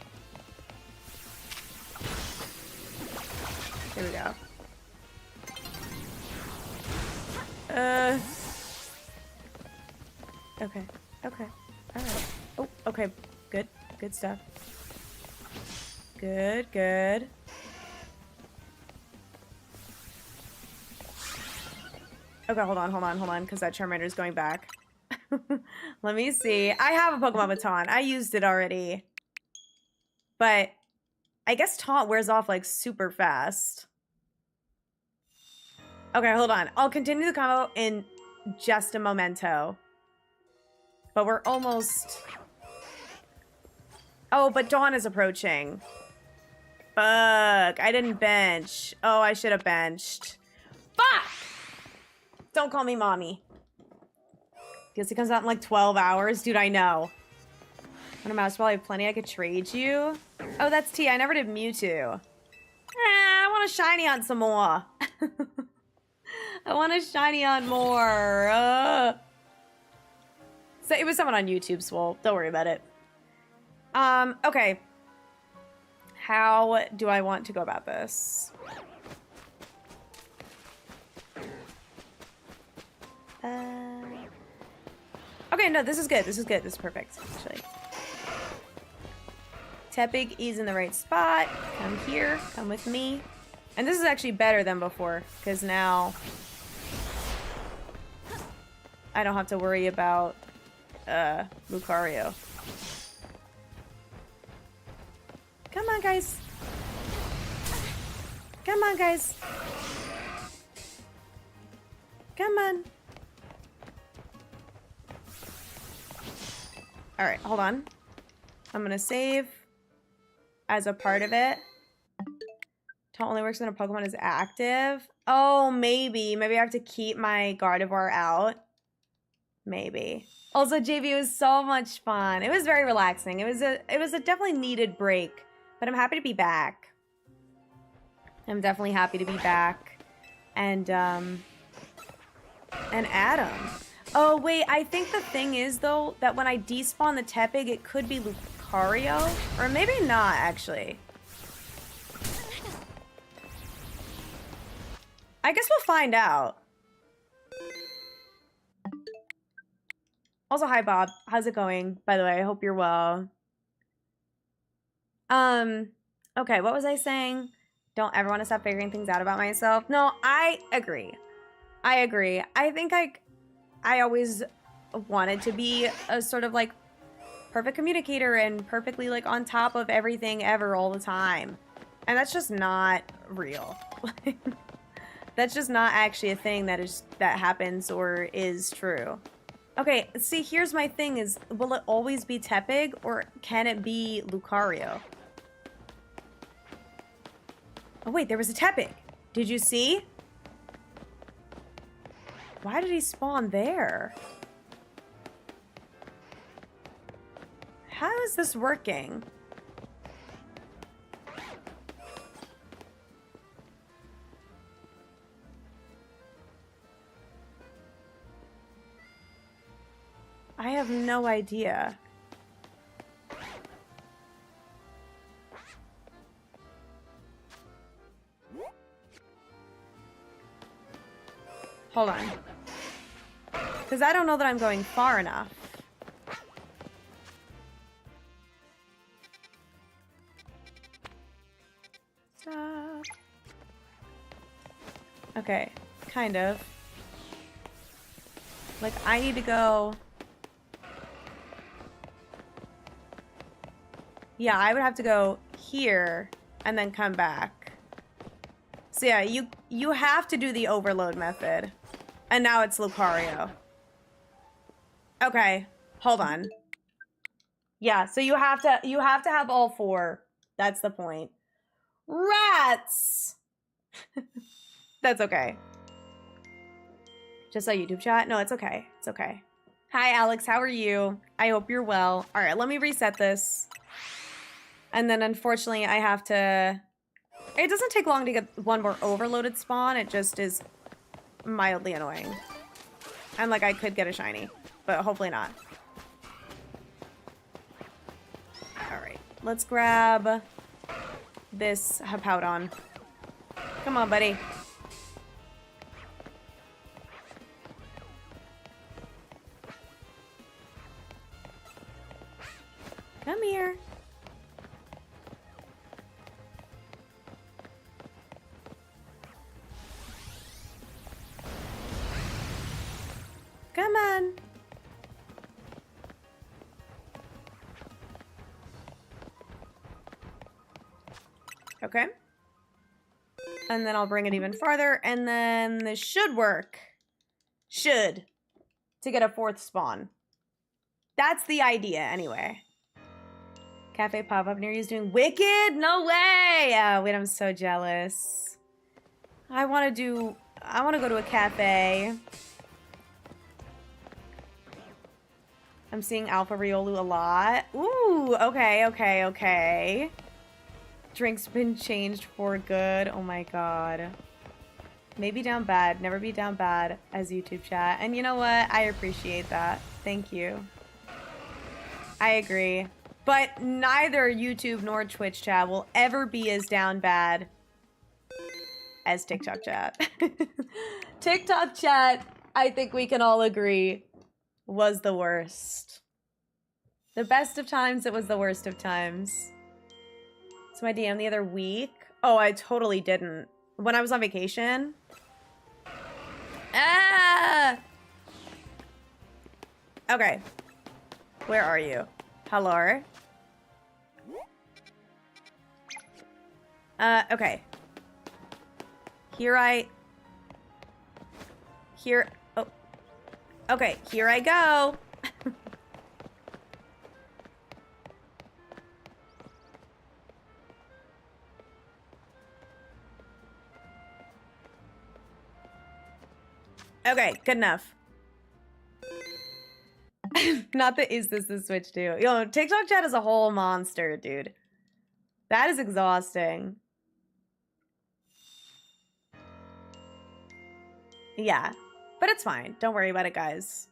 we go. Okay. Okay. Alright. Oh, okay. Good. Good stuff. Good, good. Okay, hold on, because that Charmander's going back. Let me see. I have a Pokemon Baton. I used it already. But I guess Taunt wears off, like, super fast. Okay, hold on. I'll continue the combo in just a momento. But we're almost... Oh, but Dawn is approaching. Fuck. I didn't bench. Oh, I should have benched. Fuck! Don't call me mommy. Guess it comes out in like 12 hours. Dude, I know. On a mouse ball, I have plenty I could trade you. Oh, that's T. I never did Mewtwo. I want a shiny on some more. I want a shiny on more. So it was someone on YouTube, Swole. Don't worry about it. Okay. How do I want to go about this? Okay, no, this is good. This is good. This is perfect, actually. Tepig is in the right spot. Come here. Come with me. And this is actually better than before, because now I don't have to worry about Lucario. Come on, guys. Come on, guys. Come on. All right, hold on. I'm gonna save as a part of it. Taunt only works when a Pokemon is active. Oh, maybe. Maybe I have to keep my Gardevoir out. Maybe. Also, JV was so much fun. It was very relaxing. It was a definitely needed break. But I'm happy to be back. I'm definitely happy to be back. And Adam. Oh, wait. I think the thing is, though, that when I despawn the Tepig, it could be Lucario. Or maybe not, actually. I guess we'll find out. Also, hi, Bob. How's it going? By the way, I hope you're well. Okay, what was I saying? Don't ever want to stop figuring things out about myself. No, I agree. I agree. I think I always wanted to be a sort of like perfect communicator and perfectly like on top of everything ever all the time. And that's just not real. That's just not actually a thing that happens or is true. Okay, see, here's my thing is, will it always be Tepig or can it be Lucario? Oh wait, there was a Tepig. Did you see? Why did he spawn there? How is this working? I have no idea. Hold on. Because I don't know that I'm going far enough. Stop. Okay, kind of. Like, I need to go... Yeah, I would have to go here and then come back. So yeah, you have to do the overload method. And now it's Lucario. Okay, hold on. Yeah, so you have to have all four. That's the point. Rats! That's okay. Just a YouTube chat? No, it's okay. It's okay. Hi, Alex. How are you? I hope you're well. All right, let me reset this. And then, unfortunately, I have to... It doesn't take long to get one more overloaded spawn. It just is mildly annoying. And, like, I could get a shiny. But hopefully not. Alright. Let's grab this Hippowdon. Come on, buddy. Come here. Come on. Okay. And then I'll bring it even farther, and then this should work. Should. To get a fourth spawn. That's the idea, anyway. Cafe pop-up near you is doing wicked? No way! Oh, wait, I'm so jealous. I want to go to a cafe. I'm seeing Alpha Riolu a lot. Ooh, okay, okay, okay. Drink's been changed for good. Oh my god. Maybe down bad. Never be down bad as YouTube chat. And you know what? I appreciate that. Thank you. I agree. But neither YouTube nor Twitch chat will ever be as down bad as TikTok chat. TikTok chat, I think we can all agree, was the worst. The best of times, it was the worst of times. So my DM the other week? Oh, I totally didn't. When I was on vacation? Ah! Okay. Where are you? Hello? Okay. Oh. Okay, here I go. Okay, good enough. Not that is this the Switch too. Yo, TikTok chat is a whole monster, dude. That is exhausting. Yeah, but it's fine. Don't worry about it, guys.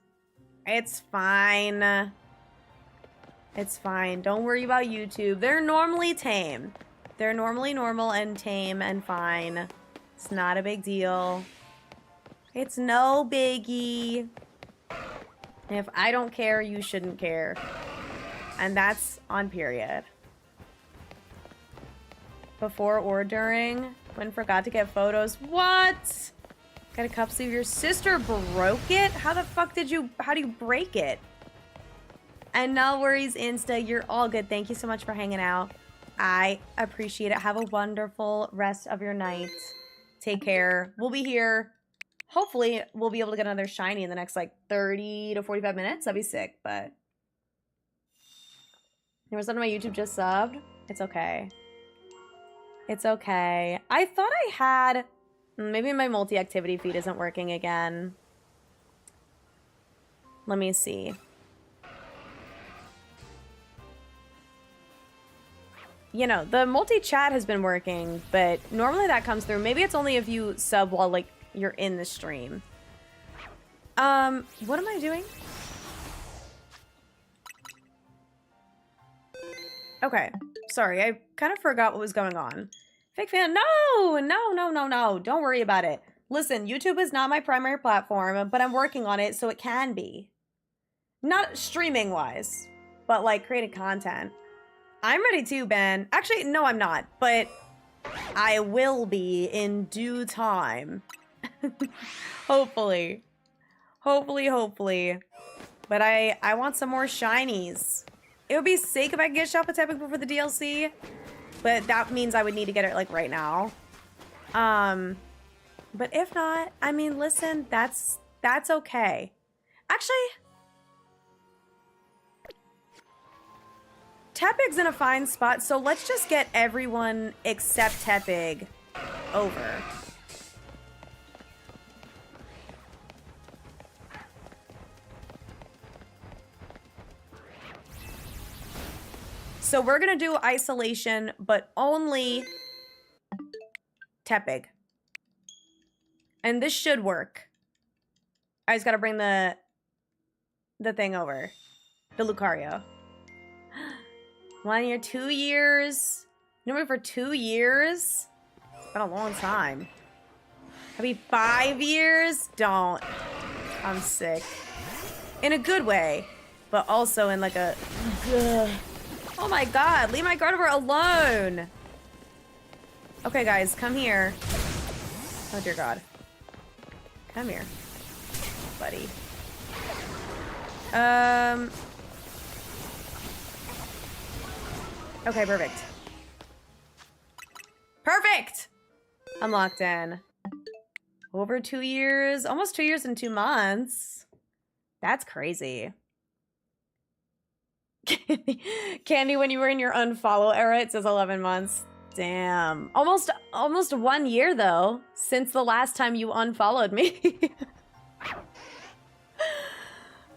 It's fine. It's fine. Don't worry about YouTube. They're normally tame. They're normally normal and tame and fine. It's not a big deal. It's no biggie. If I don't care, you shouldn't care. And that's on period. Before or during? When forgot to get photos. What? Got a cup sleeve. Your sister broke it? How the fuck did you... How do you break it? And no worries, Insta. You're all good. Thank you so much for hanging out. I appreciate it. Have a wonderful rest of your night. Take care. We'll be here. Hopefully, we'll be able to get another shiny in the next, like, 30 to 45 minutes. That'd be sick, but... There was someone on my YouTube just subbed. It's okay. It's okay. I thought I had... Maybe my multi-activity feed isn't working again. Let me see. You know, the multi-chat has been working, but normally that comes through. Maybe it's only if you sub while, like, you're in the stream. What am I doing? Okay. Sorry, I kind of forgot what was going on. Fake fan, no! No. Don't worry about it. Listen, YouTube is not my primary platform, but I'm working on it so it can be. Not streaming-wise, but, like, creating content. I'm ready too, Ben. Actually, no, I'm not, but I will be in due time. Hopefully. Hopefully. But I want some more shinies. It would be sick if I could get SHALPHA TEPIG for the DLC. But that means I would need to get it, like, right now. But if not, I mean, listen, that's okay. Actually, Tepig's in a fine spot, so let's just get everyone except Tepig over. So we're gonna do isolation, but only Tepig. And this should work. I just gotta bring the thing over. The Lucario. 1 year, 2 years. Nobody for 2 years? It's been a long time. Maybe 5 years? Don't. I'm sick. In a good way, but also in like a... Ugh. Oh my god, leave my Gardevoir alone! Okay guys, come here. Oh dear god. Come here, buddy. Okay, perfect. Perfect! I'm locked in. Over 2 years, almost 2 years and 2 months. That's crazy. Candy, when you were in your unfollow era, it says 11 months. Damn. Almost 1 year, though, since the last time you unfollowed me.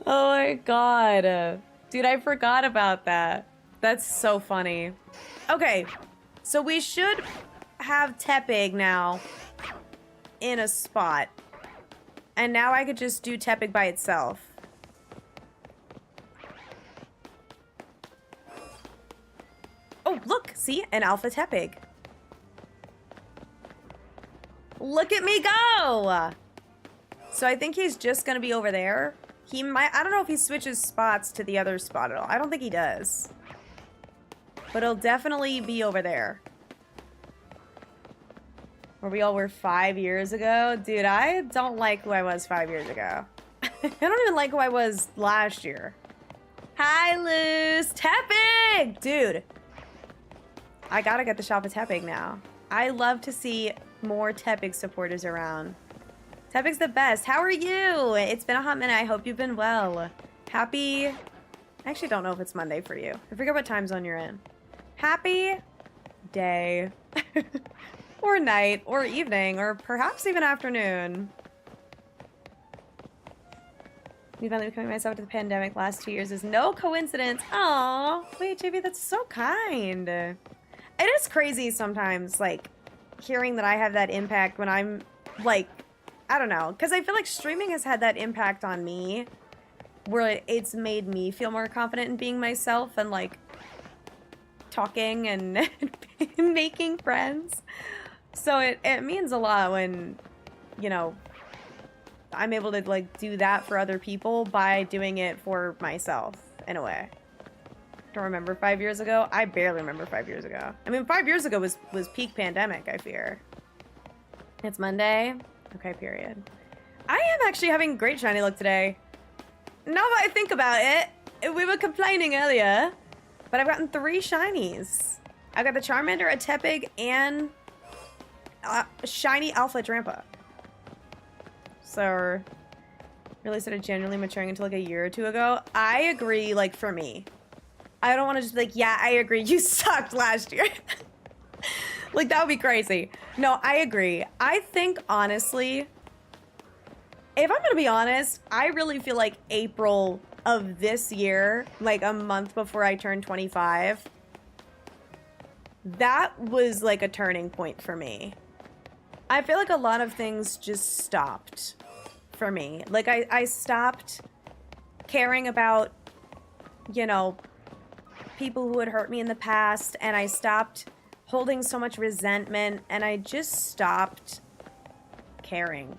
Oh my god. Dude, I forgot about that. That's so funny. Okay, so we should have TEPIG now in a spot. And now I could just do TEPIG by itself. Oh, look, see? An alpha TEPIG. Look at me go! So I think he's just gonna be over there. He might, I don't know if he switches spots to the other spot at all. I don't think he does. But he'll definitely be over there. Where we all were 5 years ago. Dude, I don't like who I was 5 years ago. I don't even like who I was last year. Hi, Luz. TEPIG! Dude. I gotta get the SHALPHA TEPIG now. I love to see more TEPIG supporters around. TEPIG's the best. How are you? It's been a hot minute. I hope you've been well. Happy... I actually don't know if it's Monday for you. I forget what time zone you're in. Happy day. Or night, or evening, or perhaps even afternoon. Me finally becoming myself to the pandemic last 2 years is no coincidence. Aw, wait, JB, that's so kind. It is crazy sometimes, like, hearing that I have that impact when I'm, like, I don't know. Because I feel like streaming has had that impact on me, where it's made me feel more confident in being myself and, like, talking and making friends. So it means a lot when, you know, I'm able to, like, do that for other people by doing it for myself, in a way. Don't remember 5 years ago? I barely remember 5 years ago. I mean, 5 years ago was peak pandemic, I fear. It's Monday? Okay, period. I am actually having great shiny luck today. Now that I think about it, we were complaining earlier, but I've gotten 3 shinies. I got the Charmander, a TEPIG, and a shiny Alpha Drampa. So, really started genuinely maturing until like a year or two ago. I agree, like, for me. I don't want to just be like, yeah, I agree, you sucked last year. Like, that would be crazy. No, I agree. I think, honestly, if I'm gonna be honest, I really feel like April of this year, like a month before I turned 25, that was like a turning point for me. I feel like a lot of things just stopped for me. Like, I stopped caring about, you know, people who had hurt me in the past, and I stopped holding so much resentment, and I just stopped caring.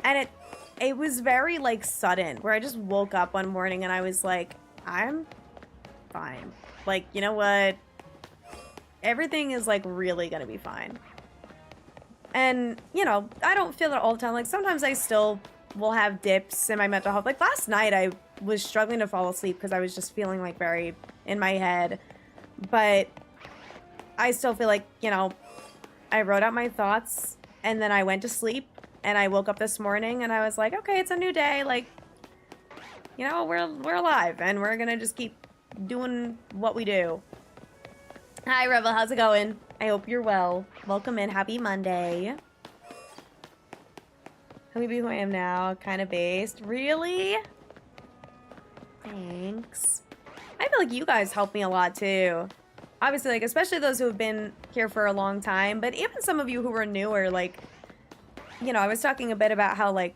And it was very, like, sudden, where I just woke up one morning and I was like, I'm fine. Like, you know what? Everything is, like, really gonna be fine. And, you know, I don't feel it all the time. Like, sometimes I still will have dips in my mental health. Like, last night I was struggling to fall asleep because I was just feeling, like, very in my head. But I still feel like, you know, I wrote out my thoughts, and then I went to sleep, and I woke up this morning, and I was like, okay, it's a new day. Like, you know, we're alive, and we're gonna just keep doing what we do. Hi, Rebel. How's it going? I hope you're well. Welcome in. Happy Monday. Let me be who I am now. Kind of based. Really? Thanks. I feel like you guys help me a lot, too. Obviously, like, especially those who have been here for a long time, but even some of you who are newer, like, you know, I was talking a bit about how, like,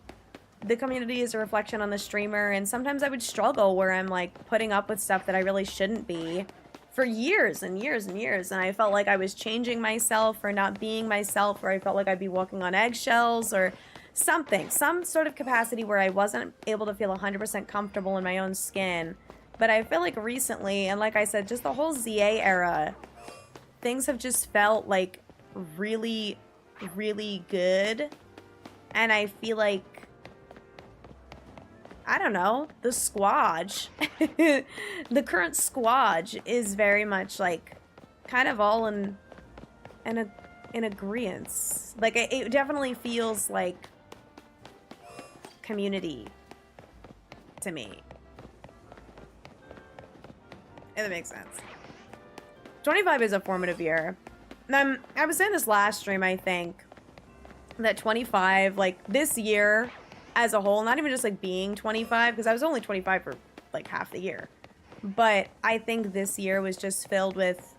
the community is a reflection on the streamer, and sometimes I would struggle where I'm, like, putting up with stuff that I really shouldn't be for years and years and years, and I felt like I was changing myself or not being myself, or I felt like I'd be walking on eggshells or something, some sort of capacity where I wasn't able to feel 100% comfortable in my own skin. But I feel like recently, and like I said, just the whole ZA era, things have just felt like really, really good. And I feel like, I don't know, the squadge, the current squadge is very much like kind of all in agreeance. Like, it definitely feels like community to me. If that makes sense. 25 is a formative year. I was saying this last stream, I think, that 25, like, this year, as a whole, not even just like being 25, because I was only 25 for like half the year. But I think this year was just filled with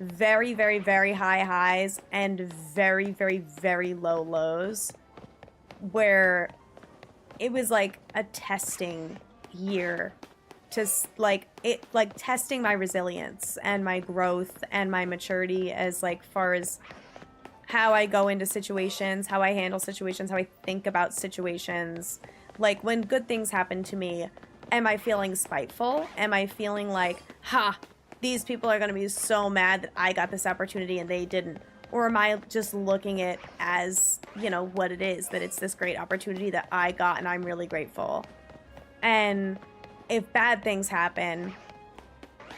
very, very, very high highs and very, very, very low lows, where it was like a testing year to like testing my resilience and my growth and my maturity as like far as how I go into situations, how I handle situations, how I think about situations. Like when good things happen to me, am I feeling spiteful? Am I feeling like, ha, these people are going to be so mad that I got this opportunity and they didn't? Or am I just looking at it as, you know, what it is, that it's this great opportunity that I got and I'm really grateful? And if bad things happen,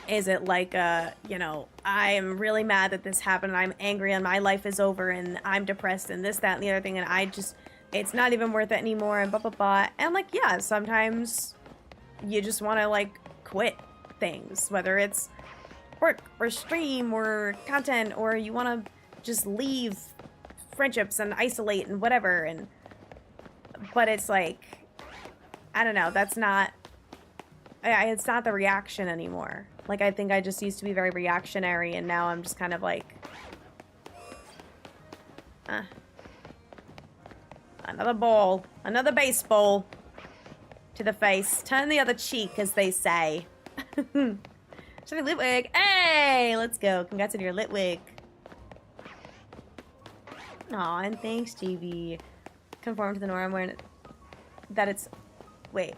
is it like, you know, I am really mad that this happened and I'm angry and my life is over and I'm depressed and this, that, and the other thing and I just, it's not even worth it anymore and blah, blah, blah. And like, yeah, sometimes you just want to like quit things, whether it's work or stream or content, or you want to just leave friendships and isolate and whatever. And but it's like, I don't know, that's not, it's not the reaction anymore. Like, I think I just used to be very reactionary, and now I'm just kind of like, another ball, another baseball to the face. Turn the other cheek, as they say. Shiny lit wig. Hey, let's go. Congrats on your lit wig. Aw, and thanks, GB. Conform to the norm where that it's, wait.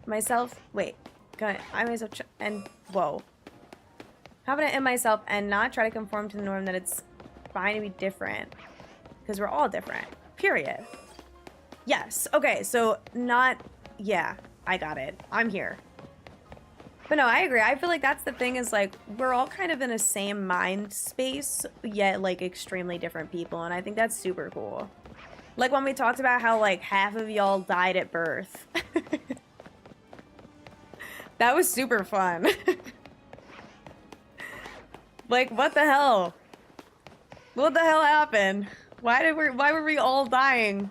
Myself, wait. I myself and whoa. Confident in myself and not try to conform to the norm that it's fine to be different. Because we're all different. Period. Yes. Okay, so not, yeah, I got it. I'm here. But no, I agree. I feel like that's the thing, is like, we're all kind of in a same mind space, yet like extremely different people. And I think that's super cool. Like when we talked about how like half of y'all died at birth. That was super fun. Like, what the hell? What the hell happened? Why were we all dying?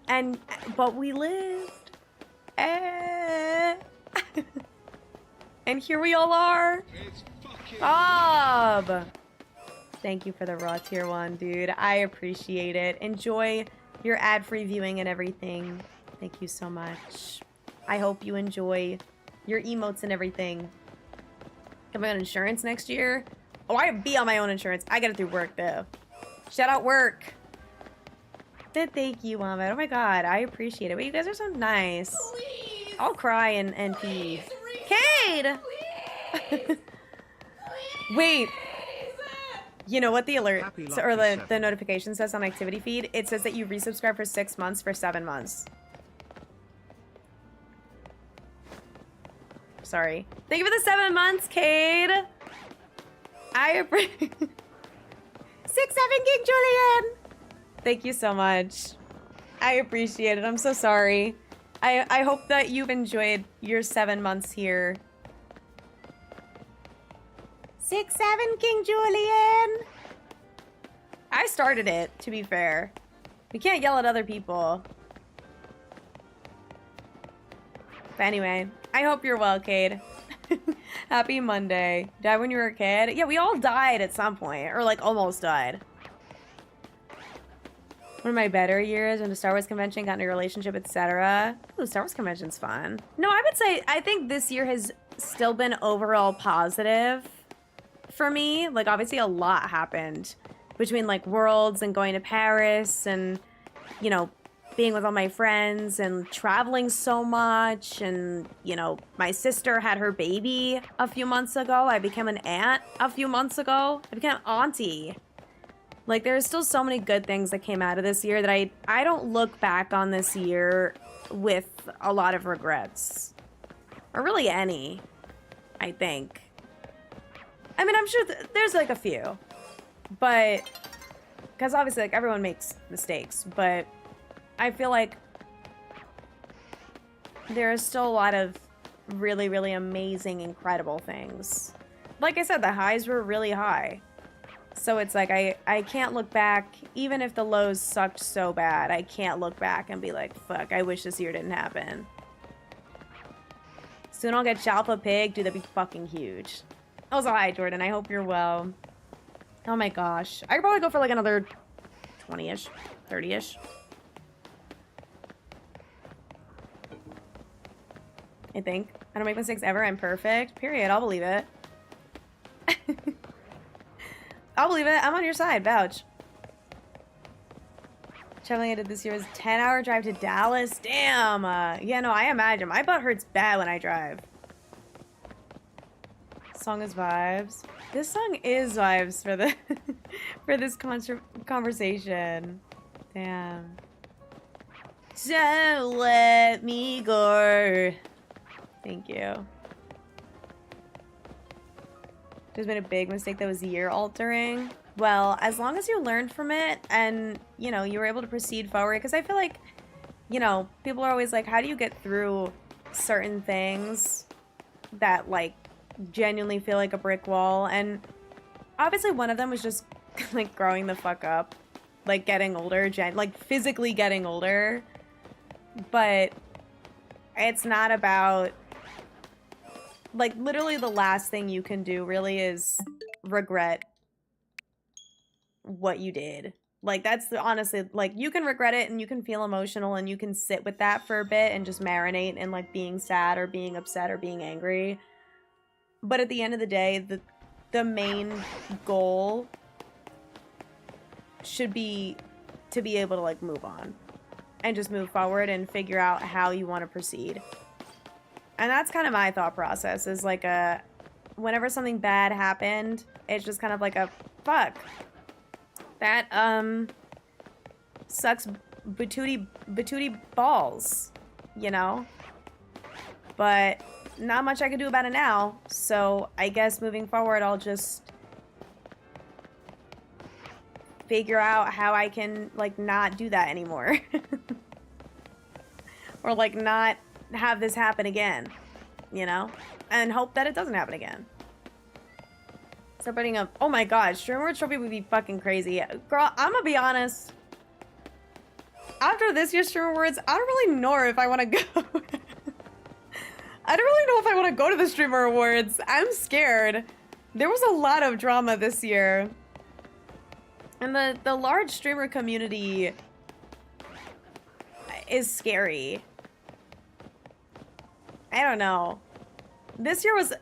But we lived. And here we all are. Bob! Thank you for the raw tier 1, dude. I appreciate it. Enjoy your ad-free viewing and everything. Thank you so much. I hope you enjoy your emotes and everything. Get my own insurance next year. Oh, I be on my own insurance. I get it through work, though. Shout out work. Thank you, Ahmed. Oh my god, I appreciate it. Wait, you guys are so nice. Please. I'll cry and pee. Cade! Wait. You know what the alert or the notification says on activity feed? It says that you resubscribe for 6 months for 7 months. Sorry. Thank you for the 7 months, Cade. I appreciate 6-7 King Julian. Thank you so much. I appreciate it. I'm so sorry. I hope that you've enjoyed your 7 months here. 6-7 King Julian. I started it, to be fair. We can't yell at other people. But anyway, I hope you're well, Cade. Happy Monday. Died when you were a kid? Yeah, we all died at some point, or like almost died. One of my better years in the Star Wars convention, got in a relationship, etc. Ooh, Star Wars convention's fun. No, I would say, I think this year has still been overall positive for me. Like, obviously a lot happened between like Worlds and going to Paris and, you know, being with all my friends and traveling so much. And, you know, my sister had her baby a few months ago. I became an aunt a few months ago. I became an auntie. Like, there's still so many good things that came out of this year that I don't look back on this year with a lot of regrets. Or really any, I think. I mean, I'm sure there's like a few. But, because obviously like everyone makes mistakes, but I feel like there is still a lot of really, really amazing, incredible things. Like I said, the highs were really high. So it's like I can't look back, even if the lows sucked so bad, I can't look back and be like, fuck, I wish this year didn't happen. Soon I'll get SHALPHA pig. Dude, that'd be fucking huge. Also, hi, Jordan. I hope you're well. Oh my gosh. I could probably go for like another 20-ish, 30-ish. I think. I don't make mistakes ever. I'm perfect. Period. I'll believe it. I'll believe it. I'm on your side. Vouch. Traveling I did this year was a 10-hour drive to Dallas. Damn. Yeah, no, I imagine. My butt hurts bad when I drive. Song is vibes. This song is vibes for the for this conversation. Damn. So let me go. Thank you. There's been a big mistake that was year altering. Well, as long as you learned from it and, you know, you were able to proceed forward. Because I feel like, you know, people are always like, how do you get through certain things that, like, genuinely feel like a brick wall? And obviously one of them was just, like, growing the fuck up. Like, getting older. Like, physically getting older. But it's not about... Like, literally the last thing you can do really is regret what you did. Like, that's honestly, like, you can regret it and you can feel emotional and you can sit with that for a bit and just marinate in, like, being sad or being upset or being angry. But at the end of the day, the main goal should be to be able to, like, move on and just move forward and figure out how you want to proceed. And that's kind of my thought process, is like whenever something bad happened, it's just kind of like a, fuck. That, sucks batootie balls, you know? But not much I can do about it now, so I guess moving forward, I'll just figure out how I can, like, not do that anymore. Or, like, not have this happen again, you know, and hope that it doesn't happen again. Start putting up. Oh my god, Streamer Trophy would be fucking crazy. Girl, I'm gonna be honest. After this year's Streamer Awards, I don't really know if I want to go. I don't really know if I want to go to the Streamer Awards. I'm scared. There was a lot of drama this year, and the large streamer community is scary. I don't know. This year was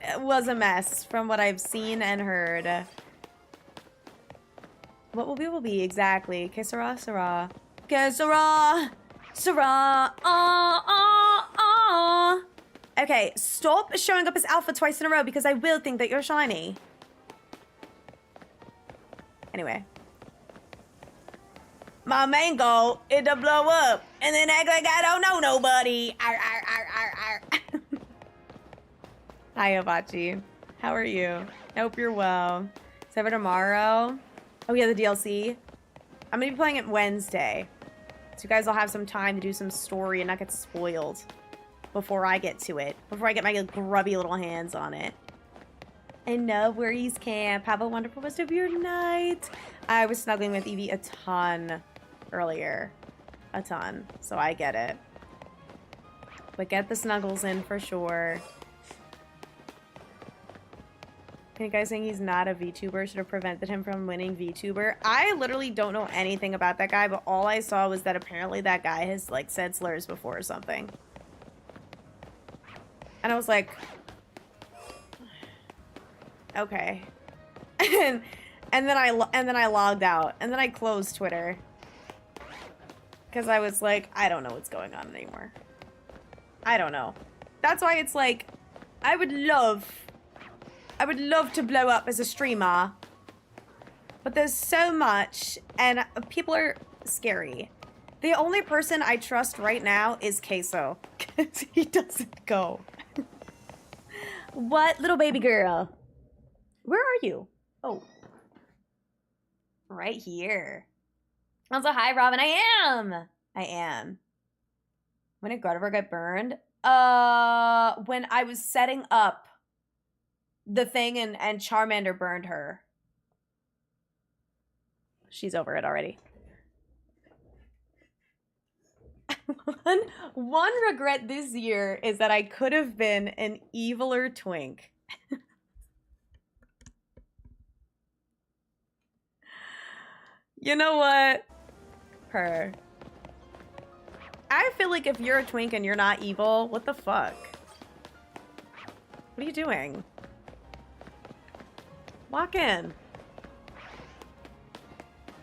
a mess from what I've seen and heard. What will be exactly? Que sera, sera. Que sera, sera. Okay, stop showing up as alpha twice in a row because I will think that you're shiny. Anyway. My main goal is to blow up and then act like I don't know nobody. Arr, arr, arr, arr, arr. Hi, Abachi. How are you? I hope you're well. So for tomorrow. Oh, yeah, the DLC. I'm going to be playing it Wednesday. So you guys will have some time to do some story and not get spoiled before I get to it. Before I get my grubby little hands on it. I know Worries Camp. Have a wonderful rest of your night. I was snuggling with Evie a ton earlier. A ton. So I get it. But get the snuggles in for sure. You guys saying he's not a VTuber should have prevented him from winning VTuber. I literally don't know anything about that guy, but all I saw was that apparently that guy has, like, said slurs before or something. And I was like, okay. and then I logged out, and then I closed Twitter because I was like, I don't know what's going on anymore. I don't know. That's why it's like, I would love to blow up as a streamer, but there's so much, and people are scary. The only person I trust right now is Queso, because he doesn't go. What, little baby girl? Where are you? Oh. Right here. Also, hi, Robin. I am. When did Gretaver get burned? When I was setting up the thing and Charmander burned her. she's over it already. One regret this year is that I could have been an eviler twink. You know what? Her. I feel like if you're a twink and you're not evil, what the fuck? What are you doing? Walk in.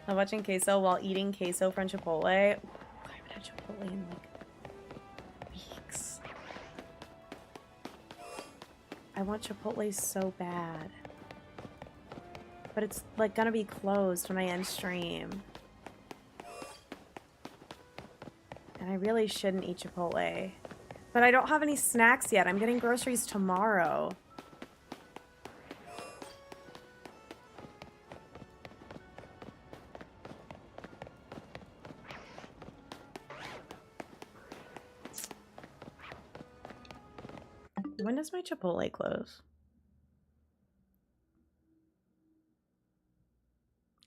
I'm watching queso while eating queso from Chipotle. Ooh, I haven't had Chipotle in like weeks. I want Chipotle so bad. But it's like gonna be closed when I end stream. And I really shouldn't eat Chipotle. But I don't have any snacks yet. I'm getting groceries tomorrow. When does my Chipotle close?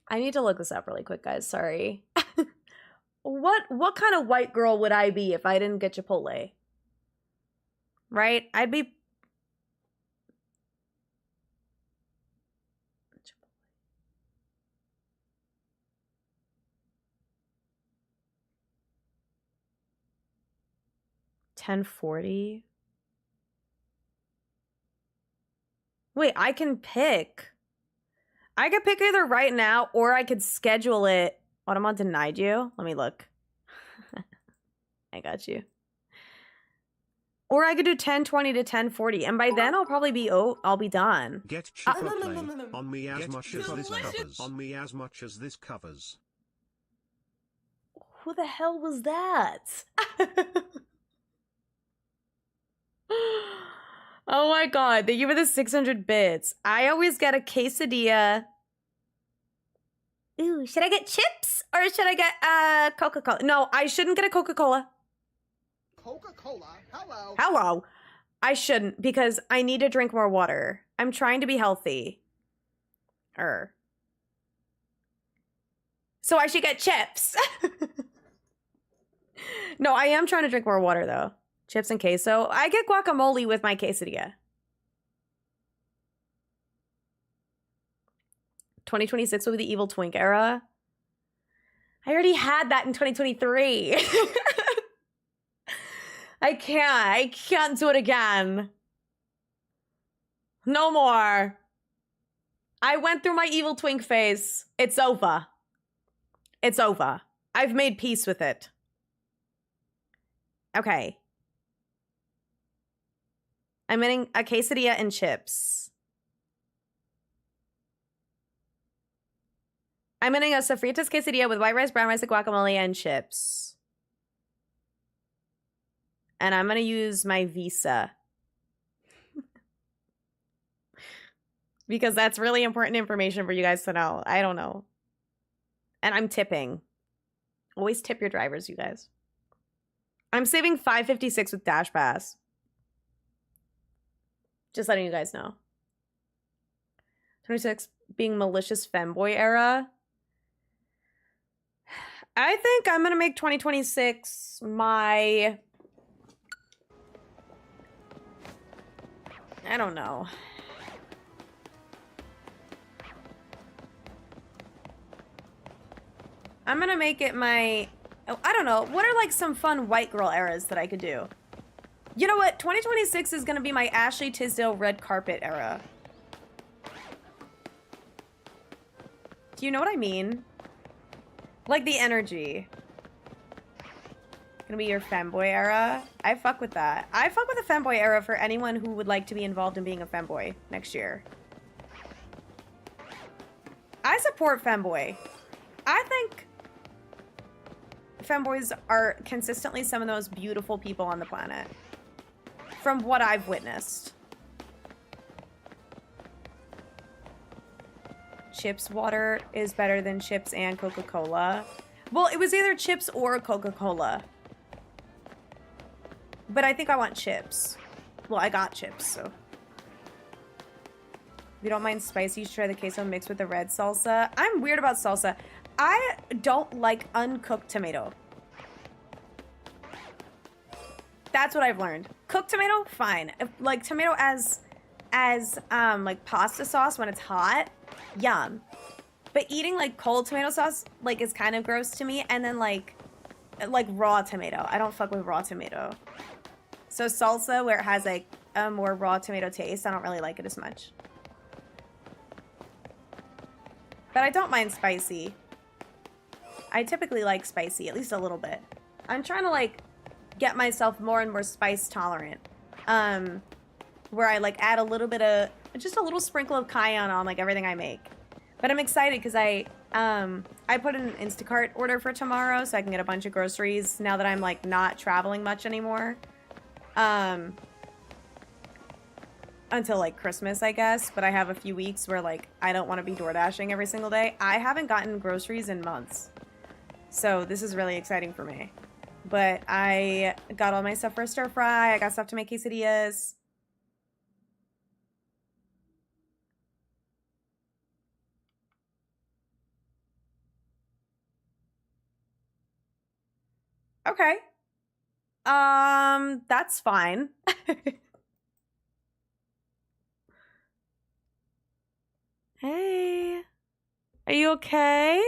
I need to look this up really quick, guys. Sorry. What kind of white girl would I be if I didn't get Chipotle? Right? I'd be... $10.40? Wait, I can pick. I could pick either right now or I could schedule it. Automod denied you? Let me look. I got you. Or I could do 10:20 to 10:40, and by then I'll probably be I'll be done. Get Chipotle on me as much as this covers. On me as much as this covers. Who the hell was that? Oh my god, thank you for the 600 bits. I always get a quesadilla. Ooh, should I get chips or should I get Coca-Cola? No, I shouldn't get a Coca-Cola. Coca-Cola, hello. Hello. I shouldn't because I need to drink more water. I'm trying to be healthy. So I should get chips. No, I am trying to drink more water though. Chips and queso. I get guacamole with my quesadilla. 2026 will be the evil twink era. I already had that in 2023. I can't do it again. No more. I went through my evil twink phase. It's over. It's over. I've made peace with it. Okay. I'm getting a quesadilla and chips. I'm getting a sofritas quesadilla with white rice, brown rice, and guacamole and chips. And I'm going to use my Visa. Because that's really important information for you guys to know. I don't know. And I'm tipping. Always tip your drivers, you guys. I'm saving $5.56 with Dash Pass. Just letting you guys know. 26 being malicious femboy era. I think I'm gonna make 2026 my... I don't know. I'm gonna make it my... Oh, I don't know. What are like some fun white girl eras that I could do? You know what? 2026 is gonna be my Ashley Tisdale red carpet era. Do you know what I mean? Like the energy. Gonna be your femboy era. I fuck with that. I fuck with the femboy era for anyone who would like to be involved in being a femboy next year. I support femboy. I think femboys are consistently some of the most beautiful people on the planet. From what I've witnessed. Chips water is better than chips and Coca-Cola. Well, it was either chips or Coca-Cola. But I think I want chips. Well, I got chips, so. If you don't mind spicy, you should try the queso mixed with the red salsa. I'm weird about salsa. I don't like uncooked tomato. That's what I've learned. Cooked tomato, fine. If, like tomato as like pasta sauce when it's hot, yum. But eating like cold tomato sauce like is kind of gross to me. And then like raw tomato, I don't fuck with raw tomato. So salsa where it has like a more raw tomato taste, I don't really like it as much. But I don't mind spicy. I typically like spicy, at least a little bit. I'm trying to like get myself more and more spice tolerant. Where I like add a little bit of, just a little sprinkle of cayenne on like everything I make. But I'm excited because I put in an Instacart order for tomorrow so I can get a bunch of groceries now that I'm like not traveling much anymore. Until like Christmas, I guess, but I have a few weeks where like I don't want to be door dashing every single day. I haven't gotten groceries in months. So this is really exciting for me. But I got all my stuff for a stir fry. I got stuff to make quesadillas. Okay. That's fine. Hey. Are you okay?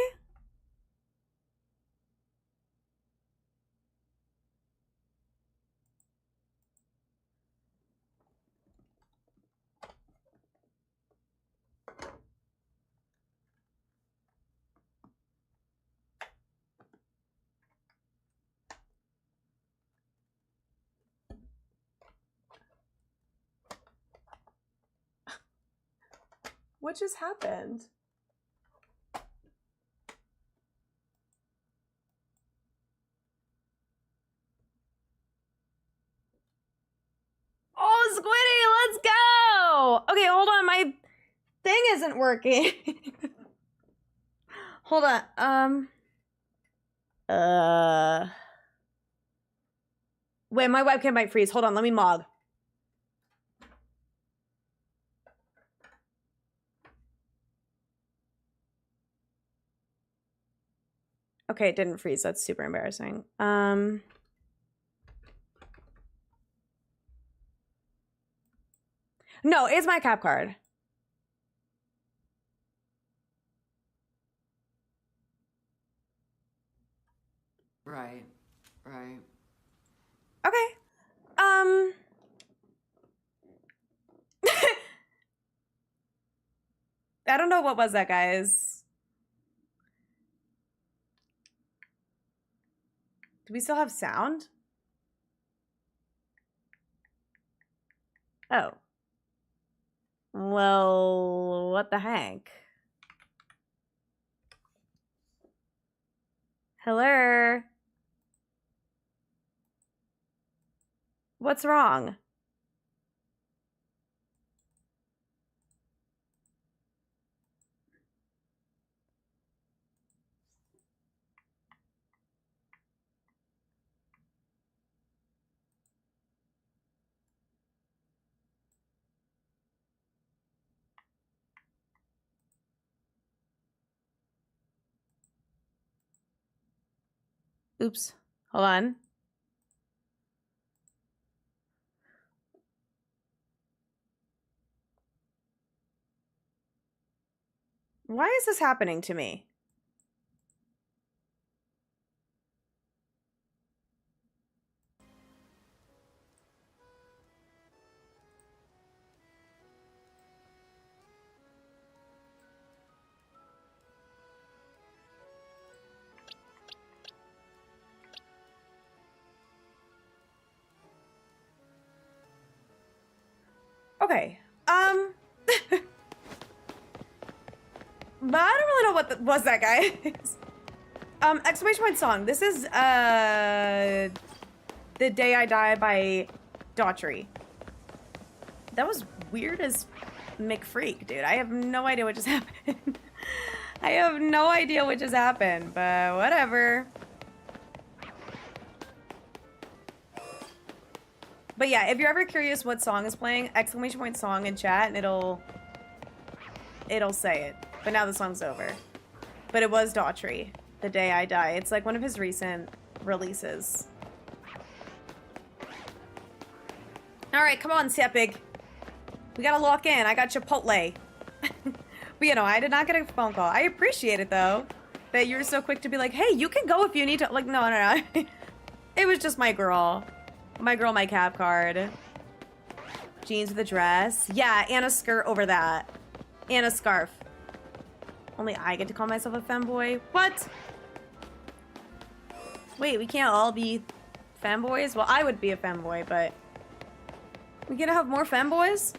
What just happened? Oh, Squiddy, let's go! Okay, hold on, my thing isn't working. Hold on, wait, my webcam might freeze. Hold on, let me mod. Okay, it didn't freeze. That's super embarrassing. No, it's my cap card. Right. Okay. I don't know what was that, guys. Do we still have sound? Oh. Well, what the heck? Hello? What's wrong? Oops. Hold on. Why is this happening to me? Okay. But I don't really know what was that, guys. Exclamation point song. This is The Day I Die by Daughtry. That was weird as McFreak, dude. I have no idea what just happened. I have no idea what just happened, but whatever. But yeah, if you're ever curious what song is playing, exclamation point song in chat and it'll say it. But now the song's over. But it was Daughtry, The Day I Die. It's like one of his recent releases. All right, come on, Tepig. We gotta lock in. I got Chipotle. But, you know, I did not get a phone call. I appreciate it, though, that you're so quick to be like, hey, you can go if you need to. Like, no, no, no. It was just my girl. My girl, my cap card. Jeans with a dress. Yeah, and a skirt over that. And a scarf. Only I get to call myself a femboy? What? Wait, we can't all be femboys? Well, I would be a femboy, but... we gonna have more femboys?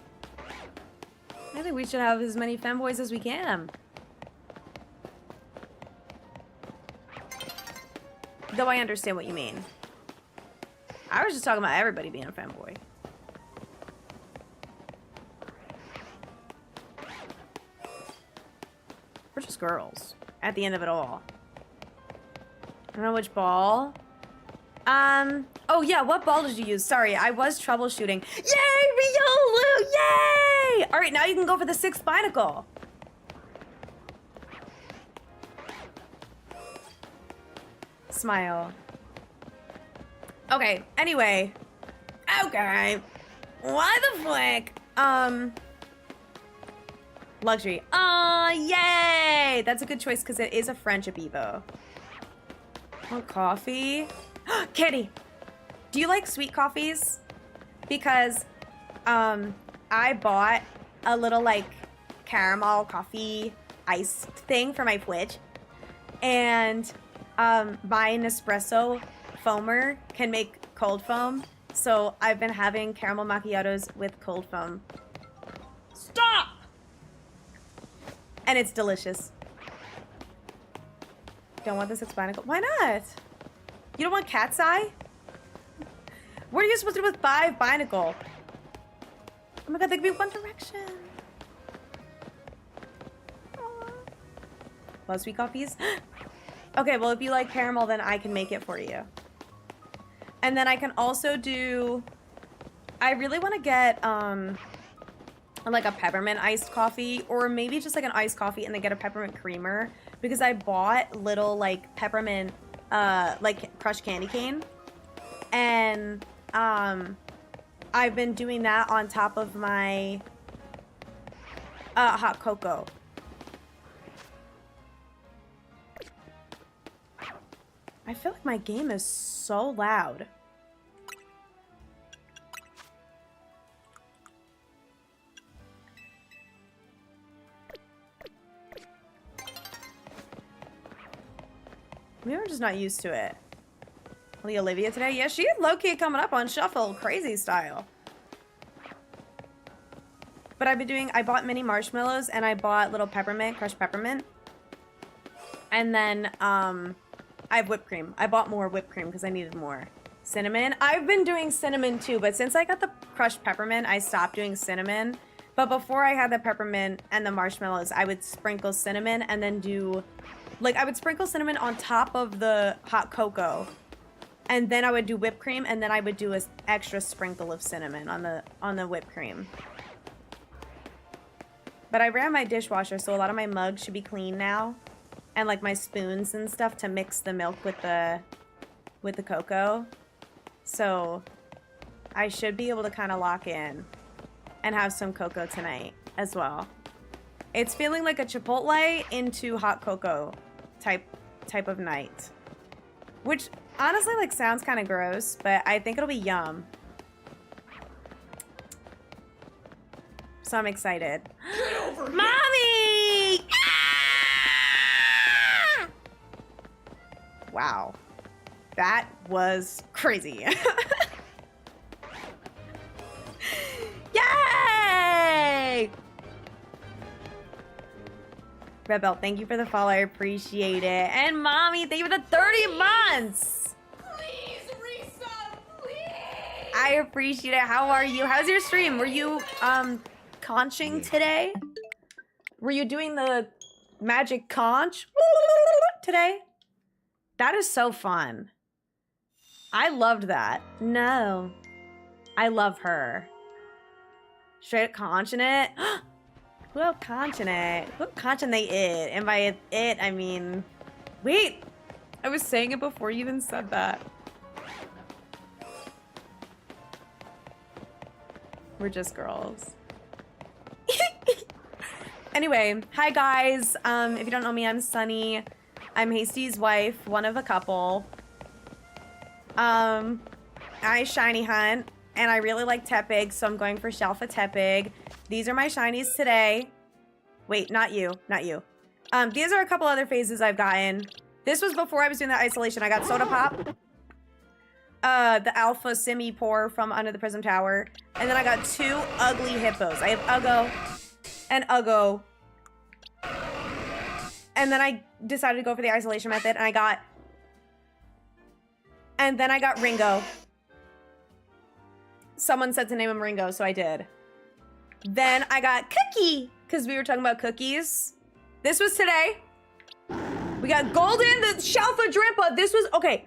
I think we should have as many femboys as we can. Though I understand what you mean. I was just talking about everybody being a femboy. We're just girls at the end of it all. I don't know which ball. Oh yeah, what ball did you use? Sorry, I was troubleshooting. Yay, Riolu! Yay! All right, now you can go for the 6th Binacle. Smile. Okay, anyway. Okay. Why the flick? Luxury. Yay! That's a good choice because it is a French Abibo. Oh, coffee. Kitty, do you like sweet coffees? Because, I bought a little, like, caramel coffee ice thing for my Twitch. And, my Nespresso foamer can make cold foam. So I've been having caramel macchiatos with cold foam. Stop! And it's delicious. Don't want the 6 Binacle. Why not? You don't want cat's eye? What are you supposed to do with 5 Binacle? Oh my god, they could be One Direction. Aww. Love sweet coffees? Okay, well if you like caramel, then I can make it for you. And then I can also do... I really want to get, like a peppermint iced coffee, or maybe just like an iced coffee and then get a peppermint creamer, because I bought little like peppermint like crushed candy cane, and I've been doing that on top of my hot cocoa. I feel like my game is so loud. Maybe we're just not used to it. Only Olivia today? Yeah, she had low-key coming up on Shuffle, crazy style. But I've been doing, I bought mini marshmallows and I bought little peppermint, crushed peppermint. And then, I have whipped cream. I bought more whipped cream because I needed more. Cinnamon. I've been doing cinnamon too, but since I got the crushed peppermint, I stopped doing cinnamon. But before I had the peppermint and the marshmallows, I would sprinkle cinnamon and then do... like, I would sprinkle cinnamon on top of the hot cocoa, and then I would do whipped cream, and then I would do an extra sprinkle of cinnamon on the whipped cream. But I ran my dishwasher, so a lot of my mugs should be clean now, and like my spoons and stuff to mix the milk with the cocoa. So I should be able to kind of lock in and have some cocoa tonight as well. It's feeling like a Chipotle into hot cocoa type of night. Which honestly like sounds kind of gross, but I think it'll be yum. So I'm excited. Get over here. Mommy! Ah! Wow. That was crazy. Yay! Red Belt, thank you for the follow. I appreciate it. And Mommy, thank you for the 30 months. Please, resub, please. I appreciate it. How are you? How's your stream? Were you conching today? Were you doing the magic conch today? That is so fun. I loved that. No. I love her. Straight up conching it. Well, conchane. Well, conchane it. And by it, I mean... Wait! I was saying it before you even said that. We're just girls. Anyway, hi guys. If you don't know me, I'm Sunny. I'm Hasty's wife, one of a couple. I shiny hunt, and I really like TEPIG, so I'm going for SHALPHA TEPIG. These are my shinies today. Wait, not you, not you. These are a couple other phases I've gotten. This was before I was doing the isolation. I got Soda Pop, the Alpha Simi-Pour from Under the Prism Tower, and then I got 2 ugly hippos. I have Uggo and Uggo. And then I decided to go for the isolation method, and I got... And then I got Ringo. Someone said to name him Ringo, so I did. Then I got Cookie, because we were talking about cookies. This was today. We got Golden, the Shalpha Drimpa. This was, okay.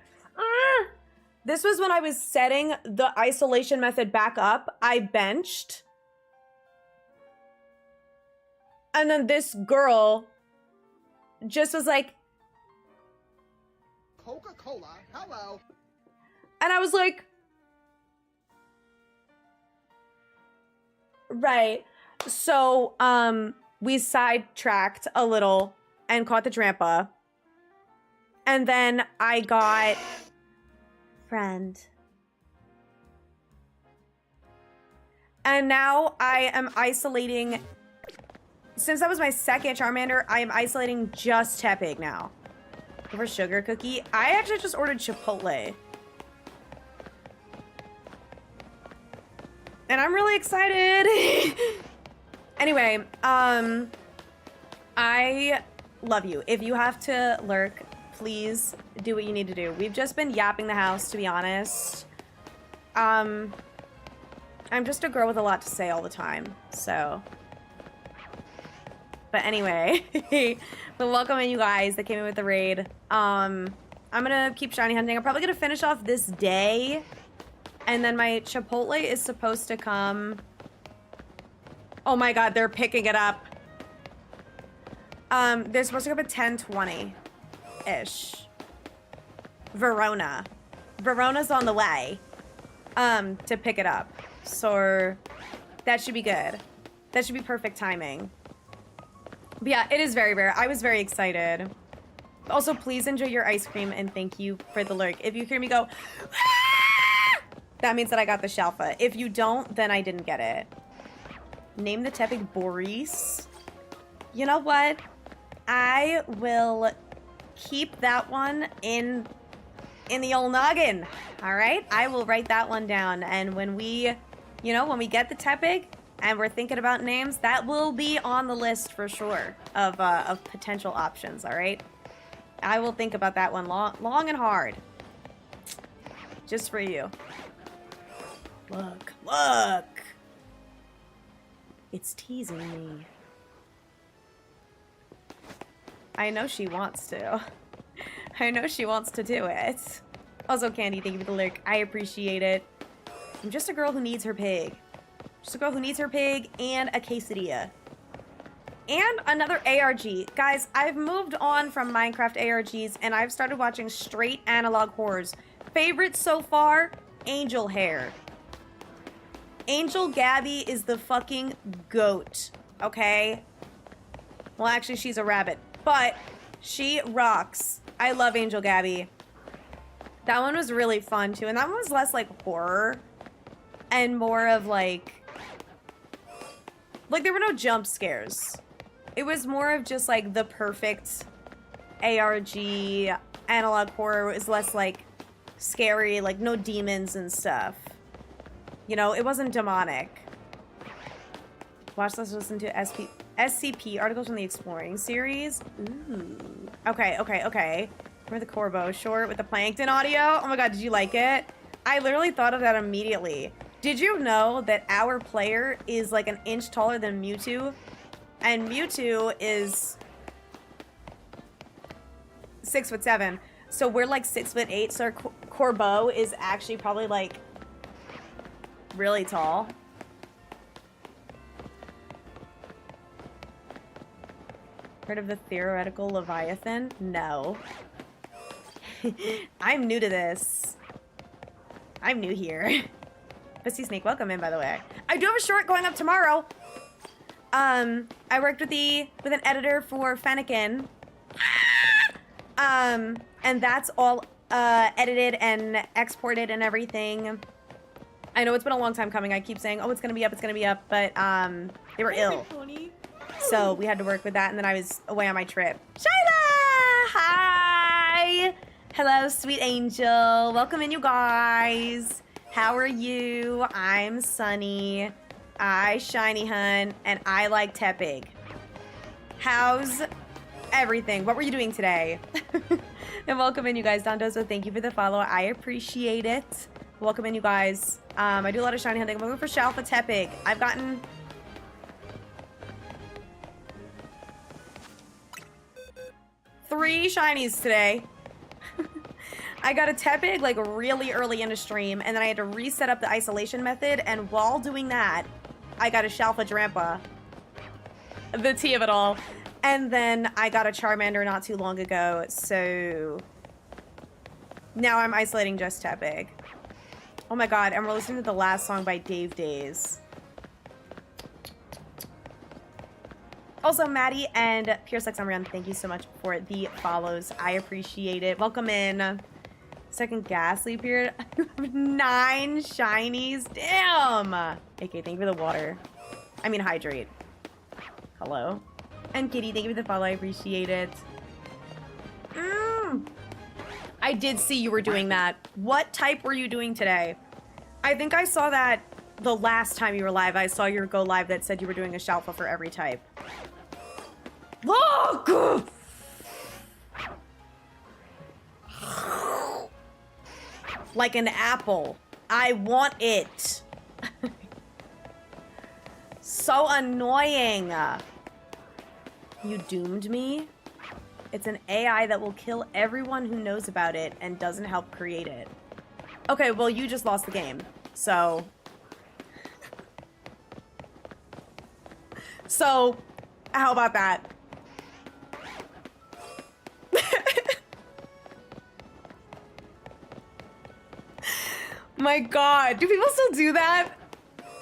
This was when I was setting the isolation method back up. I benched. And then this girl just was like, Coca-Cola, hello. and I was like, right. So, we sidetracked a little and caught the Drampa. And then I got friend. And now I am isolating. Since that was my second Charmander, I am isolating just TEPIG now. For sugar cookie, I actually just ordered Chipotle. And I'm really excited. Anyway, I love you. If you have to lurk, please do what you need to do. We've just been yapping the house, to be honest. I'm just a girl with a lot to say all the time, so. But anyway, but welcome in you guys that came in with the raid. I'm gonna keep shiny hunting. I'm probably gonna finish off this day. And then my Chipotle is supposed to come. Oh my god, they're picking it up. They're supposed to come at 10:20-ish. Verona. Verona's on the way, to pick it up. So that should be good. That should be perfect timing. But yeah, it is very rare. I was very excited. Also, please enjoy your ice cream and thank you for the lurk. If you hear me go, ah! That means that I got the Shalpha. If you don't, then I didn't get it. Name the TEPIG Boris. You know what? I will keep that one in the old noggin. All right? I will write that one down. And when we, you know, when we get the TEPIG, and we're thinking about names, that will be on the list for sure of potential options, all right? I will think about that one long and hard. Just for you. Look, look! It's teasing me. I know she wants to. I know she wants to do it. Also, Candy, thank you for the lurk. I appreciate it. I'm just a girl who needs her pig. Just a girl who needs her pig and a quesadilla. And another ARG. Guys, I've moved on from Minecraft ARGs and I've started watching straight analog horrors. Favorite so far? Angel Hair. Angel Gabby is the fucking goat. Okay? Well, actually, she's a rabbit. But she rocks. I love Angel Gabby. That one was really fun too. And that one was less like horror and more of like there were no jump scares. It was more of just like the perfect ARG analog horror. It was less like scary, like no demons and stuff. You know, it wasn't demonic. Watch, let's listen to SCP articles from the Exploring series. Ooh. Okay. Remember the Corbo short with the Plankton audio? Oh my god, did you like it? I literally thought of that immediately. Did you know that our player is like an inch taller than Mewtwo? And Mewtwo is 6'7". So we're like 6'8". So our Corbo is actually probably like really tall. Heard of the theoretical Leviathan? No. I'm new to this. I'm new here. Pussy Snake, welcome in, by the way. I do have a short going up tomorrow. I worked with an editor for Fennekin. And that's all edited and exported and everything. I know it's been a long time coming. I keep saying, oh, it's gonna be up, but they were ill. So we had to work with that, and then I was away on my trip. Shyla! Hi! Hello, sweet angel. Welcome in, you guys. How are you? I'm Sunny. I Shiny Hunt, and I like Tepig. How's everything? What were you doing today? And welcome in, you guys. Dondozo, thank you for the follow. I appreciate it. Welcome in, you guys. I do a lot of shiny hunting. I'm looking for SHALPHA Tepig. I've gotten... three shinies today. I got a Tepig like really early in the stream, and then I had to reset up the isolation method, and while doing that, I got a SHALPHA Drampa. The tea of it all. And then I got a Charmander not too long ago, so... now I'm isolating just Tepig. Oh my god, and we're listening to the last song by Dave Days. Also, Maddie and Pure Sex Run, thank you so much for the follows. I appreciate it. Welcome in. Second ghastly period. 9 shinies. Damn! AK, thank you for the water. I mean, hydrate. Hello. And Kitty, thank you for the follow. I appreciate it. I did see you were doing that. What type were you doing today? I think I saw that the last time you were live. I saw your go live that said you were doing a SHALPHA for every type. Look! Like an apple. I want it. So annoying. You doomed me? It's an AI that will kill everyone who knows about it and doesn't help create it. Okay, well, you just lost the game. So... so, how about that? My god, do people still do that?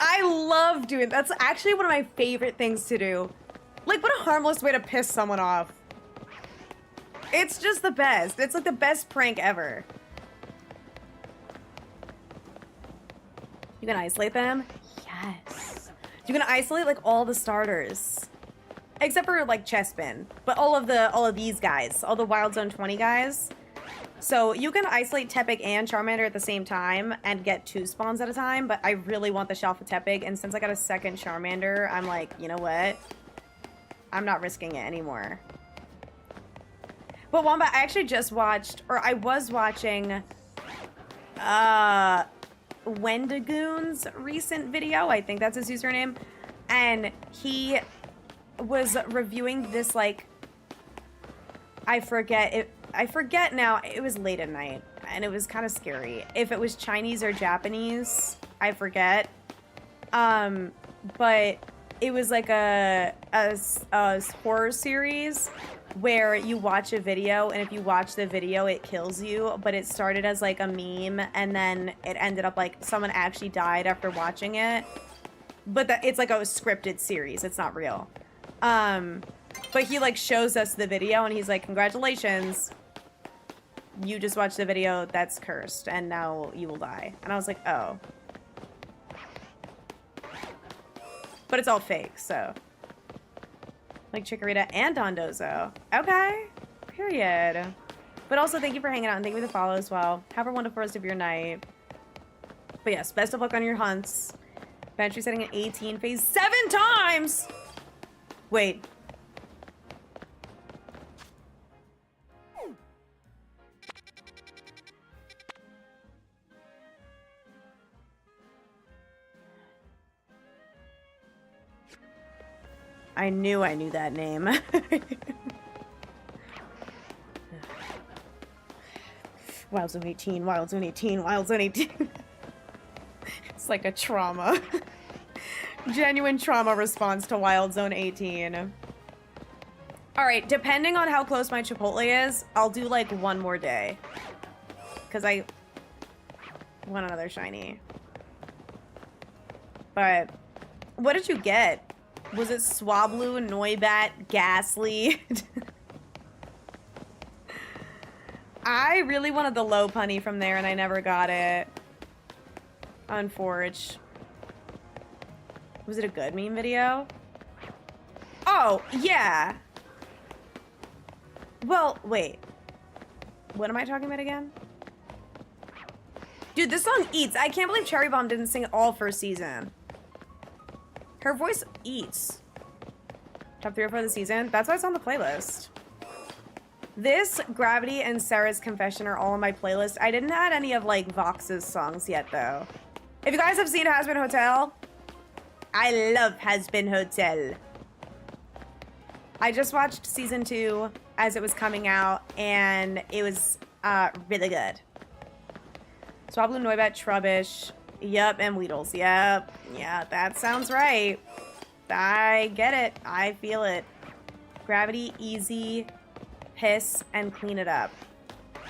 I love doing that's actually one of my favorite things to do. Like, what a harmless way to piss someone off. It's just the best. It's like the best prank ever. You can isolate them? Yes. You can isolate like all the starters. Except for like Chespin. But all of these guys. All the Wild Zone 20 guys. So you can isolate Tepig and Charmander at the same time and get 2 spawns at a time, but I really want the SHALPHA Tepig, and since I got a second Charmander, I'm like, you know what? I'm not risking it anymore. But Wamba, I actually just watched, or I was watching, Wendigoon's recent video. I think that's his username. And he was reviewing this, like, I forget now. It was late at night, and it was kind of scary. If it was Chinese or Japanese, I forget. But it was like a horror series where you watch a video, and if you watch the video, it kills you. But it started as like a meme, and then it ended up like someone actually died after watching it. But it's like a scripted series. It's not real. But he like shows us the video, and he's like, congratulations. You just watched the video that's cursed, and now you will die. And I was like, oh. But it's all fake, so. Like Chikorita and Dondozo. Okay. Period. But also, thank you for hanging out, and thank you for the follow as well. Have a wonderful rest of your night. But yes, best of luck on your hunts. Battery setting at 18, phase 7 times! Wait. I knew that name. Wild Zone 18, Wild Zone 18, Wild Zone 18. It's like a trauma. Genuine trauma response to Wild Zone 18. All right, depending on how close my Chipotle is, I'll do like one more day. Because I want another shiny. But what did you get? Was it Swablu, Noibat, Ghastly? I really wanted the low punny from there and I never got it. Unforge. Was it a good meme video? Oh, yeah. Well, wait. What am I talking about again? Dude, this song eats. I can't believe Cherry Bomb didn't sing it all first season. Her voice eats. Top 3 or 4 of the season. That's why it's on the playlist. This, Gravity, and Sarah's Confession are all on my playlist. I didn't add any of, like, Vox's songs yet, though. If you guys have seen Has Been Hotel, I love Has Been Hotel. I just watched season 2 as it was coming out, and it was really good. Swablu, Noibat, Trubbish, yep, and Weedles, yep. Yeah, that sounds right. I get it. I feel it. Gravity, Easy, Piss, and Clean It Up.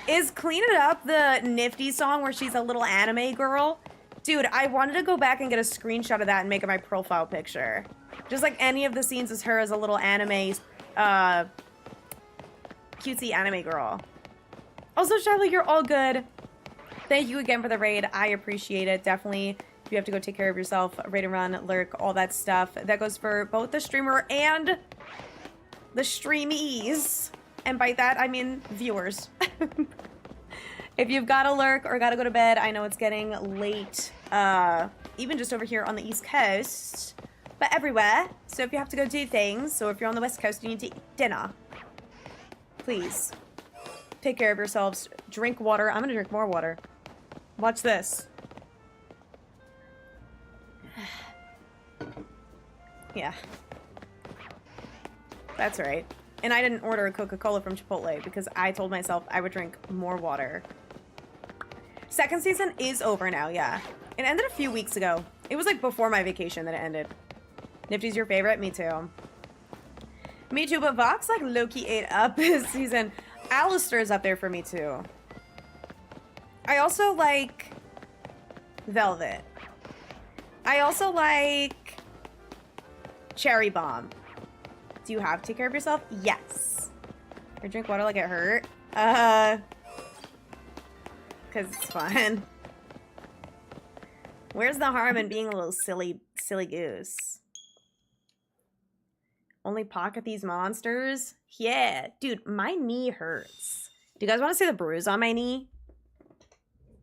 Is Clean It Up the Nifty song where she's a little anime girl? Dude, I wanted to go back and get a screenshot of that and make it my profile picture. Just like any of the scenes as her as a little anime, cutesy anime girl. Also, Charlie, you're all good. Thank you again for the raid. I appreciate it. Definitely, if you have to go take care of yourself, raid and run, lurk, all that stuff. That goes for both the streamer and the streamies. And by that, I mean viewers. If you've got to lurk or got to go to bed, I know it's getting late, even just over here on the East Coast, but everywhere. So if you have to go do things, or if you're on the West Coast and you need to eat dinner, please take care of yourselves. Drink water. I'm going to drink more water. Watch this. Yeah. That's right. And I didn't order a Coca-Cola from Chipotle because I told myself I would drink more water. Second season is over now, yeah. It ended a few weeks ago. It was like before my vacation that it ended. Nifty's your favorite? Me too. Me too, but Vox like low-key ate up this season. Alistair's up there for me too. I also like Velvet. I also like Cherry Bomb. Do you have to take care of yourself? Yes. Or drink water like it hurt? Because it's fun. Where's the harm in being a little silly goose? Only pocket these monsters? Yeah. Dude, my knee hurts. Do you guys want to see the bruise on my knee?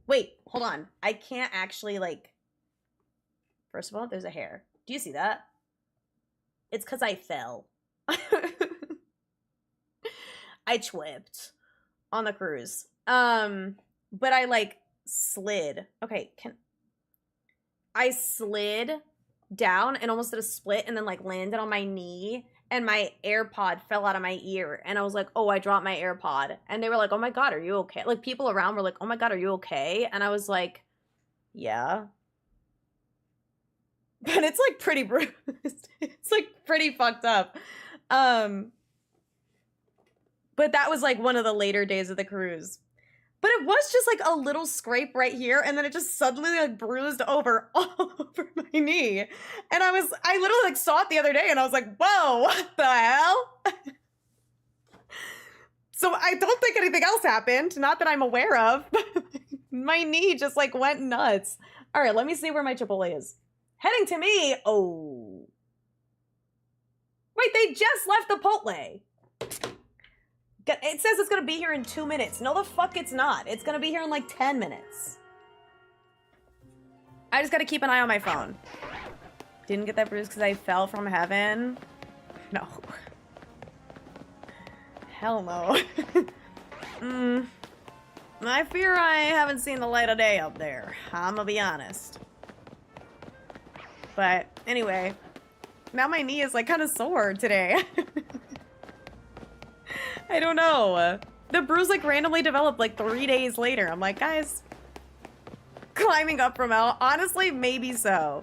Wait, hold on. I can't actually, like... First of all, there's a hair. Do you see that? It's because I fell. I tripped on the cruise. But I, like, slid. Okay, I slid down and almost did a split and then, like, landed on my knee. And my AirPod fell out of my ear. And I was like, oh, I dropped my AirPod. And they were like, oh my God, are you okay? Like, people around were like, oh my God, are you okay? And I was like, yeah. But it's, like, pretty bruised. It's, like, pretty fucked up. But that was, like, one of the later days of the cruise. But it was just, like, a little scrape right here. And then it just suddenly, like, bruised over all over my knee. And I literally, like, saw it the other day. And I was like, whoa, what the hell? So I don't think anything else happened. Not that I'm aware of. My knee just, like, went nuts. All right, let me see where my Chipotle is. Heading to me. Oh. Wait, they just left the Chipotle. It says it's gonna be here in 2 minutes. No, the fuck it's not. It's gonna be here in like 10 minutes. I just gotta keep an eye on my phone. Didn't get that bruise because I fell from heaven. No. Hell no. I fear I haven't seen the light of day up there. I'm gonna be honest. But anyway, now my knee is like kind of sore today. I don't know. The bruise like randomly developed like 3 days later. I'm like, guys, climbing up from hell. Honestly, maybe so.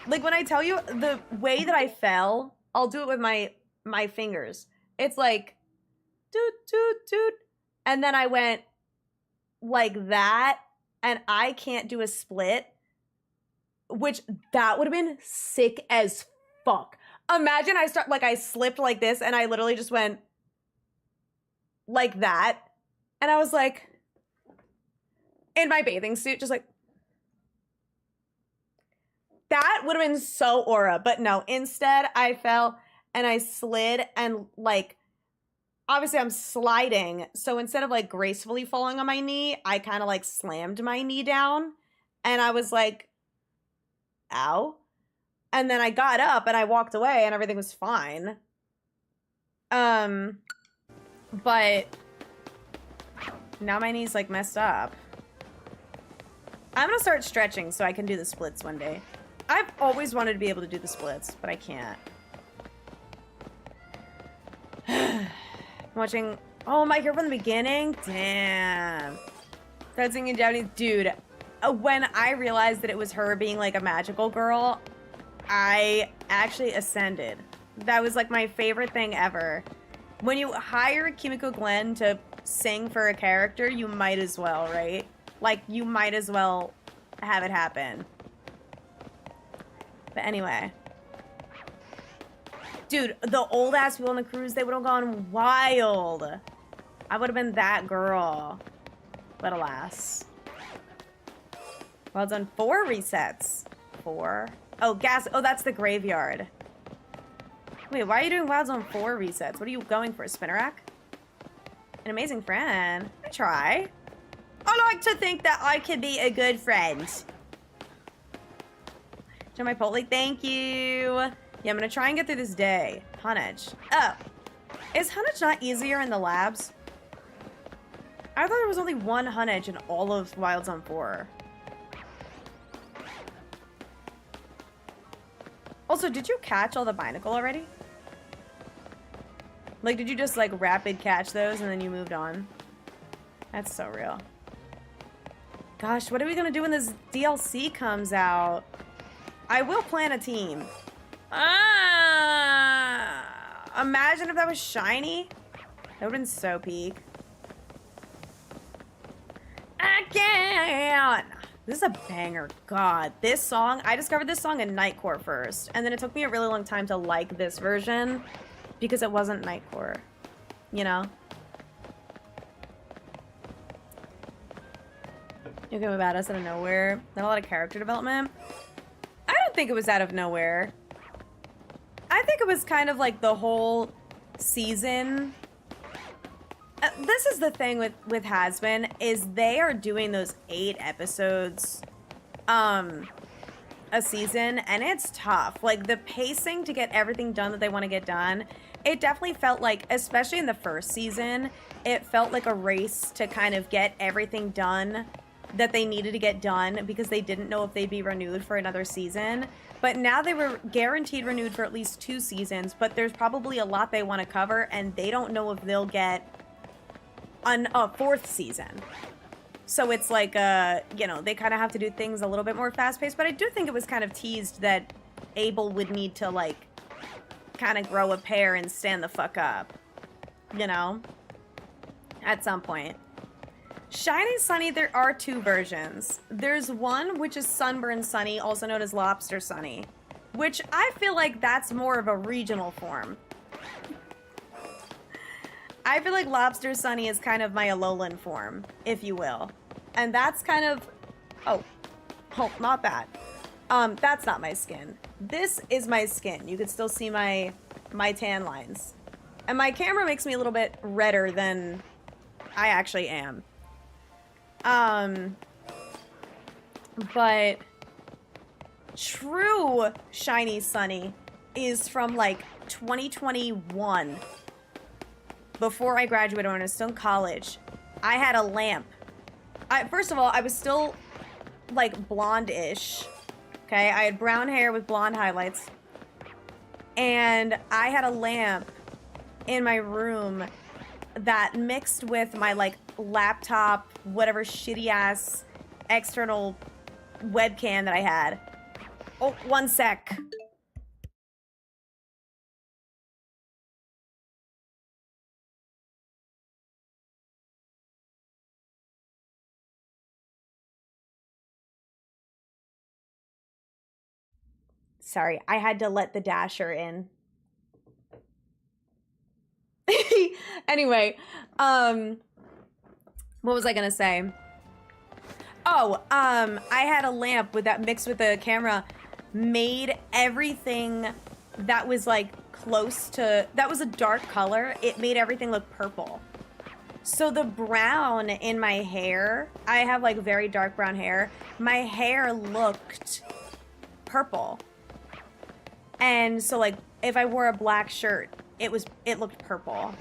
Like when I tell you the way that I fell, I'll do it with my my fingers. It's like, doot, doot, doot. And then I went like that, and I can't do a split, which that would have been sick as fuck. Imagine I slipped like this, and I literally just went like that. And I was like, in my bathing suit, just like, that would have been so aura. But no, instead I fell and I slid, and like, obviously I'm sliding. So instead of like gracefully falling on my knee, I kind of like slammed my knee down, and I was like, ow. And then I got up and I walked away and everything was fine. But now my knee's like messed up. I'm gonna start stretching so I can do the splits one day. I've always wanted to be able to do the splits, but I can't. Watching, oh, my Here from the Beginning? Damn. That's singing in Japanese. Dude, when I realized that it was her being like a magical girl, I actually ascended. That was like my favorite thing ever. When you hire Kimiko Glenn to sing for a character, you might as well, right? Like, you might as well have it happen. But anyway. Dude, the old ass people on the cruise, they would have gone wild. I would have been that girl. But alas. Well done. 4 resets. 4. Oh, gas. Oh, that's the graveyard. Wait, why are you doing Wild Zone 4 resets? What are you going for? A spinner rack? An amazing friend. I try. I like to think that I can be a good friend. Join my poll. Thank you. Yeah, I'm gonna try and get through this day. Hunnage. Oh. Is Hunnage not easier in the labs? I thought there was only one Hunnage in all of Wild Zone 4. Also, did you catch all the Binacle already? Like, did you just, like, rapid catch those and then you moved on? That's so real. Gosh, what are we gonna do when this DLC comes out? I will plan a team. Imagine if that was shiny. That would've been so peak. Again! This is a banger. God, this song, I discovered this song in Nightcore first, and then it took me a really long time to like this version because it wasn't Nightcore, you know? You came about us out of nowhere. Not a lot of character development. I don't think it was out of nowhere. I think it was kind of like the whole season. This is the thing with Hazbin, is they are doing those 8 episodes a season, and it's tough. Like, the pacing to get everything done that they want to get done, it definitely felt like, especially in the first season, it felt like a race to kind of get everything done that they needed to get done because they didn't know if they'd be renewed for another season. But now they were guaranteed renewed for at least 2 seasons, but there's probably a lot they want to cover, and they don't know if they'll get a 4th season. So it's like, you know, they kind of have to do things a little bit more fast-paced, but I do think it was kind of teased that Abel would need to, like, kind of grow a pair and stand the fuck up, you know, at some point. Shiny Sunny, there are 2 versions. There's one which is Sunburn Sunny, also known as Lobster Sunny, which I feel like that's more of a regional form. I feel like Lobster Sunny is kind of my Alolan form, if you will. And that's kind of... Oh, not that. That's not my skin. This is my skin. You can still see my tan lines. And my camera makes me a little bit redder than I actually am. But true Shiny Sunny is from like 2021. Before I graduated, when I was still in college, I had a lamp. First of all, I was still like blonde-ish. Okay, I had brown hair with blonde highlights. And I had a lamp in my room that mixed with my like laptop, whatever shitty ass external webcam that I had. Oh, one sec. Sorry, I had to let the dasher in. Anyway, what was I gonna say? Oh, I had a lamp with that mixed with the camera, made everything that was like close to, that was a dark color, it made everything look purple. So the brown in my hair, I have like very dark brown hair, my hair looked purple. And so like if I wore a black shirt, it looked purple.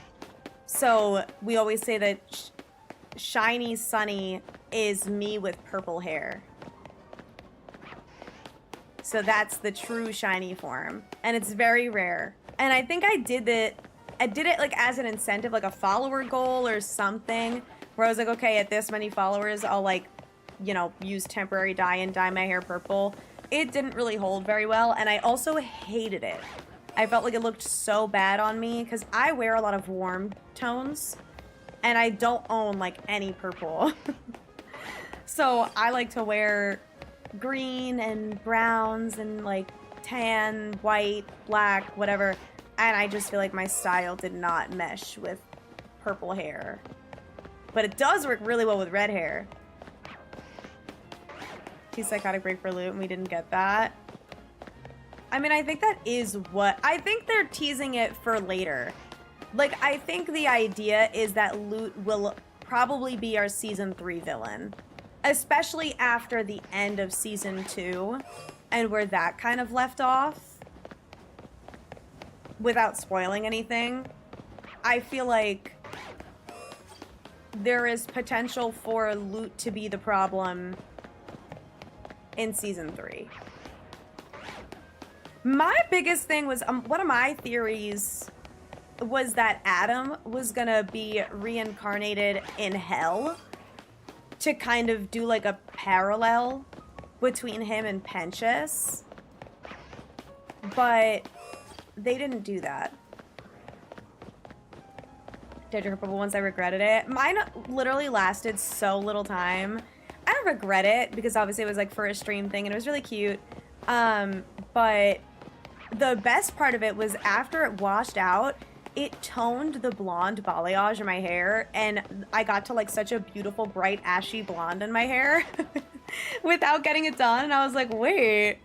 So we always say that shiny sunny is me with purple hair. So that's the true shiny form, and it's very rare. And I think I did it like as an incentive, like a follower goal or something, where I was like, okay, at this many followers, I'll like, you know, use temporary dye and dye my hair purple. It didn't really hold very well, and I also hated it. I felt like it looked so bad on me because I wear a lot of warm tones, and I don't own like any purple. So I like to wear green and browns and like tan, white, black, whatever. And I just feel like my style did not mesh with purple hair. But it does work really well with red hair. Psychotic break for loot, and we didn't get that. I mean, I think that is what... I think they're teasing it for later. Like, I think the idea is that Loot will probably be our Season 3 villain. Especially after the end of Season 2, and where that kind of left off. Without spoiling anything, I feel like there is potential for Loot to be the problem in Season 3. My biggest thing was, one of my theories was that Adam was gonna be reincarnated in hell to kind of do like a parallel between him and Penchas. But they didn't do that. Did her purple once I regretted it. Mine literally lasted so little time. I don't regret it because obviously it was like for a stream thing and it was really cute. But the best part of it was after it washed out, it toned the blonde balayage in my hair, and I got to like such a beautiful bright ashy blonde in my hair without getting it done. And I was like, wait,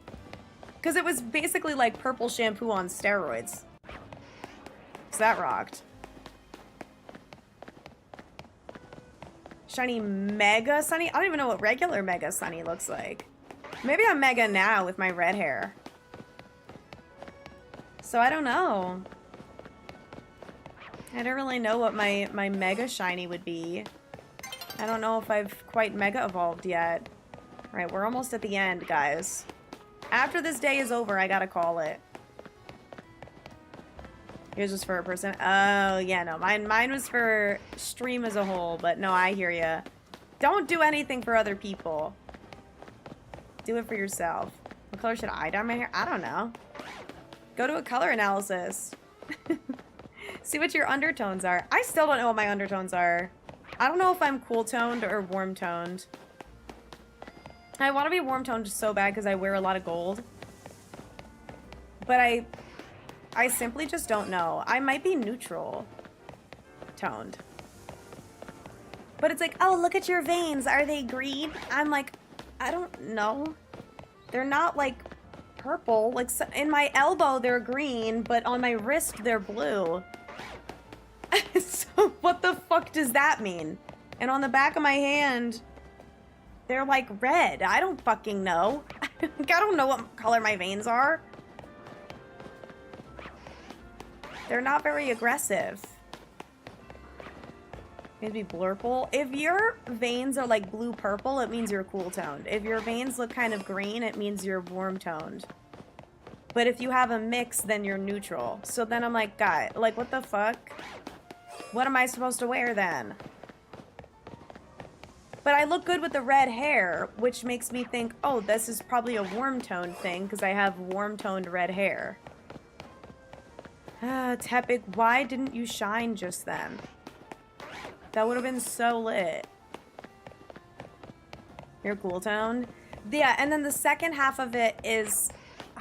because it was basically like purple shampoo on steroids. So that rocked. Shiny Mega Sunny? I don't even know what regular Mega Sunny looks like. Maybe I'm Mega now with my red hair. So I don't know. I don't really know what my Mega Shiny would be. I don't know if I've quite Mega Evolved yet. Right, we're almost at the end, guys. After this day is over, I gotta call it. Yours was for a person. Oh, yeah, no. Mine was for stream as a whole, but no, I hear ya. Don't do anything for other people. Do it for yourself. What color should I dye my hair? I don't know. Go to a color analysis. See what your undertones are. I still don't know what my undertones are. I don't know if I'm cool toned or warm toned. I want to be warm toned so bad because I wear a lot of gold. But I simply just don't know. I might be neutral toned. But it's like, oh, look at your veins. Are they green? I'm like, I don't know. They're not like purple. Like in my elbow, they're green, but on my wrist, they're blue. So what the fuck does that mean? And on the back of my hand, they're like red. I don't fucking know. I don't know what color my veins are. They're not very aggressive. Maybe blurple. If your veins are like blue-purple, it means you're cool toned. If your veins look kind of green, it means you're warm toned. But if you have a mix, then you're neutral. So then I'm like, God, like what the fuck? What am I supposed to wear then? But I look good with the red hair, which makes me think, oh, this is probably a warm toned thing because I have warm toned red hair. Tepig, why didn't you shine just then? That would have been so lit. You're cool toned? Yeah, and then the second half of it is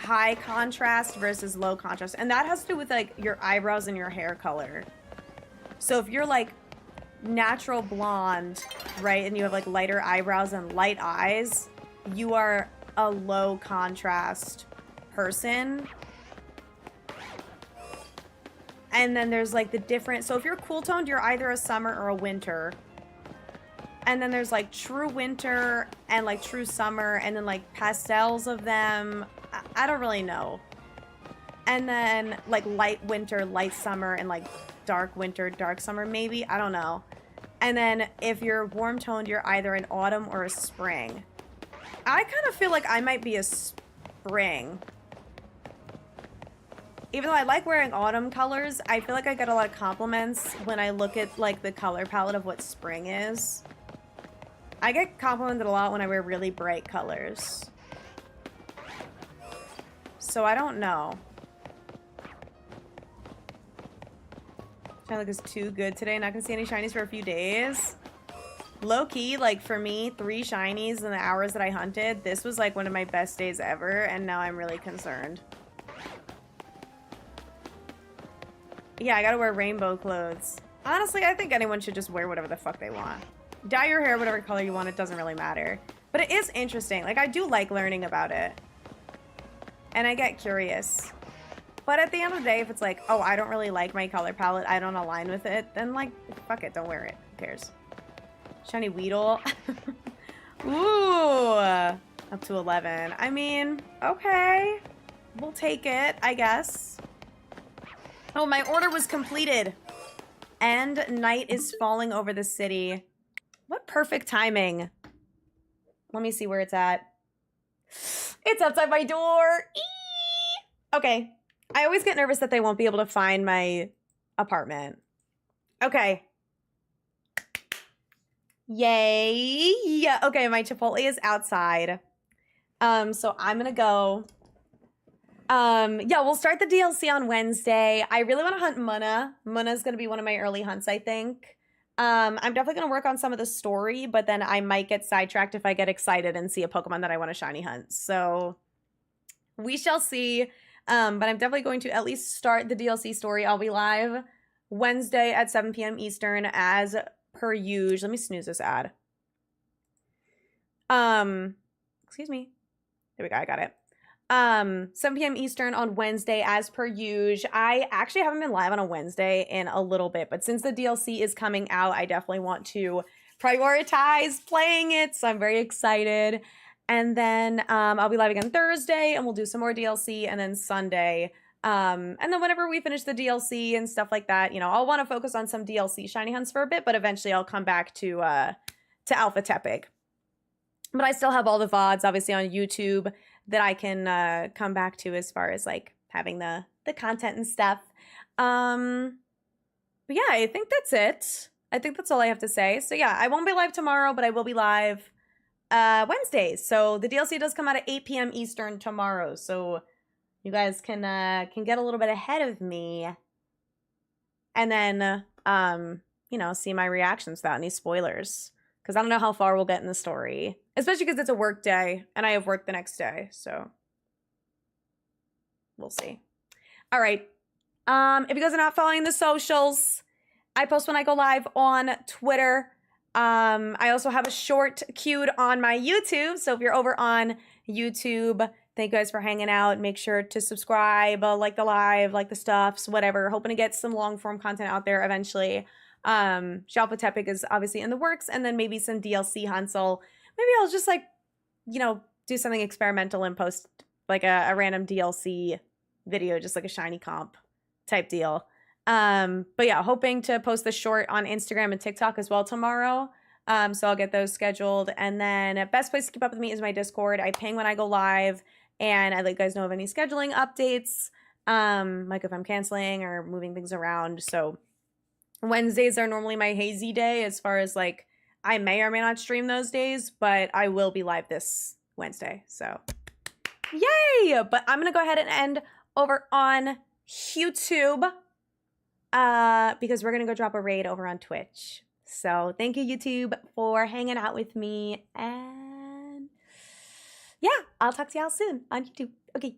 high contrast versus low contrast. And that has to do with like your eyebrows and your hair color. So if you're like natural blonde, right, and you have like lighter eyebrows and light eyes, you are a low contrast person. And then there's like the different, so if you're cool toned, you're either a summer or a winter. And then there's like true winter and like true summer, and then like pastels of them. I don't really know. And then like light winter, light summer, and like dark winter, dark summer, maybe. I don't know. And then if you're warm toned, you're either an autumn or a spring. I kind of feel like I might be a spring. Even though I like wearing autumn colors, I feel like I get a lot of compliments when I look at like the color palette of what spring is. I get complimented a lot when I wear really bright colors. So I don't know. I look is too good today. Not gonna see any shinies for a few days. Low key, like for me, 3 shinies in the hours that I hunted. This was like one of my best days ever, and now I'm really concerned. Yeah, I gotta wear rainbow clothes. Honestly, I think anyone should just wear whatever the fuck they want. Dye your hair whatever color you want, it doesn't really matter. But it is interesting. Like, I do like learning about it. And I get curious. But at the end of the day, if it's like, oh, I don't really like my color palette, I don't align with it, then like, fuck it, don't wear it. Who cares? Shiny Weedle. Ooh, up to 11. I mean, okay. We'll take it, I guess. Oh, my order was completed. And night is falling over the city. What perfect timing. Let me see where it's at. It's outside my door. Eee! Okay. I always get nervous that they won't be able to find my apartment. Okay. Yay. Yeah. Okay, my Chipotle is outside. So I'm gonna go. Yeah, we'll start the DLC on Wednesday. I really want to hunt Munna. Munna's gonna be one of my early hunts, I think. I'm definitely gonna work on some of the story, but then I might get sidetracked if I get excited and see a Pokemon that I want to shiny hunt. So we shall see. But I'm definitely going to at least start the DLC story. I'll be live Wednesday at 7 p.m. Eastern as per usual. Let me snooze this ad. Excuse me. There we go. I got it. 7 p.m. Eastern on Wednesday as per usual. I actually haven't been live on a Wednesday in a little bit, but since the DLC is coming out, I definitely want to prioritize playing it. So I'm very excited. And then I'll be live again Thursday, and we'll do some more DLC, and then Sunday. And then whenever we finish the DLC and stuff like that, you know, I'll want to focus on some DLC shiny hunts for a bit, but eventually I'll come back to Alpha TEPIG. But I still have all the VODs, obviously, on YouTube that I can come back to as far as, like, having the content and stuff. But yeah, I think that's it. I think that's all I have to say. So yeah, I won't be live tomorrow, but I will be live Wednesdays. So the DLC does come out at 8 p.m. Eastern tomorrow. So you guys can get a little bit ahead of me. And then, you know, see my reactions without any spoilers. Because I don't know how far we'll get in the story. Especially because it's a work day, and I have work the next day, so we'll see. All right. If you guys are not following the socials, I post when I go live on Twitter. I also have a short queued on my YouTube, so if you're over on YouTube, thank you guys for hanging out. Make sure to subscribe, like the live, like the stuffs, whatever. Hoping to get some long-form content out there eventually. SHALPHA TEPIG is obviously in the works, and then maybe some DLC hunts. Maybe I'll just, like, you know, do something experimental and post like a random DLC video, just like a shiny comp type deal. But yeah, hoping to post the short on Instagram and TikTok as well tomorrow. So I'll get those scheduled. And then best place to keep up with me is my Discord. I ping when I go live, and I let you guys know of any scheduling updates, like if I'm canceling or moving things around. So Wednesdays are normally my hazy day as far as, like, I may or may not stream those days, but I will be live this Wednesday. So yay! But I'm going to go ahead and end over on YouTube because we're going to go drop a raid over on Twitch. So thank you, YouTube, for hanging out with me. And yeah, I'll talk to y'all soon on YouTube. Okay.